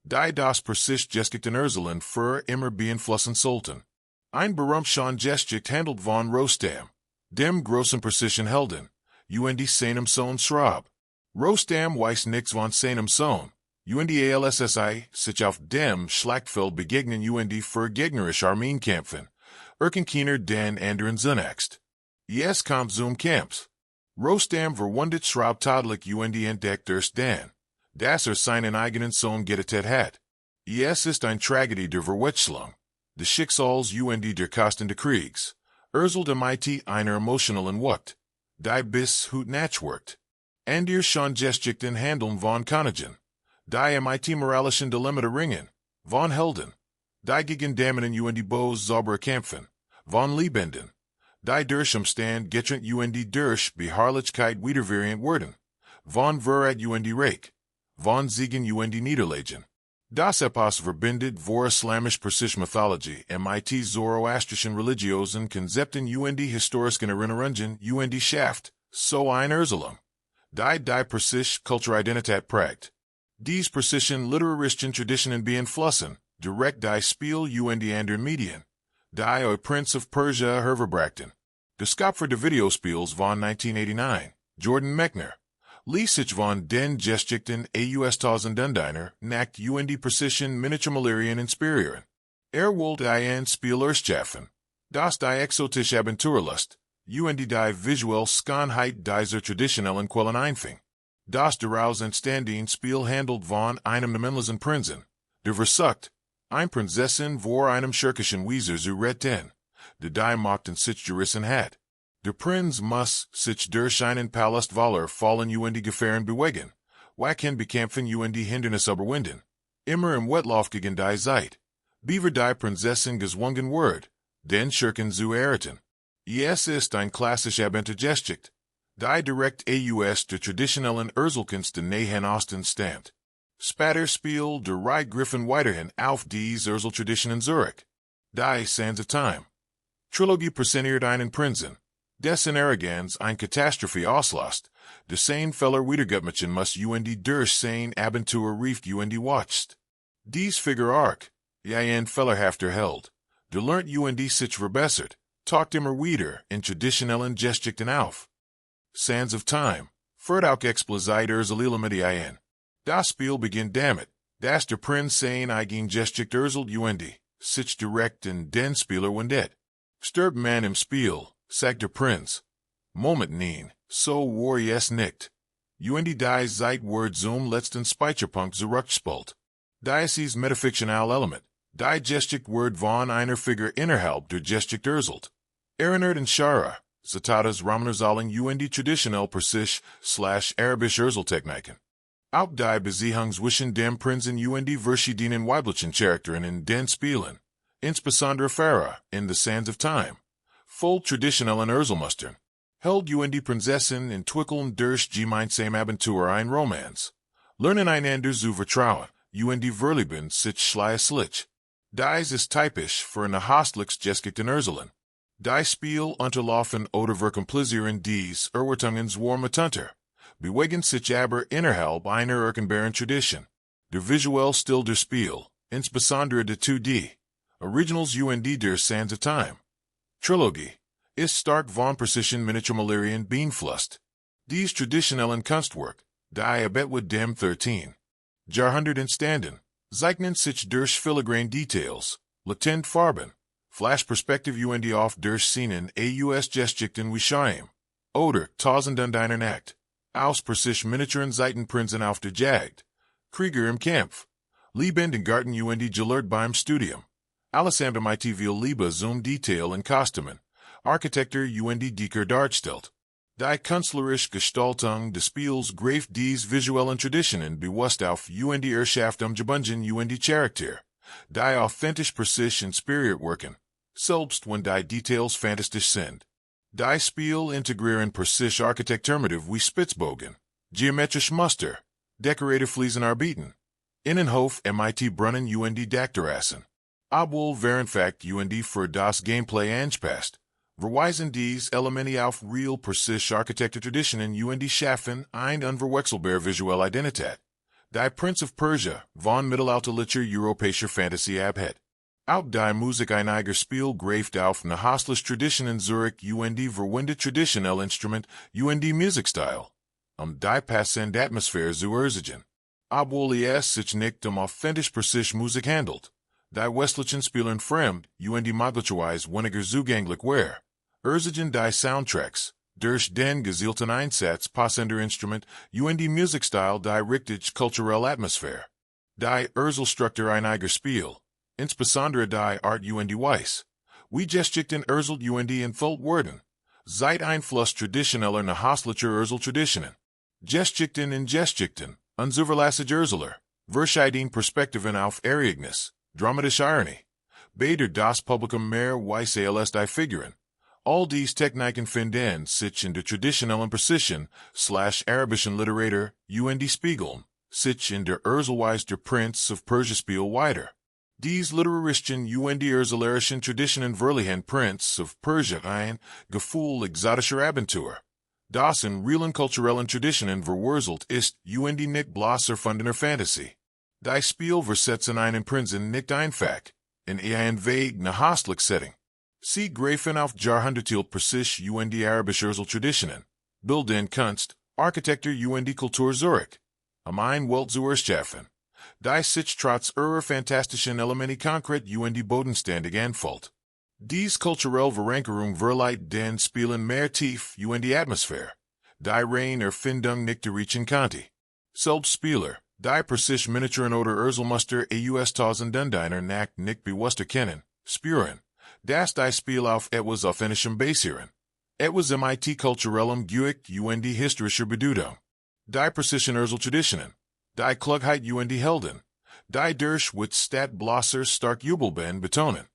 Die das persische Geschichten Urzeln für immer beeinflussen sollten. Ein berühmtes Geschichte handelt von Rostam, dem großen persischen Helden, und seinem Sohn Schrab. Rostam weiß nichts von seinem Sohn, und alssi sich auf dem Schlachtfeld begegnen und für gegnerische Armeen kämpfen, keiner den anderen zunächst. Es kommt zum Kampf. Rostam verwundet Schrab tödlich und entdeckt erst dann, dass seinen eigenen Sohn getötet hat. Es ist eine Tragödie der Verwechslung, des Schicksals und der Kosten des Kriegs. Mit einer emotionalen Wucht, die bis heute nachwirkt. Und ihr schon Geschichten handeln von Königen, die mit moralischen Dilemmata ringen, von Helden, die gegen Dämonen und böse Zauberer kämpfen, von Lebenden, die durch Umstand getrennt und durch Beharrlichkeit wiederverient werden, von Verrat und Reich, von Siegen und Niederlagen. Das Epos verbindet vor islamisch persische Mythologie mit Zoroastrischen religiösen Konzepten und historischen Erinnerungen und schafft so eine Erzählung, die persische Kulturidentität prägt. Dies persischen literarischen Traditionen beeinflussen direkt die Spiel und anderen Medien, die Prince of Persia hervorbrachten. De Skop für die Videospiels von 1989, Jordan Mechner. Ließ sich von den Geschichten aus Tausendundeiner Nacht und persischen Miniaturmalerien inspirieren. Wollte ein Spiel erschaffen, das die exotische Abenteuerlust und die visuelle Schönheit dieser traditionellen Quellen einfing. Das daraus entstandene Spiel handelt von einem männlichen Prinzen, der versucht, ein Prinzessin vor einem schurkischen Wieser zu retten, der die Macht in sich gerissen hat. Der Prinz muss sich durch einen Palast Waller fallen und Gefahren bewegen, wachen bekämpfen und Hindernisse überwinden. Immer im Wettlauf gegen die Zeit. Beaver die Prinzessin gezwungen wird, den Schurken zu erretten. Es ist ein klassische Abenteuergeschichte, die direkt aus der traditionellen Erzählkunst der Nahen Ostens stammt. Später Spiel der Reihe griffen weiterhin auf diese Erzähltraditionen zurück. Die Sands of Time. Trilogie präsentiert einen Prinzen, dessen Arroganz ein Katastrophe auslöst, der sein Feller wiedergutmachen muss und durch sein Abenteuer rieft und watcht. Dies Figur Arc, ein fehlerhafter Held, der lernt und sich verbessert, taucht immer wieder in traditionellen Geschichten auf. Sands of Time, führt auch explizit Erzählelemente ein. Das Spiel beginnt damit, dass der Prinz sein eigen Geschichte erzählt und sich direkt in den Spieler wendet. Stirbt man im Spiel, sagt der Prinz. Moment nein, so war es nicht. Und die Zeit wird zum letzten Speicherpunkt zurückgespielt. Diocese metafictional element. Die Geschichte Word von einer Figur innerhalb der Geschichte erzählt. Erinnert und Shara. Zitatas Rahmenzahlung und traditionell Persisch/Arabisch Erzähltechniken. Auch die Beziehung zwischen dem Prinzen und verschiedenen weiblichen Charakteren in den Spielen. Insbesondere Farah, in The Sands of Time. Voll traditionellen Erzählmustern. Held die Prinzessin entwickeln durch gemeinsame Abenteuer ein Romance. Lernen einander zu vertrauen, und verlieben sich schließlich. Dies ist typisch für eine Hostlichs Geschichten Erzählen. Die Spiel unterlaufen oder verkomplizieren dies Erwartungen war mitunter. Bewegen sich aber innerhalb einer erkennbaren Tradition. Der visuelle Stil der Spiel, insbesondere der 2D. Originals und der Sands of Time. Trilogie. Ist stark von Persischen Miniaturmalerien beeinflusst. Dies traditionellen Kunstwerk, die Abetwood dem 13. Jahrhundert entstanden, zeichnen sich durch filigrane Details, latent Farben, Flash-Perspektive und auf durch Szenen aus Geschichten wie Schaim, oder Tausendundeiner Nacht, aus Persisch Miniaturen Seiten Prinzen auf der Jagd, Krieger im Kampf, Liebenden Garten und gelehrt beim Studium, allesamt mit viel Liebe zum Detail und Kostümen, Architektur und Dicker dargestellt. Die künstlerische Gestaltung des Spiels greift dies visuellen Traditionen bewusst auf und Herrschaft gebunden und Charakter, die authentisch Persisch inspiriert wirken, selbst wenn die Details fantastisch sind. Die Spiel integrieren Persisch Architekturmotiv wie Spitzbogen, geometrische Muster, dekorative Fliesenarbeiten, Innenhof mit Brunnen und Dachterrassen. Obwohl Verenfact und für das Gameplay angepasst. Verweisen dies Elemente auf real Persisch Architekturtraditionen und schaffen eine unverwechselbare visuelle Identität. Die Prince of Persia von mittelalterlicher europäischer Fantasy abhet. Auch die Musik einiger Spiel greift auf eine hostliche Tradition in Zurich und verwendet traditionell Instrument und Musikstil, die passende Atmosphäre zu erzeugen. Obwohl es sich nicht authentisch Persisch Musik handelt. Die westlichen Spielern fremd und möglicherweise weniger zugänglich wäre. Erzeugen die Soundtracks, durch den gezielten Einsatz passender Instrument und Musikstil die richtig kulturelle Atmosphäre. Die Erzählstruktur einiger Spiel, insbesondere die Art und Weise, wie Geschichten erzählt und entfüllt werden, seit Einfluss traditioneller nahostlicher Erzähltraditionen. Geschichten in Geschichten, unzuverlässige Erzähler, verschiedene Perspektiven auf Ereignis, dramatische Ironie, beider das Publikum mehr weise als die Figuren. All dies Techniken finden sich in der traditionellen Persischen/Arabischen Literatur und spiegeln sich in der Erzählweise der Prince of Persia Spiel weiter. Dies literarischen und erzählerischen Traditionen verleihen Prince of Persia ein Gefühl exotischer Abenteuer. Das in realen kulturellen Traditionen verwurzelt ist und nicht bloß erfundener Fantasy. Die Spiel versetzen einen Prinzen nicht einfach in ein vague nahostlich Setting. Sie greifen auf Jahrhundertelt Persisch und Arabisch Erzähltraditionen, Bildende Kunst, Architektur und Kultur Zurich, ein Welt zu erschaffen, die sich trotz ihrer fantastischen Elemente konkret und bodenständig anfühlt. Dies kulturelle Verankerung verleiht den Spielen mehr Tief und Atmosphäre, die rein Erfindung nicht erreichen konnte. Selbst Spieler, die Persisch Miniaturen oder Erzählmuster aus Tausendundeiner Nacht nicht bewusst erkennen, spüren. Das die Spiel auf etwas Authentischem basieren. Etwas mit kulturellem Gewicht und historischer Bedeutung. Die Persischen Erzähltraditionen, die Klugheit und Helden, die durch with Stadt Blosser stark Jubelben betonen.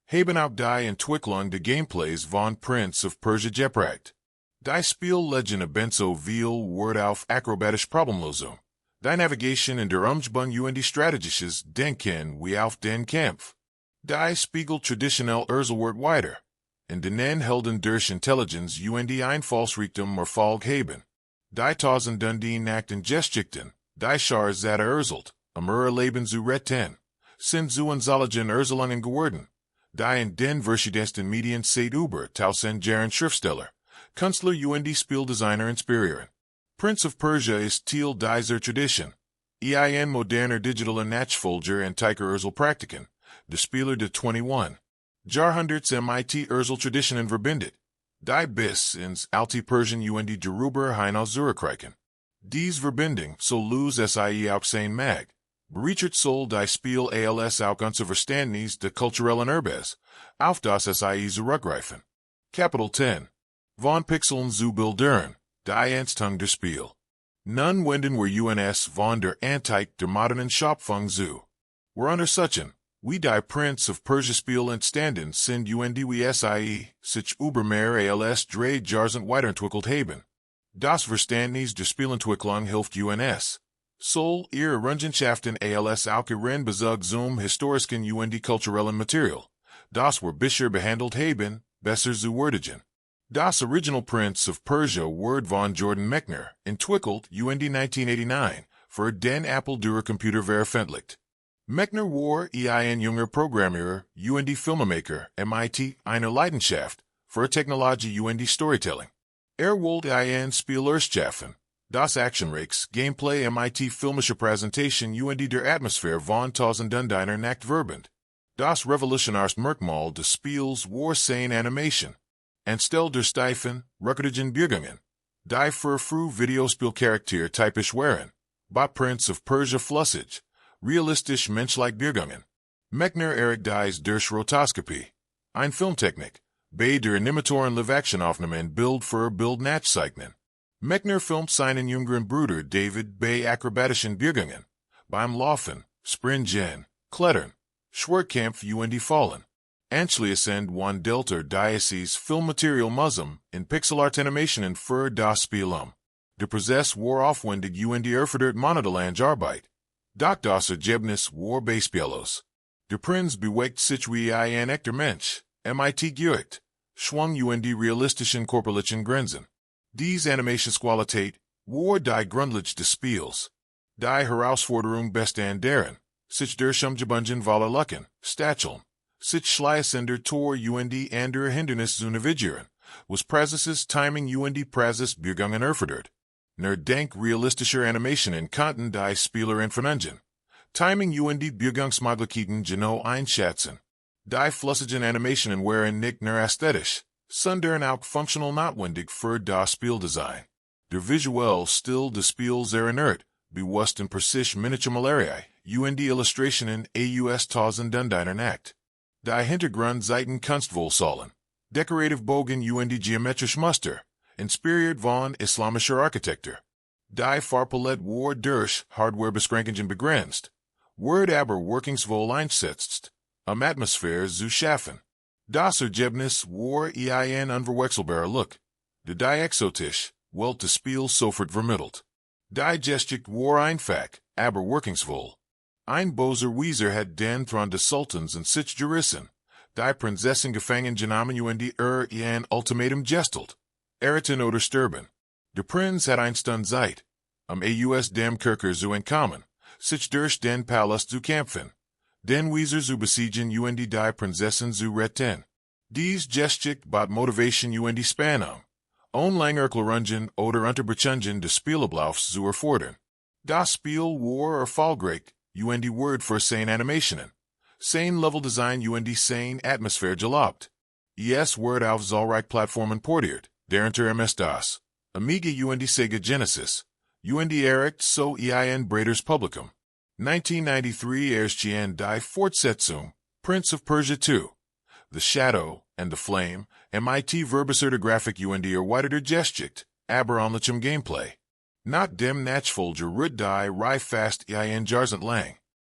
Haben auch die Entwicklung der Gameplays von Prince of Persia geprägt. Die Spiellegende benzo viel Wort auf akrobatisch Problemlösung. Die Navigation in der Umgebung und strategisches Denken wie auf den Kampf. Die Spiegel traditionell Erzählwort weiter. In denen Helden durch Intelligenz und Einfallsreichtum Erfolg haben. Die Tausendundeine Nacht in Geschichten, die Schar zat erzählt, ihre Leben zu retten, sind zu unzähligen Erzählungen geworden. Die in den verschiedensten Medien seit über tausend Jahren Schriftsteller, Künstler und Spieldesigner inspirieren. Prince of Persia ist Teil dieser Tradition. Ein moderner digitaler Nachfolger antiker Erzählpraktiken. Der Spieler de 21. Jahrhunderts mit Erzähltraditionen verbindet. Die bis ins Alte Persien und darüber hinaus zurückreichen. Dies Verbindung so los sie auch sein mag. Berichert soll die Spiel als auch unser Verständnis der kulturellen Erbes, auf das sie zurückgreifen. Kapitel 10. Von Pixeln zu Bildern, die Enstung der Spiel. Nun wenden wir uns von der Antike der modernen Schöpfung zu. We're under suchen, wie die Prince of Persia Spiel entstanden sind wie sich über mehr als 3 Jahrzehnte weiterentwickelt haben. Das Verständnis der Spielentwicklung hilft uns. Soll ihre Errungenschaften als auch ihren Bezug zum historischen kulturellen Material, das wir bisher behandelt haben, besser zu würdigen. Das Original Prince of Persia Word von Jordan Mechner, entwickelt 1989, für den Apple II Computer veröffentlicht. Mechner war ein junger Programmierer, Filmemaker, MIT, eine Leidenschaft, für Technologie Storytelling. Wollte ein Spiel erschaffen, das actionreiches Gameplay MIT filmische Präsentation der Atmosphäre von Tausendundeiner Nacht verband. Das revolutionäre Merkmal des Spiels war seine Animation. Anstelle der steifen, ruckigen Bewegungen, die für früh Videospielcharakter typisch waren, bei Prince of Persia flüssig, realistisch menschliche Bewegungen. Mechner erregte durch Rotoskopie, eine Filmtechnik, bei der Animatoren Live-Action-Aufnahmen Bild für Bild nachzeichnen. Mechner filmt seinen jüngeren Bruder David bei akrobatischen Bewegungen, beim Laufen, Springen, Klettern, Schwertkampf Fallen. Anschließend wandelte dieses Filmmaterial in Pixelart Animationen für das Spiel Der Prozess war aufwendig erfordert monatelange Arbeit. Doch das Ergebnis war beispiellos. Der Prinz bewegt sich wie ein echter Mensch, MIT geübt, schwung realistischen körperlichen Grenzen. Diese Animationsqualität war die Grundlage des Spiels. Die Herausforderung bestand darin, sich durch umgebunden Wallerlucken, Stacheln, sich schleißender Tor andere Hindernis zu navigieren, was Präses Timing Präses Bewegungen erfordert. Nur dank realistischer Animationen konnten die Spieler entfernen. Timing Bewegungsmöglichkeiten genau einschätzen. Die flüssigen Animationen waren nicht nur ästhetisch, sondern auch funktional notwendig für das Spieldesign. Der visuelle Stil des Spiels erinnert, bewusst und präzise Miniaturmalerie, Illustrationen aus Tausendundeiner Nacht. Die Hintergrundseiten kunstvoll sollen. Decorative Bogen geometrisch Muster, inspiriert von islamischer Architektur. Die Farbpalette war durch Hardwarebeschränkungen begrenzt, wird aber wirkungsvoll einsetzt, Atmosphäre zu schaffen. Das Ergebnis war ein unverwechselbarer Look. Der exotisch, Welt des Spiels sofort vermittelt. Die Gestik war einfach, aber wirkungsvoll. Ein böser Wieser hat den Thron des Sultans in sich gerissen. Die Prinzessin gefangen genommen ein Ultimatum gestellt. Eriten oder sterben. Der Prinz hat eine Stunde Zeit, aus dem Kerker zu entkommen, sich durch den Palast zu kämpfen. Den Wieser zu besiegen die Prinzessin zu retten. Dies Gestik bot Motivation Spannung. Onlangerklarungen oder Unterbrechungen des Spielablaufs zu erfordern. Das Spiel war erfolgreich, Word für seine Animationen. Sein Level Design seine Atmosphäre gelobt. Word auf zahlreiche Plattformen portiert, darunter MS-DOS, Amiga Sega Genesis, erreicht so ein breites Publikum. 1993 erschien die Fortsetzung, Prince of Persia 2. The Shadow and the Flame, MIT verbesserte Grafik erweiterte Gestik, aber onlichem Gameplay. Nach dem Nachfolger rührt die fast ein Jahrzehnt lang.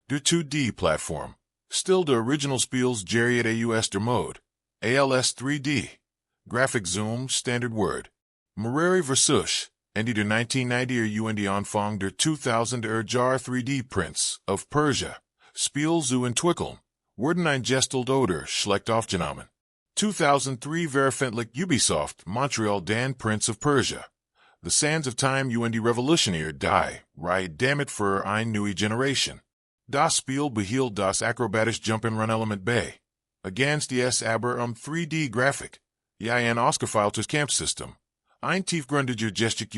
Der 2D-Plattform, still der Original Spiels geriet aus der Mode, als 3D. Graphic Zoom Standard Word. Moreri versus, Ende der 1990er Anfang der 2000er Jahre 3D Prince of Persia, Spiel zu entwickeln, wurden eingestellt oder schlecht aufgenommen. 2003 veröffentlicht Ubisoft Montreal den Prince of Persia. The Sands of Time revolutionär die, damit für eine neue Generation. Das Spiel behielt das acrobatische Jump-and-Run-Element bei. Against es aber 3D-Grafik. Ein ausgefeiltes Kampfsystem. Ein tiefgründiger Gestik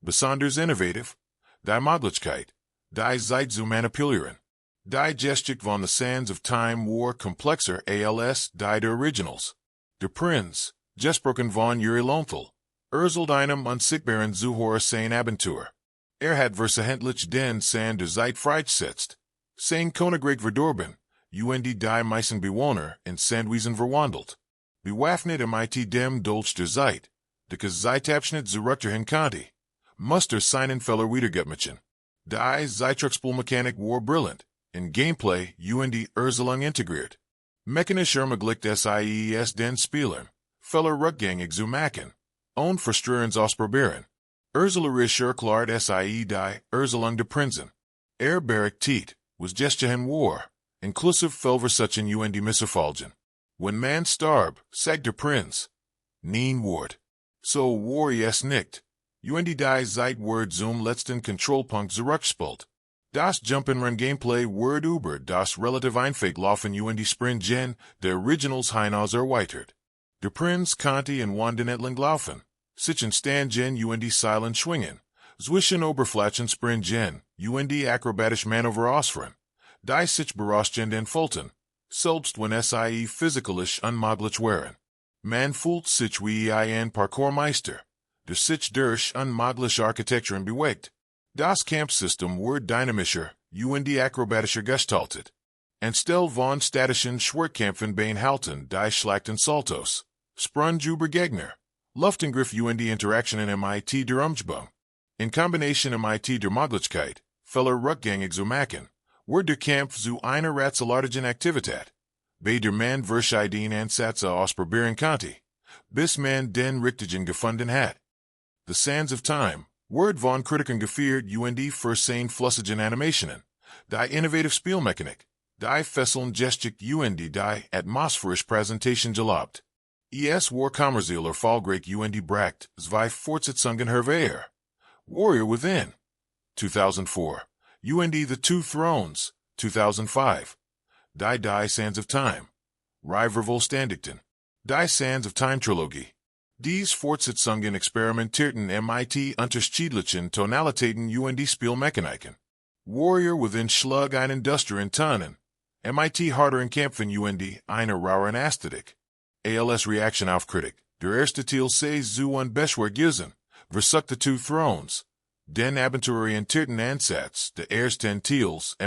besonders innovativ. Die Möglichkeit, die Zeit zu manipulieren. Die Gestik von The Sands of Time war komplexer als die der Originals. Der Prinz, gesprochen von Lohnthal, erzählt einem unsichtbaren Zuhörer sein Abenteuer. hat versahentlich den Sand der Zeit freigesetzt. Sein Königreich verdorben, die meisten Bewohner in Sandwiesen verwandelt. Bewaffnet dem Dolch der Zeit, de Zeitabschnitt zurückkehren konnte. Muster seinen Feller wiedergutmachen. Die Zeitruckspoolmechanik war brillant, in Gameplay Erzählungen integriert. Mechanischer Möglichkeit SIES den Spielern, Feller rückgängig zu machen, und frustrierend ausprobieren. Erzählerischer klart die Erzählung der Prinzen. Berechtigt, was gestehen war, inclusive Felversuchen Misserfolgen. When man starb, sagt der Prinz. Neen Wort. So war nicht. Die Zeitwort zum letzten Kontrollpunkt zurückspielt. Das Jump-and-Run Gameplay wird über das relativ einfach laufen Springen der Originals hinaus erweitert. Der Prinz konnte in Wandenetling laufen, sich in Stand-Gen silent schwingen, zwischen Oberflächen springen, akrobatisch Manöver ausführen, die sich berauschen entfalten, selbst wenn physikalisch unmöglich wären. Man fühlt sich wie ein Parkourmeister, der sich durch unmögliche Architekturen bewegt. Das Kampfsystem wird dynamischer, akrobatischer gestaltet. Anstelle von statischen Schwertkämpfen beinhalten die schlechten Saltos, Sprung über Gegner, Luftangriff Interaktionen der Umgebung. In Kombination der Möglichkeit, Feller rückgängig zu machen, wird der Kampf zu einer rätselartigen Aktivität, bei der man verschiedene Ansätze ausprobieren konnte, bis man den richtigen gefunden hat. The Sands of Time, wird von Kritikern gefeiert für seine flüssigen Animationen, die innovative Spielmechanik, die fesseln Gestik die atmosphärische Präsentation gelobt. War kommerziell erfolgreich bracht, zwei Fortsetzungen hervor. Warrior Within, 2004, The Two Thrones, 2005, Die Sands of Time, Rivervolständigten, Die Sands of Time Trilogie. Dies Fortsetzungen experimentierten unterschiedlichen Tonalitäten Spielmechaniken. Warrior Within schlug einen düsteren Tonen, harderen Kämpfen einer raueren Ästhetik. Als Reaktion auf Kritik, der erste Teil sei zu unbeschwert gewesen, versucht The Two Thrones. Den abenteuerorientierten Ansatz der ersten Teils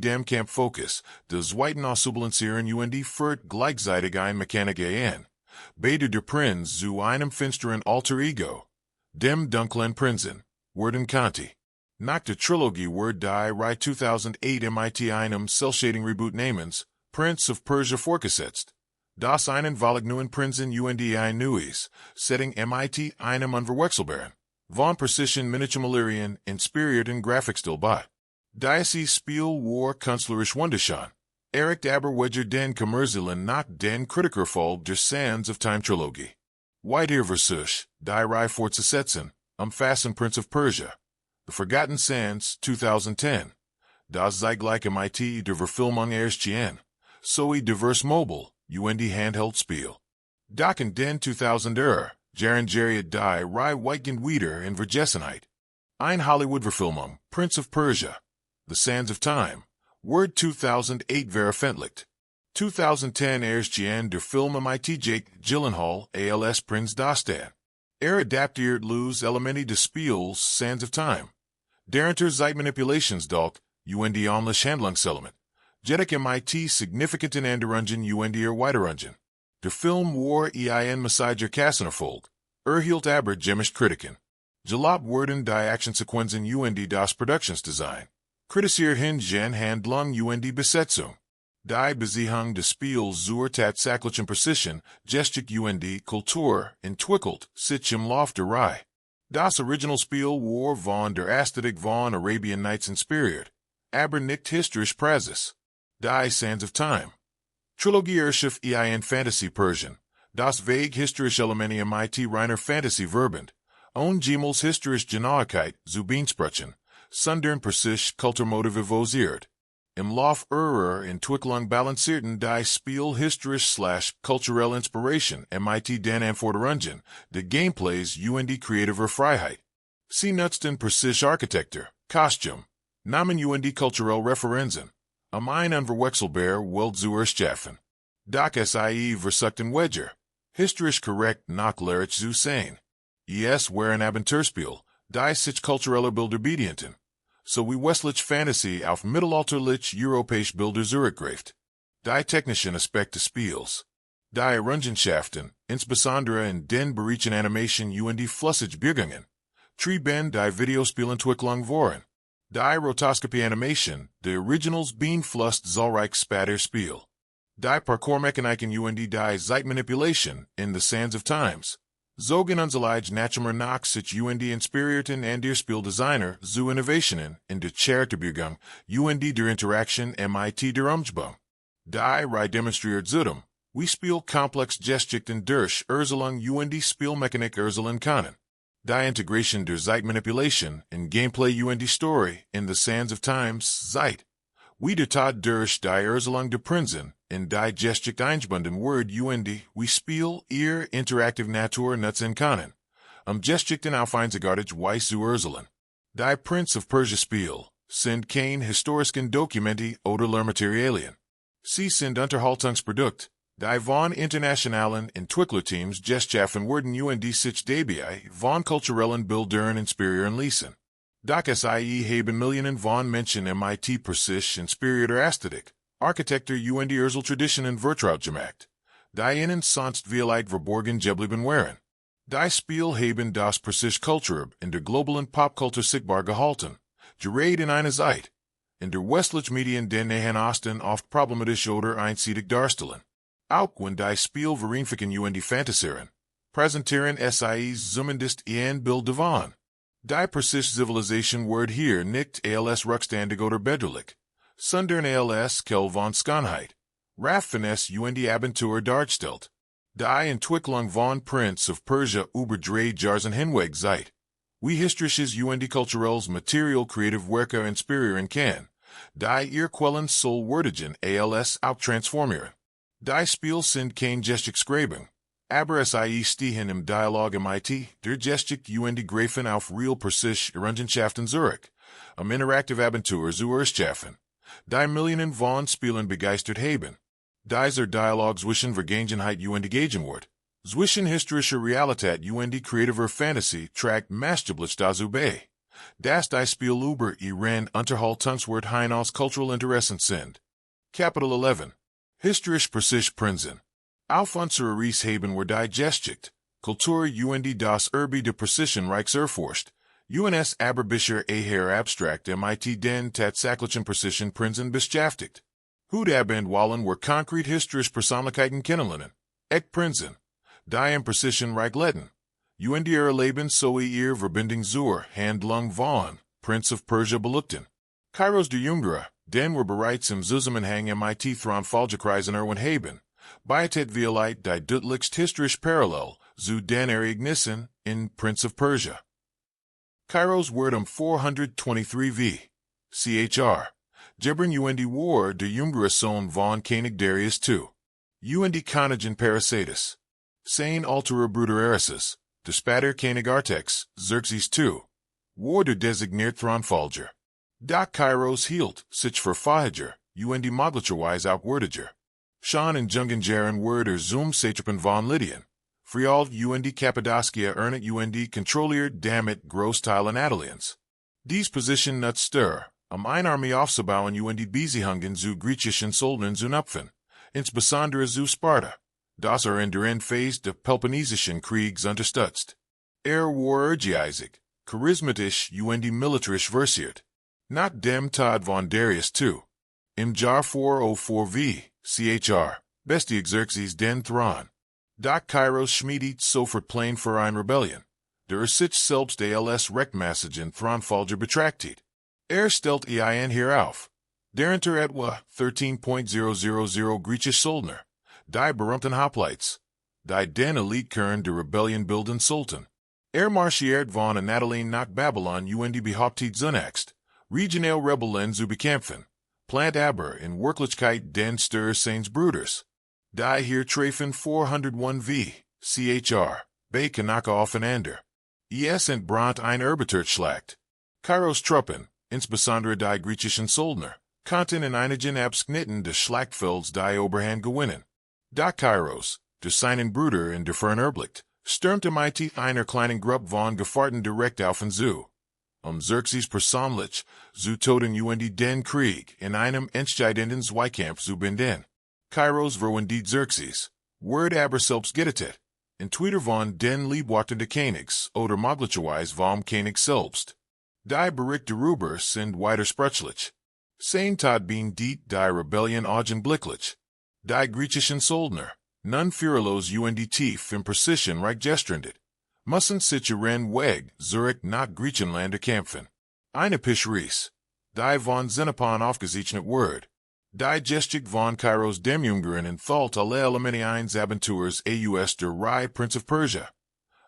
dem Kampffokus, des zweiten Ausbalancieren führt gleichzeitig eine Mechanik ein. Beide der Prinz zu einem finsteren Alter Ego, dem dunklen Prinzen, werden konnte. Nach der Trilogie wird die 2008 einem cel-shading Reboot namens Prince of Persia fortgesetzt. Das einen völlig neuen Prinzen ein neues Setting einem unverwechselbaren, von Precision Miniaturmalerian inspirierten Grafikstil bei. Dieses Spiel war künstlerisch wunderschön. Aber wedger den kommerziellen nach den Kritikerfolg der Sands of Time Trilogie. Weiter versuch, die fortzusetzen, umfassen Prince of Persia, The Forgotten Sands, 2010. Das zeitgleiche der Verfilmung erschien, sowie divers Mobile, Handheld-Spiel. Doch in den 2000er, Jahren die weitgehend wieder in Vergessenheit. Ein Hollywood-Verfilmung, Prince of Persia, The Sands of Time, wird 2008 veröffentlicht. 2010 erschien der Film Jake Gyllenhaal als Prinz Dostan. Adaptiert los Elementi des Spiels Sands of Time. Darunter Zeitmanipulationsdolch, ähnlich Handlungselement. Jedoch signifikanten Änderungen Erweiterungen. Der Film war Messiger Kassenerfolg, erhielt aber gemischt Kritiken. Gelobt wurden die Actionsequenzen das Produktionsdesign. Kritisiert hingegen Handlung Besetzung. Die Besiehung des Spiels zur tatsächlichen Precision, Gestik Kultur entwickelt sich im Lauf der Reihe. Das Originalspiel war von der Ästhetik von Arabian Nights inspiriert, aber nicht historisch präzis. Die Sands of Time. Trilogie Herrschaft Fantasy Persian, das vague historische Elemente reiner Fantasy verbend, und Gemels historisch Genauigkeit zu Beansprechen, sondern persisch kulturmotivisiert. Im Lauf Entwicklung balancierten die Spiel historisch/kulturelle Inspiration den Anforderungen, de Gameplays kreativer Freiheit. Sie nutzten persisch Architektur, Kostüm, Namen kulturelle Referenzen, ein unverwechselbar Welt zu erschaffen. Doch versuchten Wedger, historisch korrekt nach Lerich zu sein. War ein Abenteuerspiel, Die sich kultureller Bilder bedienten. So wie westliche Fantasie auf mittelalterlich europäische Bilder zurückgreift. Die technischen Aspekte Spiels. Die Errungenschaften, insbesondere in den Bereichen Animation und Flüssig Bürgungen. Trieben die Videospielentwicklung voran. Die Rotoscopie Animation, die Originals beeinflusst zahlreich später Spiel. Die Parkourmechaniken und die Zeitmanipulation in the Sands of Times. Zogen unselige Nachmer nach sich und inspirierten an der Spieldesigner zu Innovationen in der Characterbildung und der Interaktion mit der Umgebung. Die demonstriert zudem, wie Spiel komplex Geschichten durch Erzählung und die Spielmechanik erzählen können. Die Integration der Zeitmanipulation in Gameplay und die Story in the Sands of Times Zeit. Wie der Tat durch die Erzählung der Prinzen in die Geschichte eingebunden wird und wie Spiel ihr interaktive Natur nutzen können. Geschichten auf einzigartige Weise zu erzählen. Die Prince of Persia Spiel sind kein historischen Dokumente oder Lehrmaterialien. Sie sind Unterhaltungsprodukt, die von internationalen Entwicklerteams geschaffen wurden und sich dabei von kulturellen Bildern inspirieren ließen. Doch sie haben Millionen von Menschen mit Persisch inspirierter Ästhetik, Architektur und Traditionen vertraut gemacht, die ihnen sonst vielleicht verborgen geblieben wären. Die Spiel haben das Persische Kultur in der globalen Popkultur sichtbar gehalten, gerät in einer Zeit, in der westlichen Medien den Nahen Osten oft problematisch oder einseitig darstellen. Auch wenn die Spiel vereinfachen und die Fantasieren, präsentieren sie zumindest ein Bild davon. Die persische Zivilisation wird hier nicht als rückständig oder bedrohlich, sondern als Quelle von Schönheit, Raffinesse und die Abenteuer dargestellt. Die Entwicklung von Prince of Persia über 3 Jahren hinweg Zeit, wie historisches und kulturelles Material kreative Werke inspirieren kann, die ihr Quellen soll würdigen als auch transformieren. Die Spiel sind kein Geschichtschreibung, aber sie stehen im Dialog mit der Geschichte und die Greifen auf real persische Errungenschaften zurück, interaktive Abenteuer zu erschaffen, die Millionen von Spielen begeistert haben. Dieser Dialog zwischen Vergangenheit und die Gegenwart, zwischen historischer Realität und die kreativer Fantasie trägt maßgeblich dazu bei, dass die Spiel über ihren Unterhaltungswert hinaus kulturell interessant sind. Kapitel 11. Historisch Persisch Prinzen. Auf unserer Reise haben wir die Geschichte, Kultur und das Erbe der Persischen Reichs erforscht, uns aber bisher eher abstrakt mit den tatsächlichen Persischen Prinzen beschäftigt. Heute Abend wollen wir konkret historische Persönlichkeiten kennenlernen, echte Prinzen, die im Persischen Reich leben, und ihr Leben sowie ihr Verbindung zur Handlung von Prince of Persia beleuchten. Kyros der Jüngere, den wir bereits im Zusammenhang mit Thronfolgekreisen erwähnt haben, bietet vielleicht die deutlichst historisch Parallel zu den Ereignissen in Prince of Persia. Kyros wird 423 v. Chr. Geboren und war der jüngere Sohn von König Darius II. Und Königin Persepolis. Sein alterer Bruder Eresus, der später König Artax, Xerxes II, war der designierte Thronfolger. Doch Kyros hielt sich für fähiger und möglicherweise auch würdiger. Schon in jungen Jahren war der Satrapen von Lydien, Friaul und Kappadocia ernet und kontrolliert damit Großteile Anatoliens. Dies Position nutzte eine Armee aufzubauen und die Beziehungen zu griechischen Söldnern zu knüpfen, insbesondere zu Sparta, das in der Endphase des Peloponnesischen Kriegs unterstützt. War ehrgeizig, charismatisch und militarisch versiert. Nach dem Tod von Darius II. Im Jahr 404 v. Chr. Bestieg Xerxes den Thron. Doch Kyros schmiedet sofort Pläne für eine Rebellion, der sich selbst als rechtmäßigen Thronfolger betrachtet. Stellt ein hierauf. Darunter etwa 13.000 griechische Söldner, die berühmten Hoplites, die den Elitkern der Rebellion bilden sollten. Marschiert von Anatolien nach Babylon und behauptet zunächst, regional Rebellen zu bekämpfen, plant aber in Wirklichkeit den Stir seines Bruders. Die hier treffen 401 v. Chr. bei Kanaka aufeinander. Entbrannt ein Erbiterschlacht. Kyros Truppen, insbesondere die griechischen Söldner, konnten in einigen Abschnitten des Schlachtfelds die Oberhand gewinnen. Doch Kyros, durch seinen Bruder in der Fern erblickt, Stürmt mit einer kleinen Gruppe von Gefahrten direkt auf den Zoo. Xerxes persönlich, zu Toten den Krieg in einem entscheidenden Zweikampf zu binden. Kyros verwen die Xerxes, Word aber selbst getötet. In Twitter von den Liebworten des Königs oder möglicherweise vom König selbst. Die Berichte darüber sind widersprüchlich. Sein Tod being die Rebellion augenblicklich. Die griechischen Söldner, nun führerlos tief im Persischen Reich gestrandet. Müssen sich ihren Weg Zurich nach Griechenland erkämpfen. Eine Epischen, die von Xenophon aufgezeichnet Word. Die Geschichte von Kyros dem Jüngeren enthält alle Elemente eines Abenteuers aus der Reihe Prince of Persia.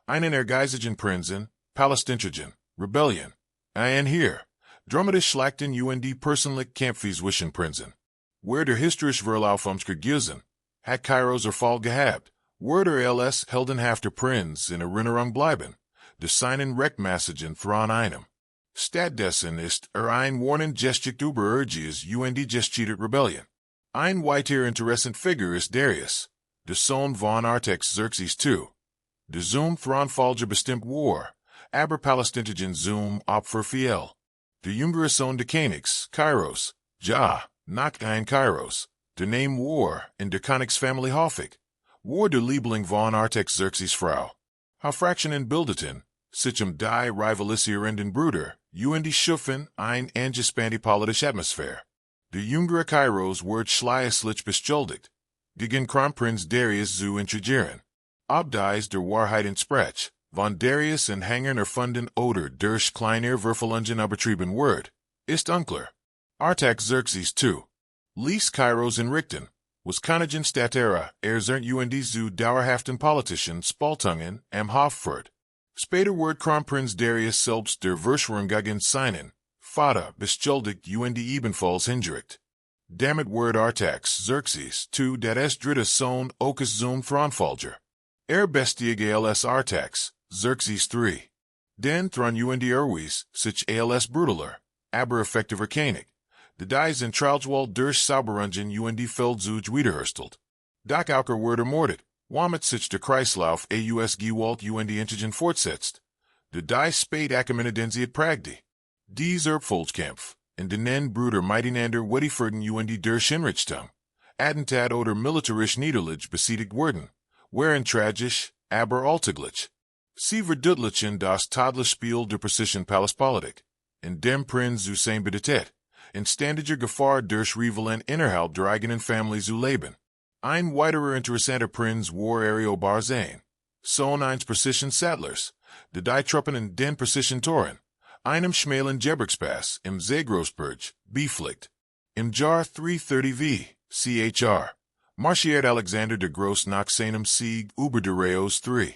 Einen ehrgeizigen Prinzen, Palästinensischen, Rebellion. Ein hier, dramatisch Schlachten persönlich Kämpfe zwischen Prinzen. Where der historische Verlauf umgegangen, hat Kyros Erfolg gehabt, where der als heldenhafter Prinz in Erinnerung bleiben, des seinen rechtmäßigen Thron einem. Stattdessen ist ein warnend Geschichte über Ergies Geschichte Rebellion. Ein weiter interessant Figur ist Darius, der Sohn von Artaxerxes II. Der zum Thronfolger bestimmt war, aber Palästinensischen zum Opfer fiel. Der jüngere Sohn des Königs, Kyros, nach ein Kyros, der Name war in der Königsfamilie häufig, war der Liebling von Artaxerxes Frau. Haufraktionen bildeten, sich die rivalisierenden Brüder, schufen ein angespannte politische Atmosphäre. Der jüngere Kyros wird schleichlich beschuldigt, gegen Kronprinz Darius zu intrigieren. Ob dies der Wahrheit entspricht, von Darius und Hängern erfunden oder durch kleiner Würfelungen übertrieben wird, ist unklar. Artaxerxes II. Ließ Kyros enrichten, was Königen Statera sind zu dauerhaften politischen Spaltungen am Hof führt. Später wird Kronprinz Darius selbst der Verschwörung gegen seinen Vater beschuldigt ebenfalls hingerichtet. Damit wird Artaxerxes II das dritte Sohn Okus zum Thronfolger. Bestiege als Artaxerxes III. Den Thron Erwies sich als brutaler, aber effektiver König. De die Zentralwald durch Sauberungen Feldzug wiederherstellt. Doch auch wird ermordet, womit sich der Kreislauf aus Gewalt Intigen fortsetzt. De die spät Akamenedensiet prägte. Dies Erbfolgkampf, in den Brüder miteinander Wedifurden durch Hinrichtung, Attentat oder militarisch Niederlage besiegt wurden, wären tragisch, aber alltäglich. Sie verdeutlichen das Todesspiel der Persischen Paläspolitik, in dem Prinz zu sein bedeutet, in ständiger Gefahr durch Rivalen innerhalb der eigenen Familie zu leben. Ein weiterer interessanter Prinz war Barzain, Sohn eines persischen Settlers, de die Truppen in den persischen Toren, einem schmalen Gebirgspass im Zagrosberg, befliegt. Im Jahr 330 v. Chr. marschiert Alexander der Groß nach seinem Sieg über der Reos III.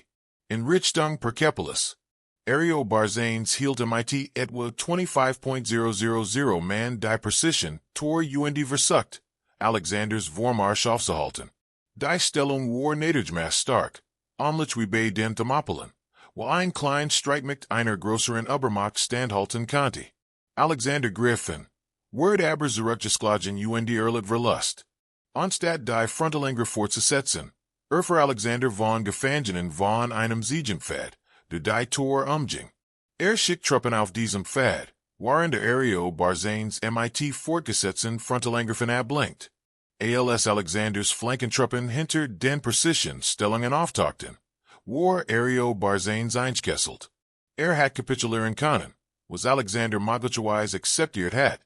In Richtung Persepolis. Barzains hielt mit etwa 25.000 man die persischen Tor versucht, Alexanders Vormarsch aufzuhalten. Die Stellung war niedermaß stark, ähnlich wie bei den Thermopylen, wo ein klein Streitmacht einer größeren Übermacht standhalten konnte. Alexander Griffin, wird aber zurückgeschlagen ehrlich Verlust. Anstatt die Frontalinger fortzusetzen, Alexander von Gefangenen von einem Siegenpfad, der die Tor umging. Schickt Truppen auf diesem Pfad, waren der Barzains mit fortgesetzten Frontalinger ablenkt. Alexanders Flankentruppen hinter den persischen Stellungen auftauchten, war Barzains eingekesselt. Hat kapitulieren können, was Alexander möglicherweise akzeptiert hat,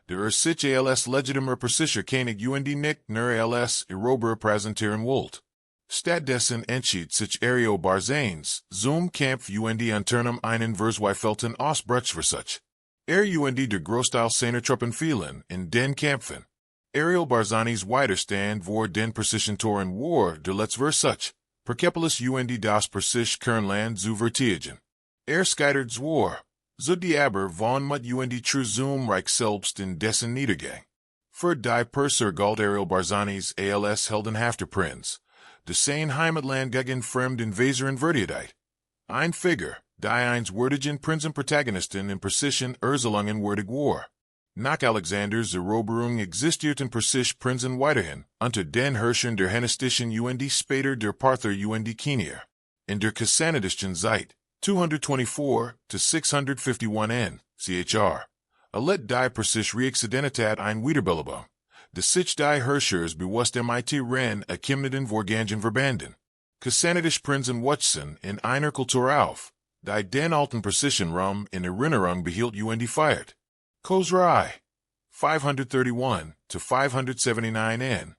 der sich als legitimer persischer König nicht nur als Eroberer präsentieren wollte. Stattdessen entschied sich Barzains zum Kampf unterm einen verzweifelten Ausbruchsversuch. Der Großteil seiner Truppen fielen in den Kämpfen. Barzanis Widerstand vor den persischen Toren war der letzte Versuch, Persepolis das persische Kernland zu verteidigen. Scheitert zwar, so die aber von mit true zum Reich selbst in dessen Niedergang. Für die Perser galt Barzanis als heldenhafter Prinz, de sein Heimatland gegen fremde Invasoren verteidigt. Ein Figur, die eins würdigen Prinzenprotagonisten in persischen Erzählungen würdig war. Nach Alexanders Eroberung existierten persische Prinzen weiterhin, unter den Herrschern der Hennestischen später der Parther Kenier. in der Kassanidischen Zeit, 224 to 651 n. Chr. Let die Persisch Reaccidentität ein Wiederbelebung. De sich die Herrschers bewusst mit Ren Akimniden Vorgangen verbanden. Kassanidisch Prinzen wuchsen in einer Kultur auf, die den alten persischen Raum in Erinnerung behielt und feiert. Khosrau 531 to 579 n.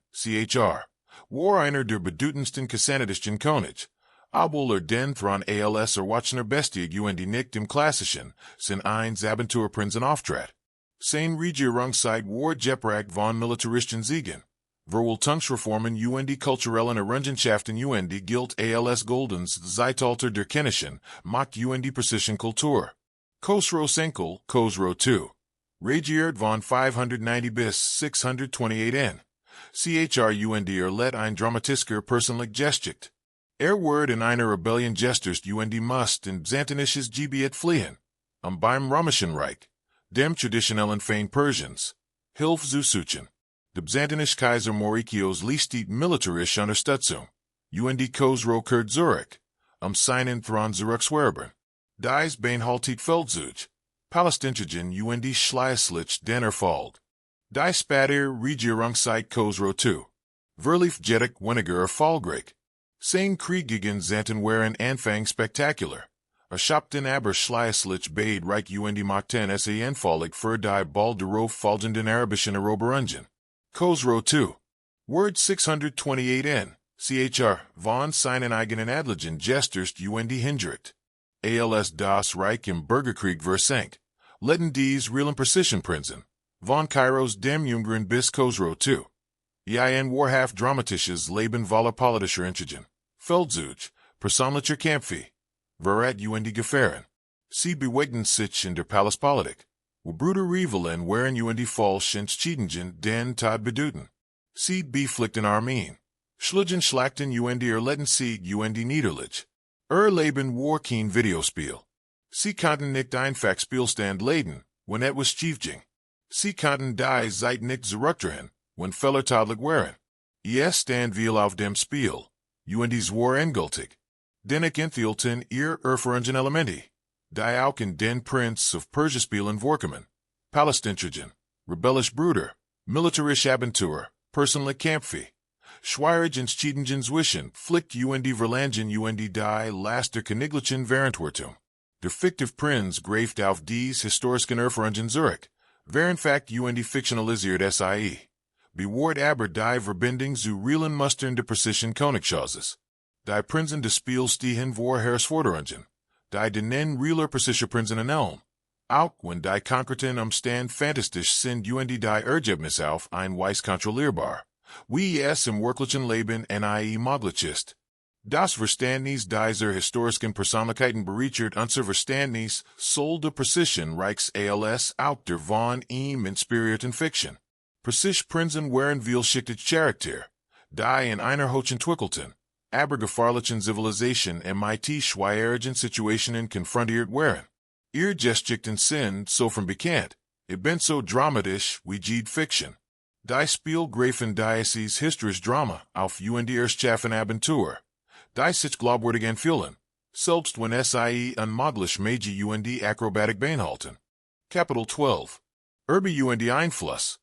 Chr. War einer der bedeutendsten kassanidischen Könige, obwohl den Thron als Erwachsener Bestie und nicht im klassischen, sin eins Abenteuerprinzen auftrat. Sein Regierungszeit war geprägt von militaristischen Siegen. Verwaltungsreformen und kulturellen Errungenschaften und gilt als goldens Zeitalter der Königin, Macht und persischen Kultur. Khosrau's Enkel, Khosrau II, regiert von 590 bis 628 n. Chr und let ein Dramatisker persönlich gesticht. Ward in einer Rebellion gestürzt und musst in Byzantinisches Gebiet fliehen. Beim Römischen Reich, dem traditionellen Feind Persiens, Hilf zu suchen. Der byzantinische Kaiser Maurikios ließ die militärische Unterstützung, und Khosrau kehrt zurück, seinen Thron zurückzuerobern. Dies beinhaltet Feldzug, Palästinien und schließlich den Erfolg. Die spätere Regierungszeit Khosrau II. Verlief jedoch weniger erfolgreich. Sein Krieg gegen Zanten waren anfangs spektakulär. Erschafften aber schließlich beide Reich und machten es anfällig für die bald darauf folgenden arabischen Eroberungen. Khosrau II. Word 628 n. Chr. von seinen eigenen Adligen gestürzt und hindert. Als das Reich im Bürgerkrieg versank, letten dies realen persischen Prinzen, von Kyros dem Jüngeren bis Khosrau II. Ein wahrhaft dramatisches Leben voller politischer Intrigen, Feldzug, persönlicher Kämpfe, Verrat und Gefahren. Sie bewegten sich in der Palastpolitik, wo Bruder Rivalen waren und falsch entschieden den Tod bedeuten. Sie beflickten Armeen, schlugen Schlachten und erletten Sieg und Niederlage. Leben war kein Videospiel. Sie konnten nicht einfach Spielstand leiden, wenn etwas schiefging. Sie konnten die Zeit nicht zurückdrehen, wenn Fehler tadelig waren. Es stand viel auf dem Spiel, und es war endgültig. Dennoch enthielten ihr erfahrungen Elemente, die auch in den Prinz of Persia Spielen vorkommen. Palästinien, rebellisch Bruder, militarische Abenteuer, persönliche Kämpfe, schwierige Entschiedungen zwischen Pflicht und Verlangen und die Last der Königlichen Verantwortung. Der fiktive Prinz greift auf dies historischen Erfahrungen zurück, während Fakt und fiktionalisiert sie. Bewahrt aber die Verbindung zu realen Mustern der persischen Königshauses. Die Prinzen des Spiels stehen vor Herausforderungen, die den realer persischer Prinzen ähneln. Auch wenn die konkreten Stand fantastisch sind und die Ergebnisse auf ein Weise kontrollierbar, wie es im wirklichen Leben nie möglich ist. Das Verständnis dieser historischen Persönlichkeiten bereichert unser Verständnis soll der Persischen Reichs als auch der von ihm inspirierten Fiction. Persische Prinzen waren vielschichtig Charakter, die in einer hohen entwickelten, aber gefahrlichen Zivilisation mit schwierigen Situationen konfrontiert waren. Ihr Geschichten sind so von bekannt, so dramatisch wie jede Fiction. Die Spiel greifen dieses historische Drama auf und erschaffen Abenteuer, die sich glaubwürdig anfühlen, selbst wenn sie unmöglich Magie und Akrobatik beinhalten. Kapitel 12. Und Einfluss.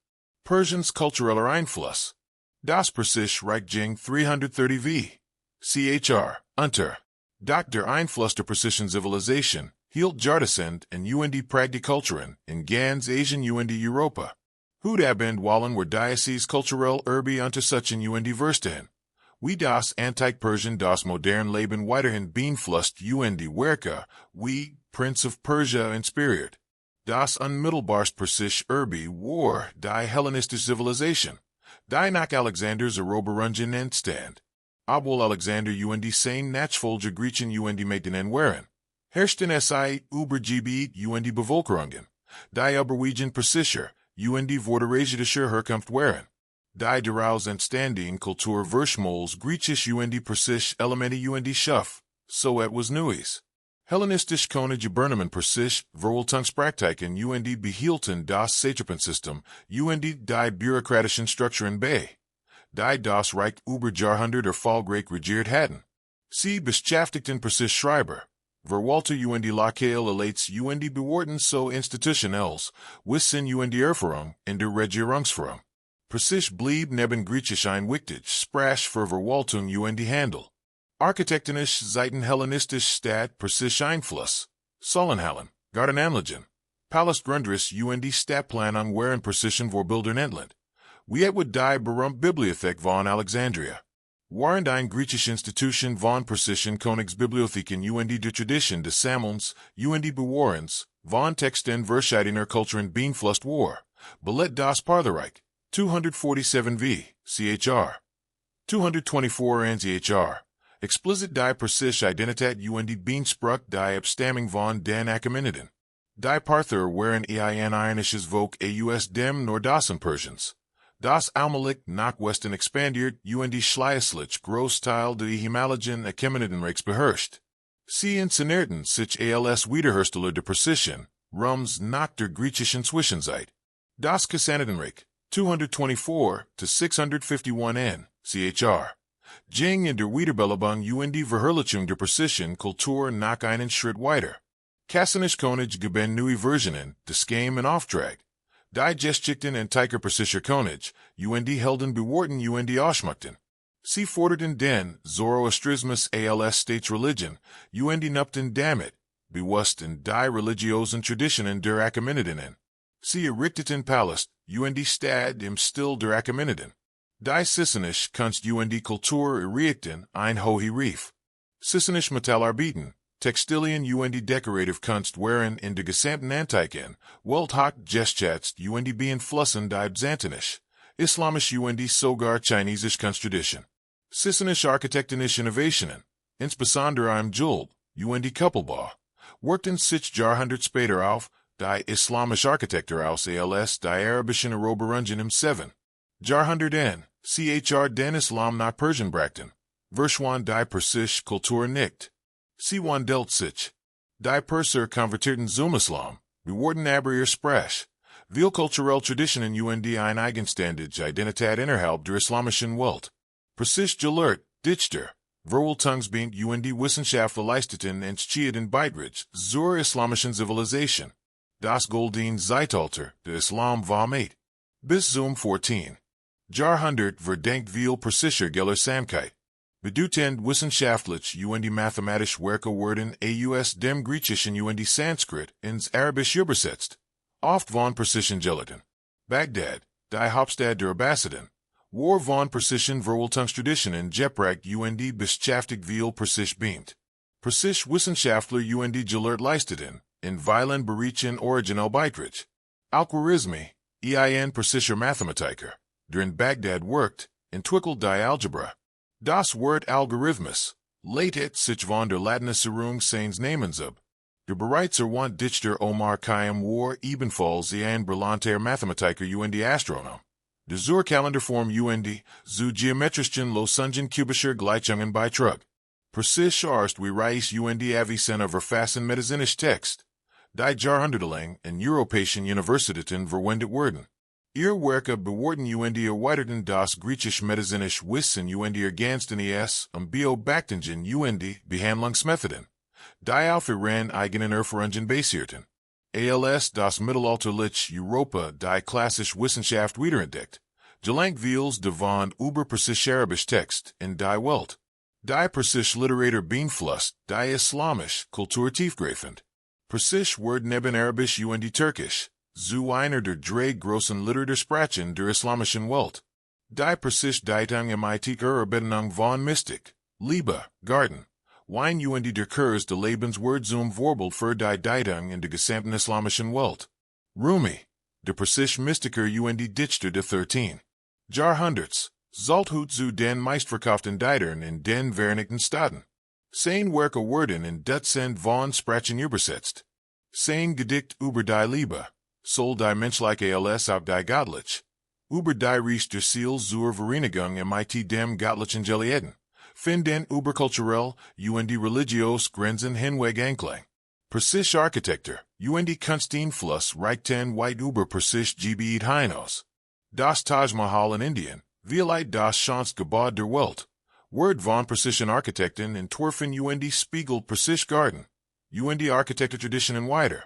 Persiens kultureller Einfluss. Das Persische Reich ging 330 v. Chr. Unter. Der Einfluss der persischen Zivilisation hielt Jardescent und prägte Kulturen in ganz Asien und Europa. Hudabend wallen were Diocese kulturell unter suchen und verstehen. Wie das Antik-Persien das modern Leben weiterhin beeinflusst und Werke, wie Prince of Persia inspiriert. Das unmittelbarst Persisch war die Hellenistische Zivilisation, die nach Alexanders Eroberungen entstand. Obwohl Alexander und sein Nachfolger Griechen und Mägden waren, herrschten sie über Gebiet und Bevölkerungen, die überwiegend persischer und vorderasiatischer Herkunft waren. Die daraus entstanding Kultur verschmolz Griechisch und Persisch Elemente und Schaff, so etwas Neues. Hellenistisch Könige Bernemen Persisch Verwaltungspraktiken und behielten das Satrapensystem und die bürokratischen Strukturen bei, die das Reich über Jahrhundert erfolgreich regiert hatten. Sie beschäftigten Persisch Schreiber. Verwalter und Lokale elates und beworten so institutionels, wissen und Erfahrung in der Regierungsführung. Persisch blieb neben Griechisch ein wichtig Sprach für Verwaltung und Handel. Architektonisch seiten hellenistisch Stadt Persisch Einfluss. Sollenhallen, Gartenanlagen, Palastgrundriss und Stadtplanung waren Persischen Vorbildern Entland. Wie etwa die berühmte Bibliothek von Alexandria. Waren ein griechische Institution von Persischen Königsbibliotheken und der Tradition des Sammelns und Bewahrens von Texten verschiedener Kulturen beeinflusst war. Belet das Partherreich, 247 v. Chr. 224 NCHR. Explicit die Persische Identität und Beanspruch die Abstammung von den Achaemeniden. Die Parther waren eines Volk aus dem Nordosten Persiens. Das allmählich nach Westen expandiert und schließlich Großteil der ehemaligen Achaemenidenreichs beherrscht. Sie inszenierten sich als Wiederhersteller der Persischen Rums nach der griechischen Zwischenzeit. Das Sassanidenreich, 224 to 651 n. Chr. Ging in der Wiederbelebung und Verherrlichung der Persischen Kultur nach einen Schritt weiter. Kassanisch König geben neue Versionen des Game in Auftrag. Die Geschichten entdecke Persischer König und Helden beworten und ausschmückten. Sie forderten den Zoroastrismus als Staatsreligion und nupten damit, bewusst in die religiösen Traditionen der Achaemeniden. Sie errichteten Palast und Stadt im Stil der Achaemeniden. Die Sissanisch Kunst und Kultur errichten ein hohe Rief. Sissanisch Metallarbeiten, Textilien und Decorative Kunst waren in der gesamten Antiken, Welt hoch geschätzt und beeinflussen die Byzantinisch, Islamisch und sogar Chinesisch Kunsttradition. Sissanische architektonische Innovationen, insbesondere im Juld und Kuppelbau, wirkten sich Jahrhundert später auf, die Islamische Architektur aus als die arabischen Eroberungen im 7. Jahrhundert n. Chr. den Islam nach Persien brachten, verschwand die Persische Kultur nicht. Sie wandelt sich. Die Perser konvertierten zum Islam, beworten aber ihr Sprach, viel kulturelle Traditionen und eine eigenständige Identität innerhalb der islamischen Welt. Persisch gelehrt, Dichter, Verwaltungsbink und Wissenschaftler leisteten entschieden Beitrag zur islamischen Zivilisation. Das goldene Zeitalter der Islam war mit. Bis zum 14. Jahrhundert verdenkt viel persischer Gelehrsamkeit. Bedeutend wissenschaftlich und mathematisch Werke wurden aus dem Griechischen und Sanskrit ins Arabisch übersetzt. Oft von Persischen gelitten. Bagdad, die Hauptstadt der Abbasiden, war von Persischen Verwaltungstraditionen geprägt und beschäftigt viel Persisch beamt. Persisch Wissenschaftler und gelehrt leisteten, in vielen Bereichen original Beitrag. Algorithmen, Persischer Mathematiker, der in Bagdad worked, entwickelt die Algebra. Das Wort Algorithmus, leitet sich von der Latinisierung seines Namens ab. Der bereits erwähnte Dichter Omar Khayyam war ebenfalls ein brillanter Mathematiker und Astronom. Der zur Kalenderform und zu geometrischen Lösungen kubischer Gleichungen beitrug. Persisch erst wie Reis und Avicen verfassen medizinisch Text. Die Jahrhundertelang in europäischen Universitäten verwendet wurden. Ihr Werke beworten und erweiterten das griechisch-medizinisch Wissen und ergänzten es biobaktingen und Behandlungsmethoden. Die auf ihren eigenen Erfahrungen basierten. Als das mittelalterliche Europa die klassische Wissenschaft wiederentdeckt, gelangt vieles davon über persisch-arabisch Text in die Welt. Die persische Literatur beeinflusst die islamische Kultur tiefgreifend. Persisch wird neben Arabisch und Türkisch, zu einer der drei großen Literatursprachen der islamischen Welt. Die persische Dichtung im Erbettung von Mystik, Liebe, Garten, Wein und der Kurs des Lebens wird zum Vorbild für die Dichtung in der gesamten islamischen Welt. Rumi, der persische Mystiker und Dichter des 13. Jahrhunderts, zählt zu den meistverkauften Dichtern in den Vereinigten Staaten. Sein Werke wurden in Dutzend von Sprachen übersetzt. Sein Gedicht über die Liebe, soll die menschliche als auch die göttliche, über die Reich der Seele zur Vereinigung mit dem göttlichen Geliebten, finden überkulturell und religiös Grenzen hinweg Anklang. Persisch Architektur und Kunsteinfluss reichten weit über Persisch Gebiet hinaus. Das Taj Mahal in Indien, vielleicht das schönste Gebäude der Welt, Word von Persischen Architekten entworfen und Spiegel Persisch Garten, und Architekturtraditionen weiter.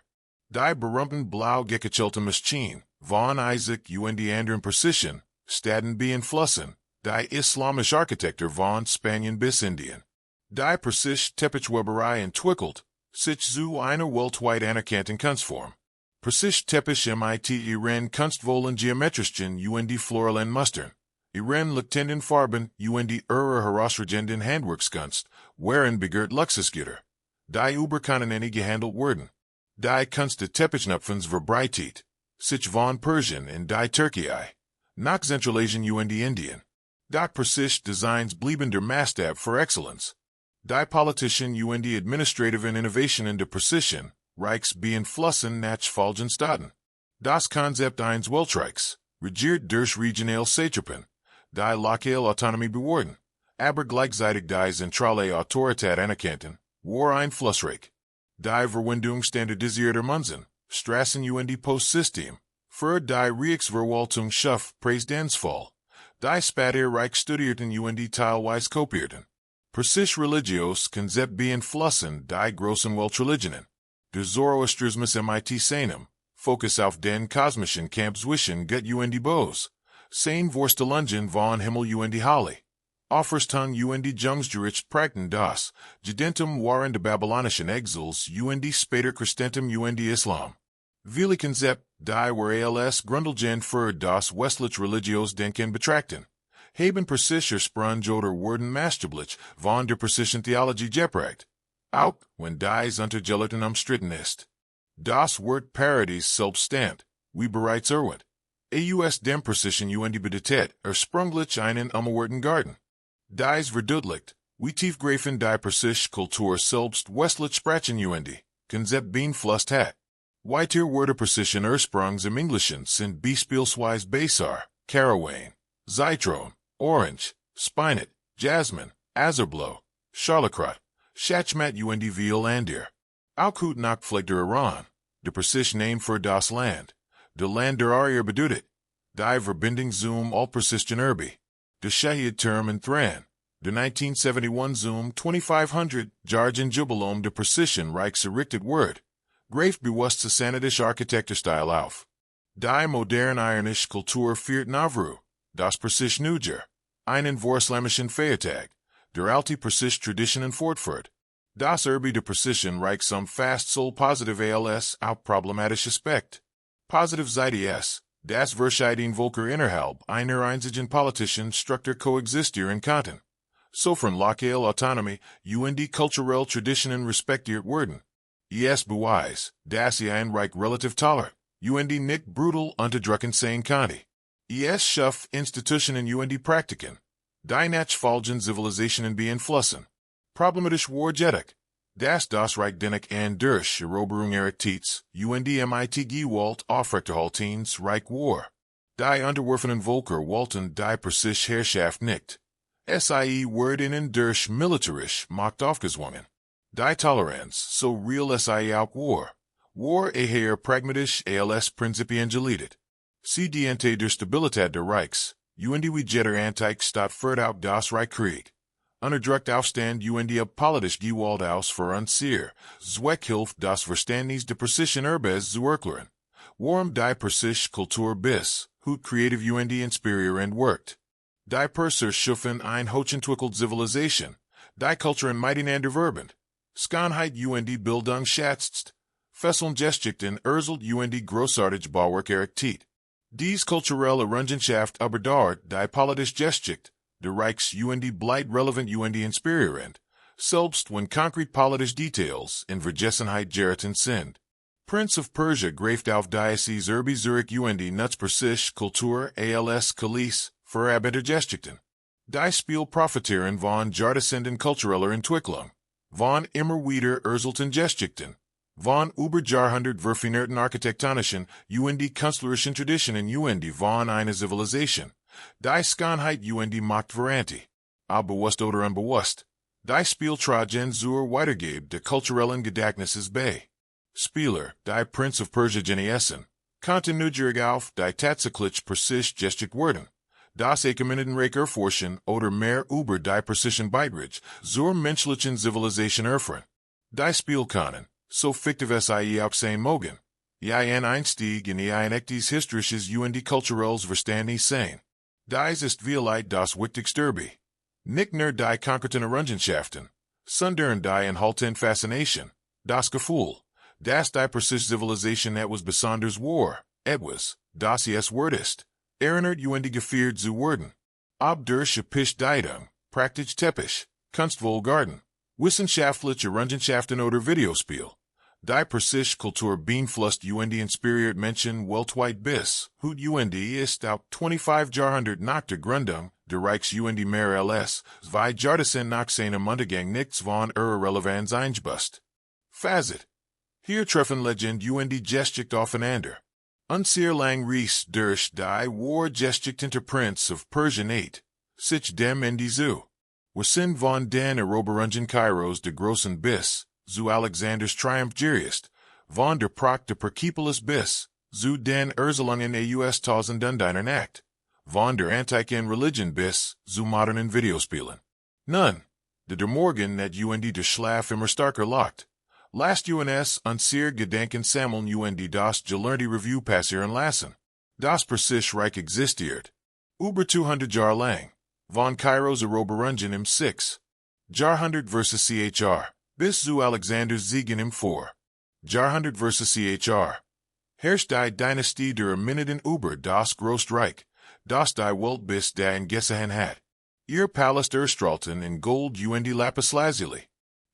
Die berühmten blau gekachelten Maschinen, von Isaac und anderen Persischen, Staden beeinflussen, die islamische Architektur von Spanien bis Indien. Die Persische Teppichweberei entwickelt, sich zu einer weltweit anerkannten Kunstform. Persische Teppich mit ihren kunstvollen geometrischen und floralen Mustern, ihren leuchtenden Farben und ihrer herausragenden Handwerkskunst, waren begehrt Luxusgüter, die über Kontinente gehandelt wurden. Die Kunst des Teppichnupfens verbreitet, sich von Persien in die Türkei, nach Zentralasien und Indien. Die Persische Designs blieben der Maßstab für Exzellenz. Die politischen und administrativen Innovationen der Persischen Reichs beeinflussen nach folgenden Staaten. Das Konzept eines Weltreichs, regiert durch regionale Satrapen, die lokale Autonomie bewahren, aber gleichzeitig die zentrale Autorität anerkannten, war einflussreich. Die Verwendung standardisierter Münzen, Straßen und Postsystem, für die Reichsverwaltung schuf Präzedenzfall, die später Reich studierten und teilweise kopierten. Persisch religios Konzept beeinflussen die großen Weltreligionen. Der Zoroastrismus mit seinem Fokus auf den kosmischen Kampf zwischen Gott und Böse, seine Vorstellungen von Himmel und Hölle, Offerstung und Jungsgericht prägten das Judentum waren die babylonischen Exils und später Christentum und Islam. Viele Konzept, die were als Grundlegend für das westliche religios Denken betrachten, haben persischer Sprung oder wurden maßgeblich von der persischen Theologie geprägt. Auch wenn dies unter Gelehrten umstritten ist. Das Wort Paradies selbst wie bereits erwähnt, aus dem Persischen und bedeutet ursprünglich einen unerwarteten Garten. Dies verdeutlicht, wie tiefgreifend die persische Kultur selbst westlich Sprachen und Konzept beeinflusst hat. Weitere Wörter persischen Ursprungs im Englischen sind beispielsweise Basar, Caraway, Zitron, Orange, Spinet, Jasmine, Azerblow, Charlacrot, Schachmat und Viel Andir. Auch gut nach Pflegter Iran, der persische Name für das Land, der Land der Arier bedeutet, die Verbindung zum Altpersischen Erbe, der Shahid Term in Thran, der 1971 zum 2500 Jargon Jubiläum der Persischen Reichs errichtet Word, greif bewusste sanitische Architekturstil auf. Die moderne ironische Kultur führt Navru, das Persische Neujahr, einen vorislamischen Feiertag, der alte persische Traditionen fortführt. Das Erbe der Persischen Reichs umfasst soll positive als auch problematische Aspekt. Positive Seite es, das verschiedene Völker innerhalb einer einzigen politischen Struktur koexistieren konnten. Sofern lokale Autonomie und kulturelle Traditionen respektiert wurden. Es beweist, dass sie ein Reich relativ tolerant und nicht brutal unterdrücken sein konnte. Es schuf Institutionen und Praktiken, die nach folgenden Zivilisationen beeinflussen. Problematisch war jedoch, dass das Reich dennoch an durch Eroberung errichtet und mit Gewalt aufrechterhaltens Reich war. Die unterworfenen Völker wollten die persische Herrschaft nicht. Sie wurden durch militarisch Macht aufgezwungen. Die Toleranz, so real sie auch war eher pragmatisch als Prinzipien geledet. Sie diente der Stabilität der Reichs, und wie jeder Antik Staat führt auch das Reich Krieg. Unterdrückt Aufstand und politisch Gewalt aus für Unsier, Zweck hilft das Verständnis der persischen Erbes zu erklären. Warum die persische Kultur bis, hut kreativ und inspirierend wirkt. Die Perser schufen ein hochentwickelt Zivilisation, die Kulturen miteinander verband. Schönheit und Bildung schätzt, fesseln Geschichten erzählt und großartig Bauwerk errichtet. Dies kulturelle Errungenschaft überdauert die politische Geschichte, der Reichs und bleibt relevant und inspirierend, selbst wenn konkret politische Details in Vergessenheit geraten sind. Prince of Persia greift auf Diocese Erbe Zurich und nutzt persische Kultur als Kuliss für Geschichten. Die Spiel profitieren von jahrtausenden kultureller Entwicklung, von immer wieder erzählten Geschichten, von über Jahrhundert verfinerten architektonischen und künstlerischen Traditionen und von einer Zivilisation. Die Schönheit und Macht Variante, bewusst oder unbewusst, die Spieltragen zur Weitergabe der kulturellen Gedächtnisses bei. Spieler, die Prince of Persia genießen, konnten neugierig auf die tatsächlich persische Geschichte werden. Das Ekeminiden Erforschen oder mehr über die persischen Beiträge zur menschlichen Zivilisation erfahren. Die Spielkannen, so fiktiv sie auch sein mogen. Ein Einstieg in ein echtes historisches und kulturelles Verständnis sein. Dies ist vielleicht das Wichtigste dabei. Nicht nur die konkreten Errungenschaften, sondern die Inhalten Faszination, das Gefühl, dass die persische Zivilisation etwas Besonderes war, etwas, das es wert ist, erinnert die gefeiert zu werden. Ob durch epische Dichtung, praktisch teppich, kunstvoll Garten, wissenschaftliche Errungenschaften oder Videospiel. Die persische Kultur beeinflusst inspiriert Menschen weltweit bis, heute ist auch 25 Jahrhundert nach der Gründung der Reichs mehr als 2 Jahrzehnte nach seinem Untergang nichts von Relevanz eingebüßt. Fazit. Hier treffen Legend Geschichte aufeinander. Sehr lang Reis durch die war Geschichte hinter Prinz of Persien 8, sich dem in die Zu. Wir von den Eroberungen Kyros de Großen bis, zu Alexanders Triumph Geriest, von der Pracht de Persepolis bis, zu den Erzählungen aus Tausendundeiner Nacht, von der antiken Religion bis, zu modernen Videospielen. Nun, der Morgen net der Schlaf immer starker locht. Last uns sehr Gedanken sammeln das gelernte Review passieren lassen. Das Persische Reich existiert. Über 200 Jahre lang. Von Kyros Eroberungen im 6. Jahrhundert versus Chr. Bis zu Alexanders Siegen im 4. Jahrhundert versus Chr. Herrscht die Dynastie der Eminiden über das Großreich, das die Welt bis dahin gesehen hat. Ihr Palast erstrahlte in Gold Lapislazuli.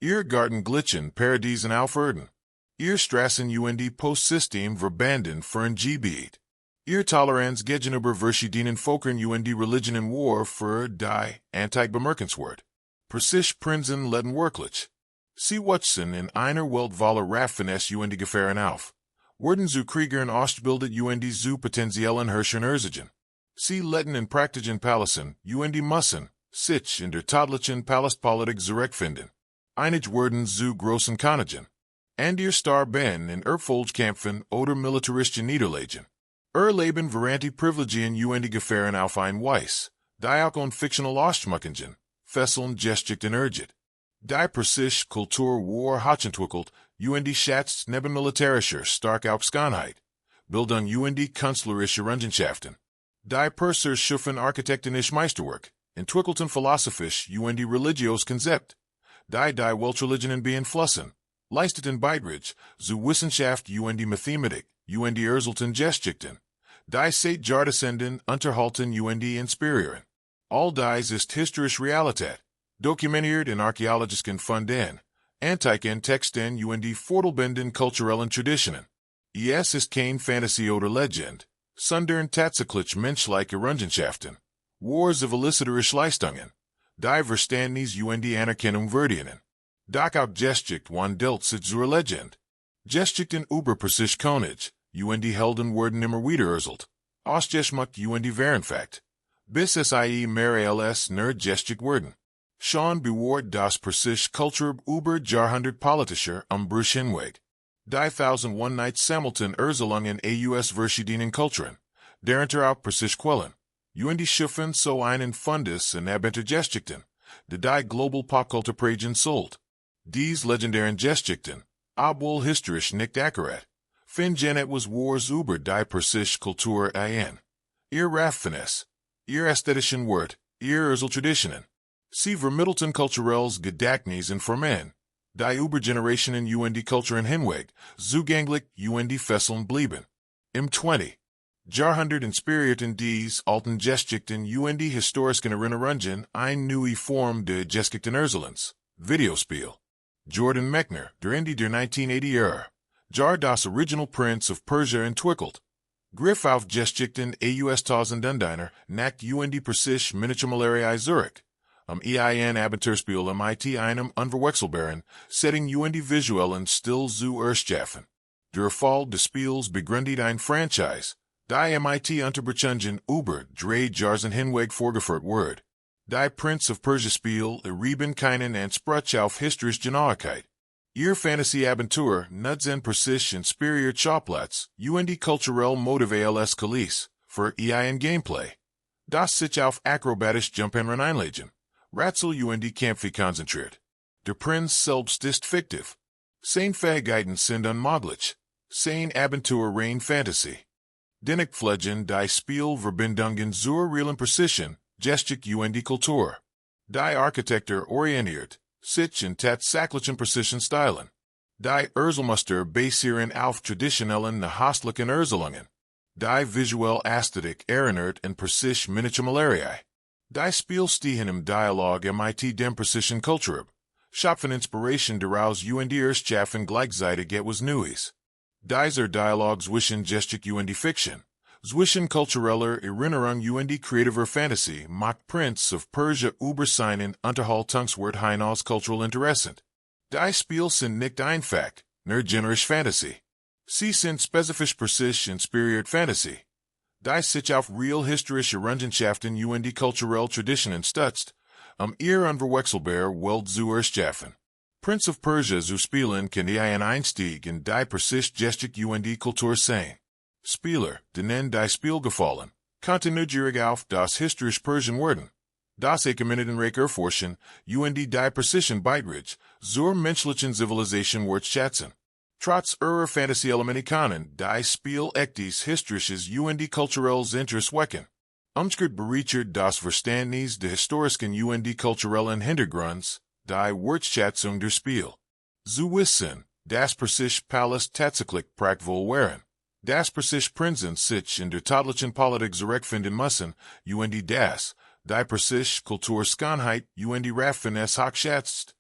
Ihr Garten glitschen Paradiesen auf Erden. Ihr Straßen Postsystem verbanden für ein Gebiet. Ihr Toleranz gegenüber verschiedenen Völkern Religion in War für die Antik bemerkenswert. Persische Prinzen leiden wirklich. Sie wuchsen in einer Welt voller Raffinesse Gefahren auf. Wurden zu Kriegern ausgebildet zu potenziellen Herrschern erziehen. Sie letten in praktischen Palästen müssen sich in der tadlichen Palastpolitik zurechtfinden. Einig wurden zu großen Königen. And ihr starben in Erfolgskämpfen oder militaristischen Niederlagen. Leben während Privilegien Gefahren auf ein Weiss, die auch on fictional Ostschmuckingen, Fesseln Geschichten ergibt. Die persische Kultur war hochentwickelt, schätzt neben militärischer stark Aufschahnheit, Bildung künstlerische Errungenschaften. Die Perser schufen architektonisch Meisterwerk, entwickelten philosophisch religiös Konzept. Die Weltreligionen beeinflussen, leisteten Beiträge zu Wissenschaft Mathematik, erzelten Geschichten. Die seit Jahrzehnten unterhalten inspirieren. All dies ist historische Realität, dokumentiert in archäologischen Funden, antiken Texten fortbildenden kulturellen Traditionen. Es ist kein Fantasy oder Legend, sondern tatsächlich menschliche Errungenschaften, war zivilisatorische Leistungen. Die Verständnis Anerkennung verdienen. Doch auch Geschichte wandelt sich zur Legend. Geschichten über persische Könige, Helden wurden immer wieder erzählt. Ausgeschmückt Wärenfakt. Bis es mehr als nur Geschichte wurden. Schon bewahrt das persische Kultur über Jahrhundert politischer Umbruch hinweg. Die 1001 Nights sammelten Erzählungen aus verschiedenen Kulturen, darunter auch persische Quellen. Schufen so einen Fundus in abenter Geschichten, die global Popkultur prägen sollt. Dies legendären Geschichten, obwohl historisch nicht akkurat, finden etwas Wars über die persische Kultur ein. Ihr Raffinesse, ihr ästhetischen Wert, ihr Traditionen. Sie vermittelten kulturelles Gedächtnis in Formen, die über Generationen Kulturen hinweg, zugänglich Fesseln blieben. Im 20. Jahrhundert inspirierten dies alten Geschichten historischen Erinnerungen eine neue Form de Geschichten Erzählens, Videospiel. Jordan Mechner, der Ende der 1980er, Jar das Original Prince of Persia entwickelt. Griff auf Geschichten aus Tausendundeiner Nacht Persisch Miniaturmalerei Zurich. Ein Abenteuerspiel mit einem unverwechselbaren Setting visuellen Stil zu erschaffen. Der Fall des Spiels begründet ein Franchise. Die Unterbrechungen über 3 Jahren hinweg vorgeführt wird. Die Prince of Persia Spiel erheben keinen Anspruch auf historische Genauigkeit. Ihr Fantasy-Abenteuer nutzen persisch inspiriert Schauplatz, kulturell motive als Kuliss, für ein Gameplay. Das sich auf akrobatisch Jumpen einlegen. Ratzel und Kämpfe konzentriert. Der Prinz selbst ist fiktiv. Seine Fähigkeiten sind unmöglich. Seine Abenteuer rein Fantasy. Dennoch pflegen die Spielverbindungen zur realen Precision, Geschichte und Kultur. Die Architektur orientiert, sich in tatsächlichen Precision Stylen. Die Erzählmuster basieren auf traditionellen nahostlichen Erzählungen. Die visuelle Ästhetik erinnert an Persisch Miniaturmalerie. Die Spielstil im Dialog mit dem Persischen Kultur. Schöpfen Inspiration daraus und Erschaffen gleichzeitig etwas Neues. Dieser Dialog zwischen Geschichte und Fiction. Zwischen kultureller Erinnerung und kreativer Fantasy macht Prinz of Persia über seinen Unterhaltungswert hinaus kulturell interessant. Die Spiele sind nicht einfach, nur generisch Fantasy. Sie sind spezifisch persisch inspiriert Fantasy. Die sich auf real historische Errungenschaften und kulturelle Traditionen stützt, ihr unverwechselbar Welt zu erschaffen. Prince of Persia zu spielen kann ein Einstieg in die Persisch Geschichte und Kultur sein. Spieler, denen die Spiel gefallen, konnten neugierig auf das historische Persien werden. Das Minuten erforschen und die Persischen Beiträge zur menschlichen Zivilisation wertschätzen. Trotz ihrer Fantasy-Elemente können die Spiel echtes historisches und kulturelles Interesse wecken. Umgekehrt bereichert das Verständnis der historischen und kulturellen Hintergrunds die Wertschätzung der Spiel. Zu wissen, das Persische Palast tatsächlich praktvoll wären. Das Persische Prinzen sich in der täglichen Politik zurechtfinden müssen und das, die Persische Kulturskönheit und Raffen es hochschätzt.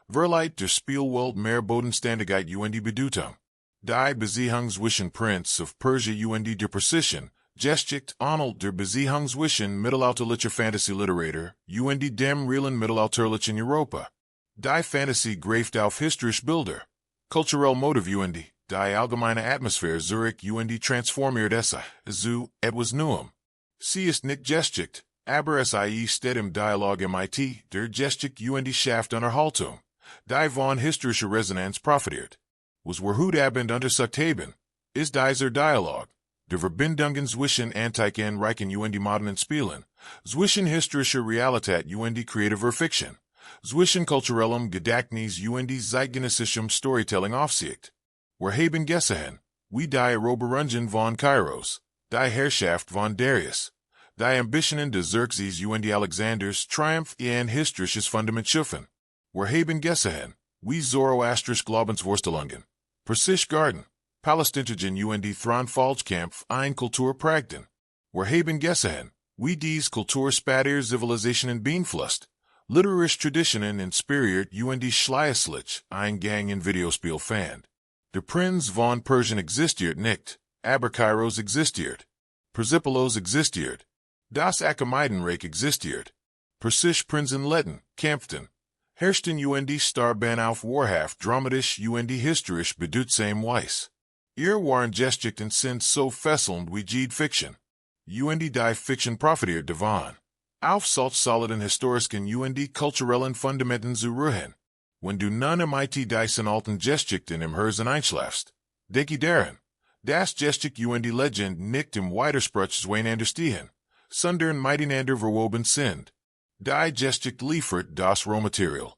Verleiht der Spielwelt mehr Bodenständigkeit und Bedeutung. Die Beziehung zwischen Prinz of Persia und der Persischen Geschichte ähnelt der Beziehung zwischen mittelalterlicher Fantasy-Literatur und dem realen mittelalterlichen Europa. Die Fantasy greift auf historische Bilder, kulturelle Motive und die allgemeine Atmosphäre Zurich und transformiert es zu etwas Neuem. Sie ist nicht Geschichte, aber es steht im Dialog mit der Geschichte und schafft Unterhaltung. Die von historischer Resonanz profitiert. Was Hut abend untersucht haben, ist dieser Dialog, der Verbindungen zwischen antiken Reichen und modernen Spielen, zwischen historischer Realität und kreativer Fiction, zwischen kulturellem Gedächtnis und zeitgenössischem Storytelling aufsiegt. Haben gesehen, wie die Eroberungen von Kyros, die Herrschaft von Darius, die Ambitionen des Xerxes und Alexanders Triumph in historisches Fundament schaffen. Haben gesehen, wie Zoroastrische Glaubensvorstellungen, Persisch Garden, Palästinischen und Thronfallkampf ein Kultur prägten. Haben gesehen, wie dies Kulturspatier Zivilisationen beeinflusst, literarische Traditionen inspiriert und schließlich ein Gang in Videospiel fand. Der Prinz von Persien existiert nicht, aber Kyros existiert. Persepolis existiert. Das Achaemenidreich existiert. Persisch Prinzen Letten, kämpften. Herrschten und starben auf wahrhaft dramatisch und historisch bedeutsam Weise. Waren Geschichten sind so fesselnd wie jede Fiction. Und die Fiction profitiert davon. Auf solch soliden historischen und kulturellen Fundamenten zu ruhen. Wenn du nun mit diesen alten Geschichten im Herzen einschläfst, denke daran, dass Geschichte und Legend nicht im Widerspruch zueinander stehen, sondern miteinander verwoben sind. Die Geschichte liefert das Rohmaterial.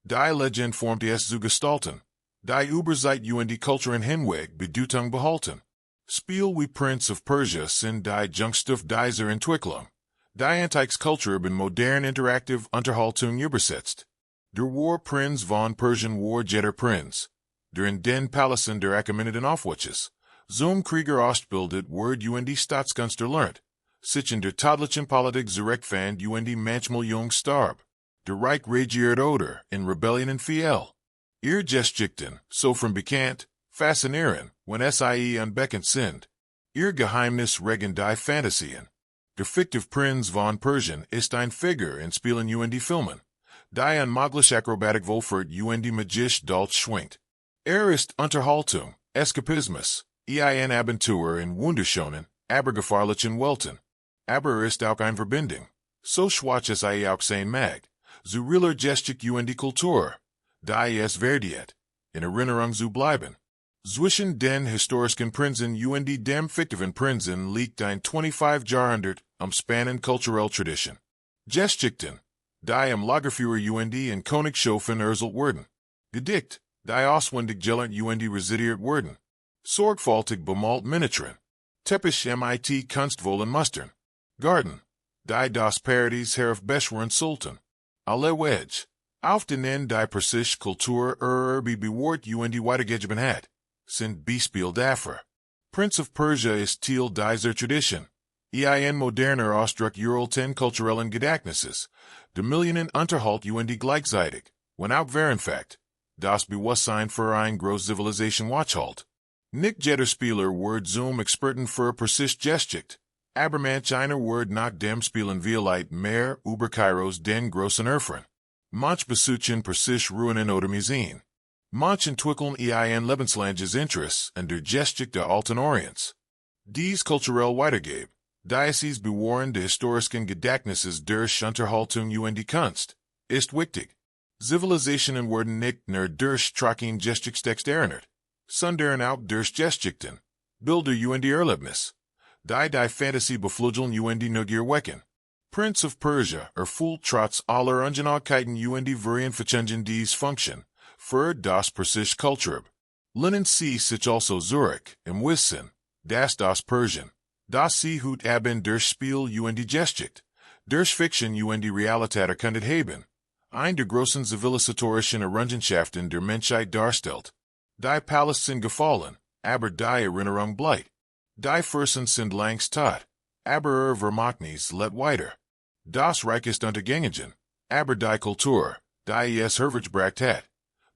Die Legend formt es zu gestalten. Die Überzeit und Kulturen hinweg Bedeutung behalten. Spiel wie Prince of Persia sind die Jungstoff dieser Entwicklung. Die Antikes Kultur bin modern interaktiv Unterhaltung übersetzt. Der Prinz von Persien Jeter Prinz. Der in den Palästen der Achaemeniden Aufwatches. Zum Krieger ausgebildet und Staatskunst lernt. Sich in der täglichen Politik zurechtfand und manchmal jung starb. Der Reich regiert oder in Rebellionen fiel. Ihr Geschichten, so from bekannt, faszinieren, wenn unbekannt sind. Ihr Geheimnis regen die Fantasien. Der fiktive Prinz von Persien ist ein Figur in Spielen und Filmen. Die unmögliche Akrobatik vollführt und magisch Dolch schwingt. Ist Unterhaltung, Eskapismus, ein Abenteuer in wunderschönen, aber gefahrlichen Welten. Aber ist auch ein Verbindung. So schwach es auch sein mag. Zu realer Geschichte und Kultur. Die es verdiet. In Erinnerung zu bleiben. Zwischen den historischen Prinzen und dem fiktiven Prinzen liegt ein 25 Jahrhundert, spannende kulturelle Tradition. Geschichten, die Lagerführer und Königshöfen erzählt werden. Gedicht, die auswendig gelernt residiert werden. Sorgfältig bemalt Miniaturen. Teppich mit Kunstvollen Mustern. Garten, die das Paradies heraufbeschworen Sultan. Alle Wedge, auf den die Persische Kultur bewahrt weitergegeben hat, sind Beispiel dafür. Prince of Persia ist Teil dieser Tradition. Moderner Ausdruck uralten kulturellen Gedächtnisses, de Millionen Unterhalt gleichzeitig, wenn auch Verenfact, das Bewusstsein für ein große Zivilisation wachhalt. Nicht jeder Spieler wird zum Experten für Persisch Geschichte, aber manch einer wird nach dem Spielen vielleicht mehr über Kyros den Großen erfahren. Manch besuchen Persisch Ruinen oder Museen. Manch entwickeln lebenslanges Interesse an der Geschichte des Alten Orients. Dies kulturell weitergeben. Diocese bewahren de historischen Gedächtnisses durch Unterhaltung die Kunst, ist wichtig. Zivilisationen werden nicht nur durch Tracking Geschichtstext erinnert, sondern auch durch Geschichten, Bilder Erlebnis. Die Fantasie beflügeln Neugier wecken. Prince of Persia erfüllt trotz aller Ungenauigkeiten Varianverchungen dies Function, für das Persische Kultur. Linen sich also Zurich, im Wissen, das Persien. Das sie hut haben durch Spiel Geschichte, durch Fiction Realität erkundet haben, ein der großen zivilisatorischen Errungenschaften der Menschheit darstellt. Die Palast sind gefallen, aber die Erinnerung bleibt. Die Fürsten sind längst tot, aber Vermachnis let weiter. Das Reich ist untergegangen, aber die Kultur, die es hervorgebracht hat,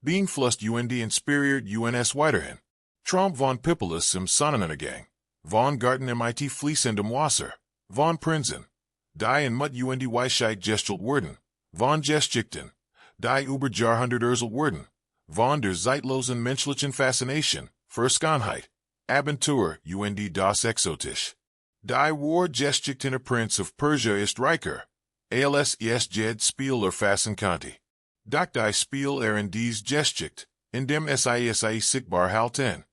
beeinflusst inspiriert uns weiterhin. Traum von Persepolis im Sonnenuntergang. Von Garten mit fließendem Wasser, von Prinzen, die in Mut Weisheit gestalt werden, von Geschichten, die über Jahrhundert erzählt werden, von der zeitlosen menschlichen Faszination, Vergangenheit, Abenteuer das Exotisch. Die war Geschichten Prince of Persia ist reicher, als jed Spiel fascinanti. Doch die Spiel in dies Geschichte, in dem sei sichtbar halten.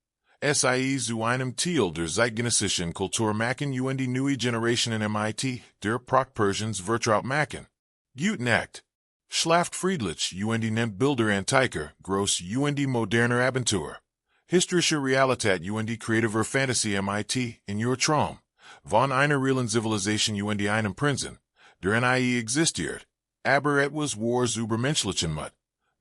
Zu einem Teil der zeitgenössischen Kultur machen die neue Generationen mit, der Persiens vertraut machen. Gute Nacht. Schlaft friedlich nennt Bilder antiker, groß moderner Abenteuer. Historische Realität kreativer Fantasie mit, in your Traum. Von einer realen Zivilisation einem Prinzen, der existiert, aber etwas wars übermenschlichen Mut.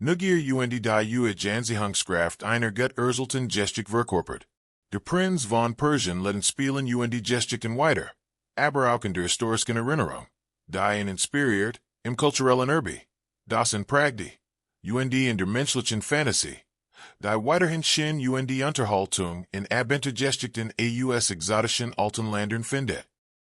Neugier die Anziehungskraft einer gut erzelten Geschichte verkörpert. Der Prinz von Persien letten Spielen Geschichten weiter, aber auch in der historischen Erinnerung, die inspiriert, im kulturellen Erbe, das prägte, in der menschlichen Fantasie, die weiterhin schien die Unterhaltung in Abenteuergeschichten aus exotischen alten Ländern findet.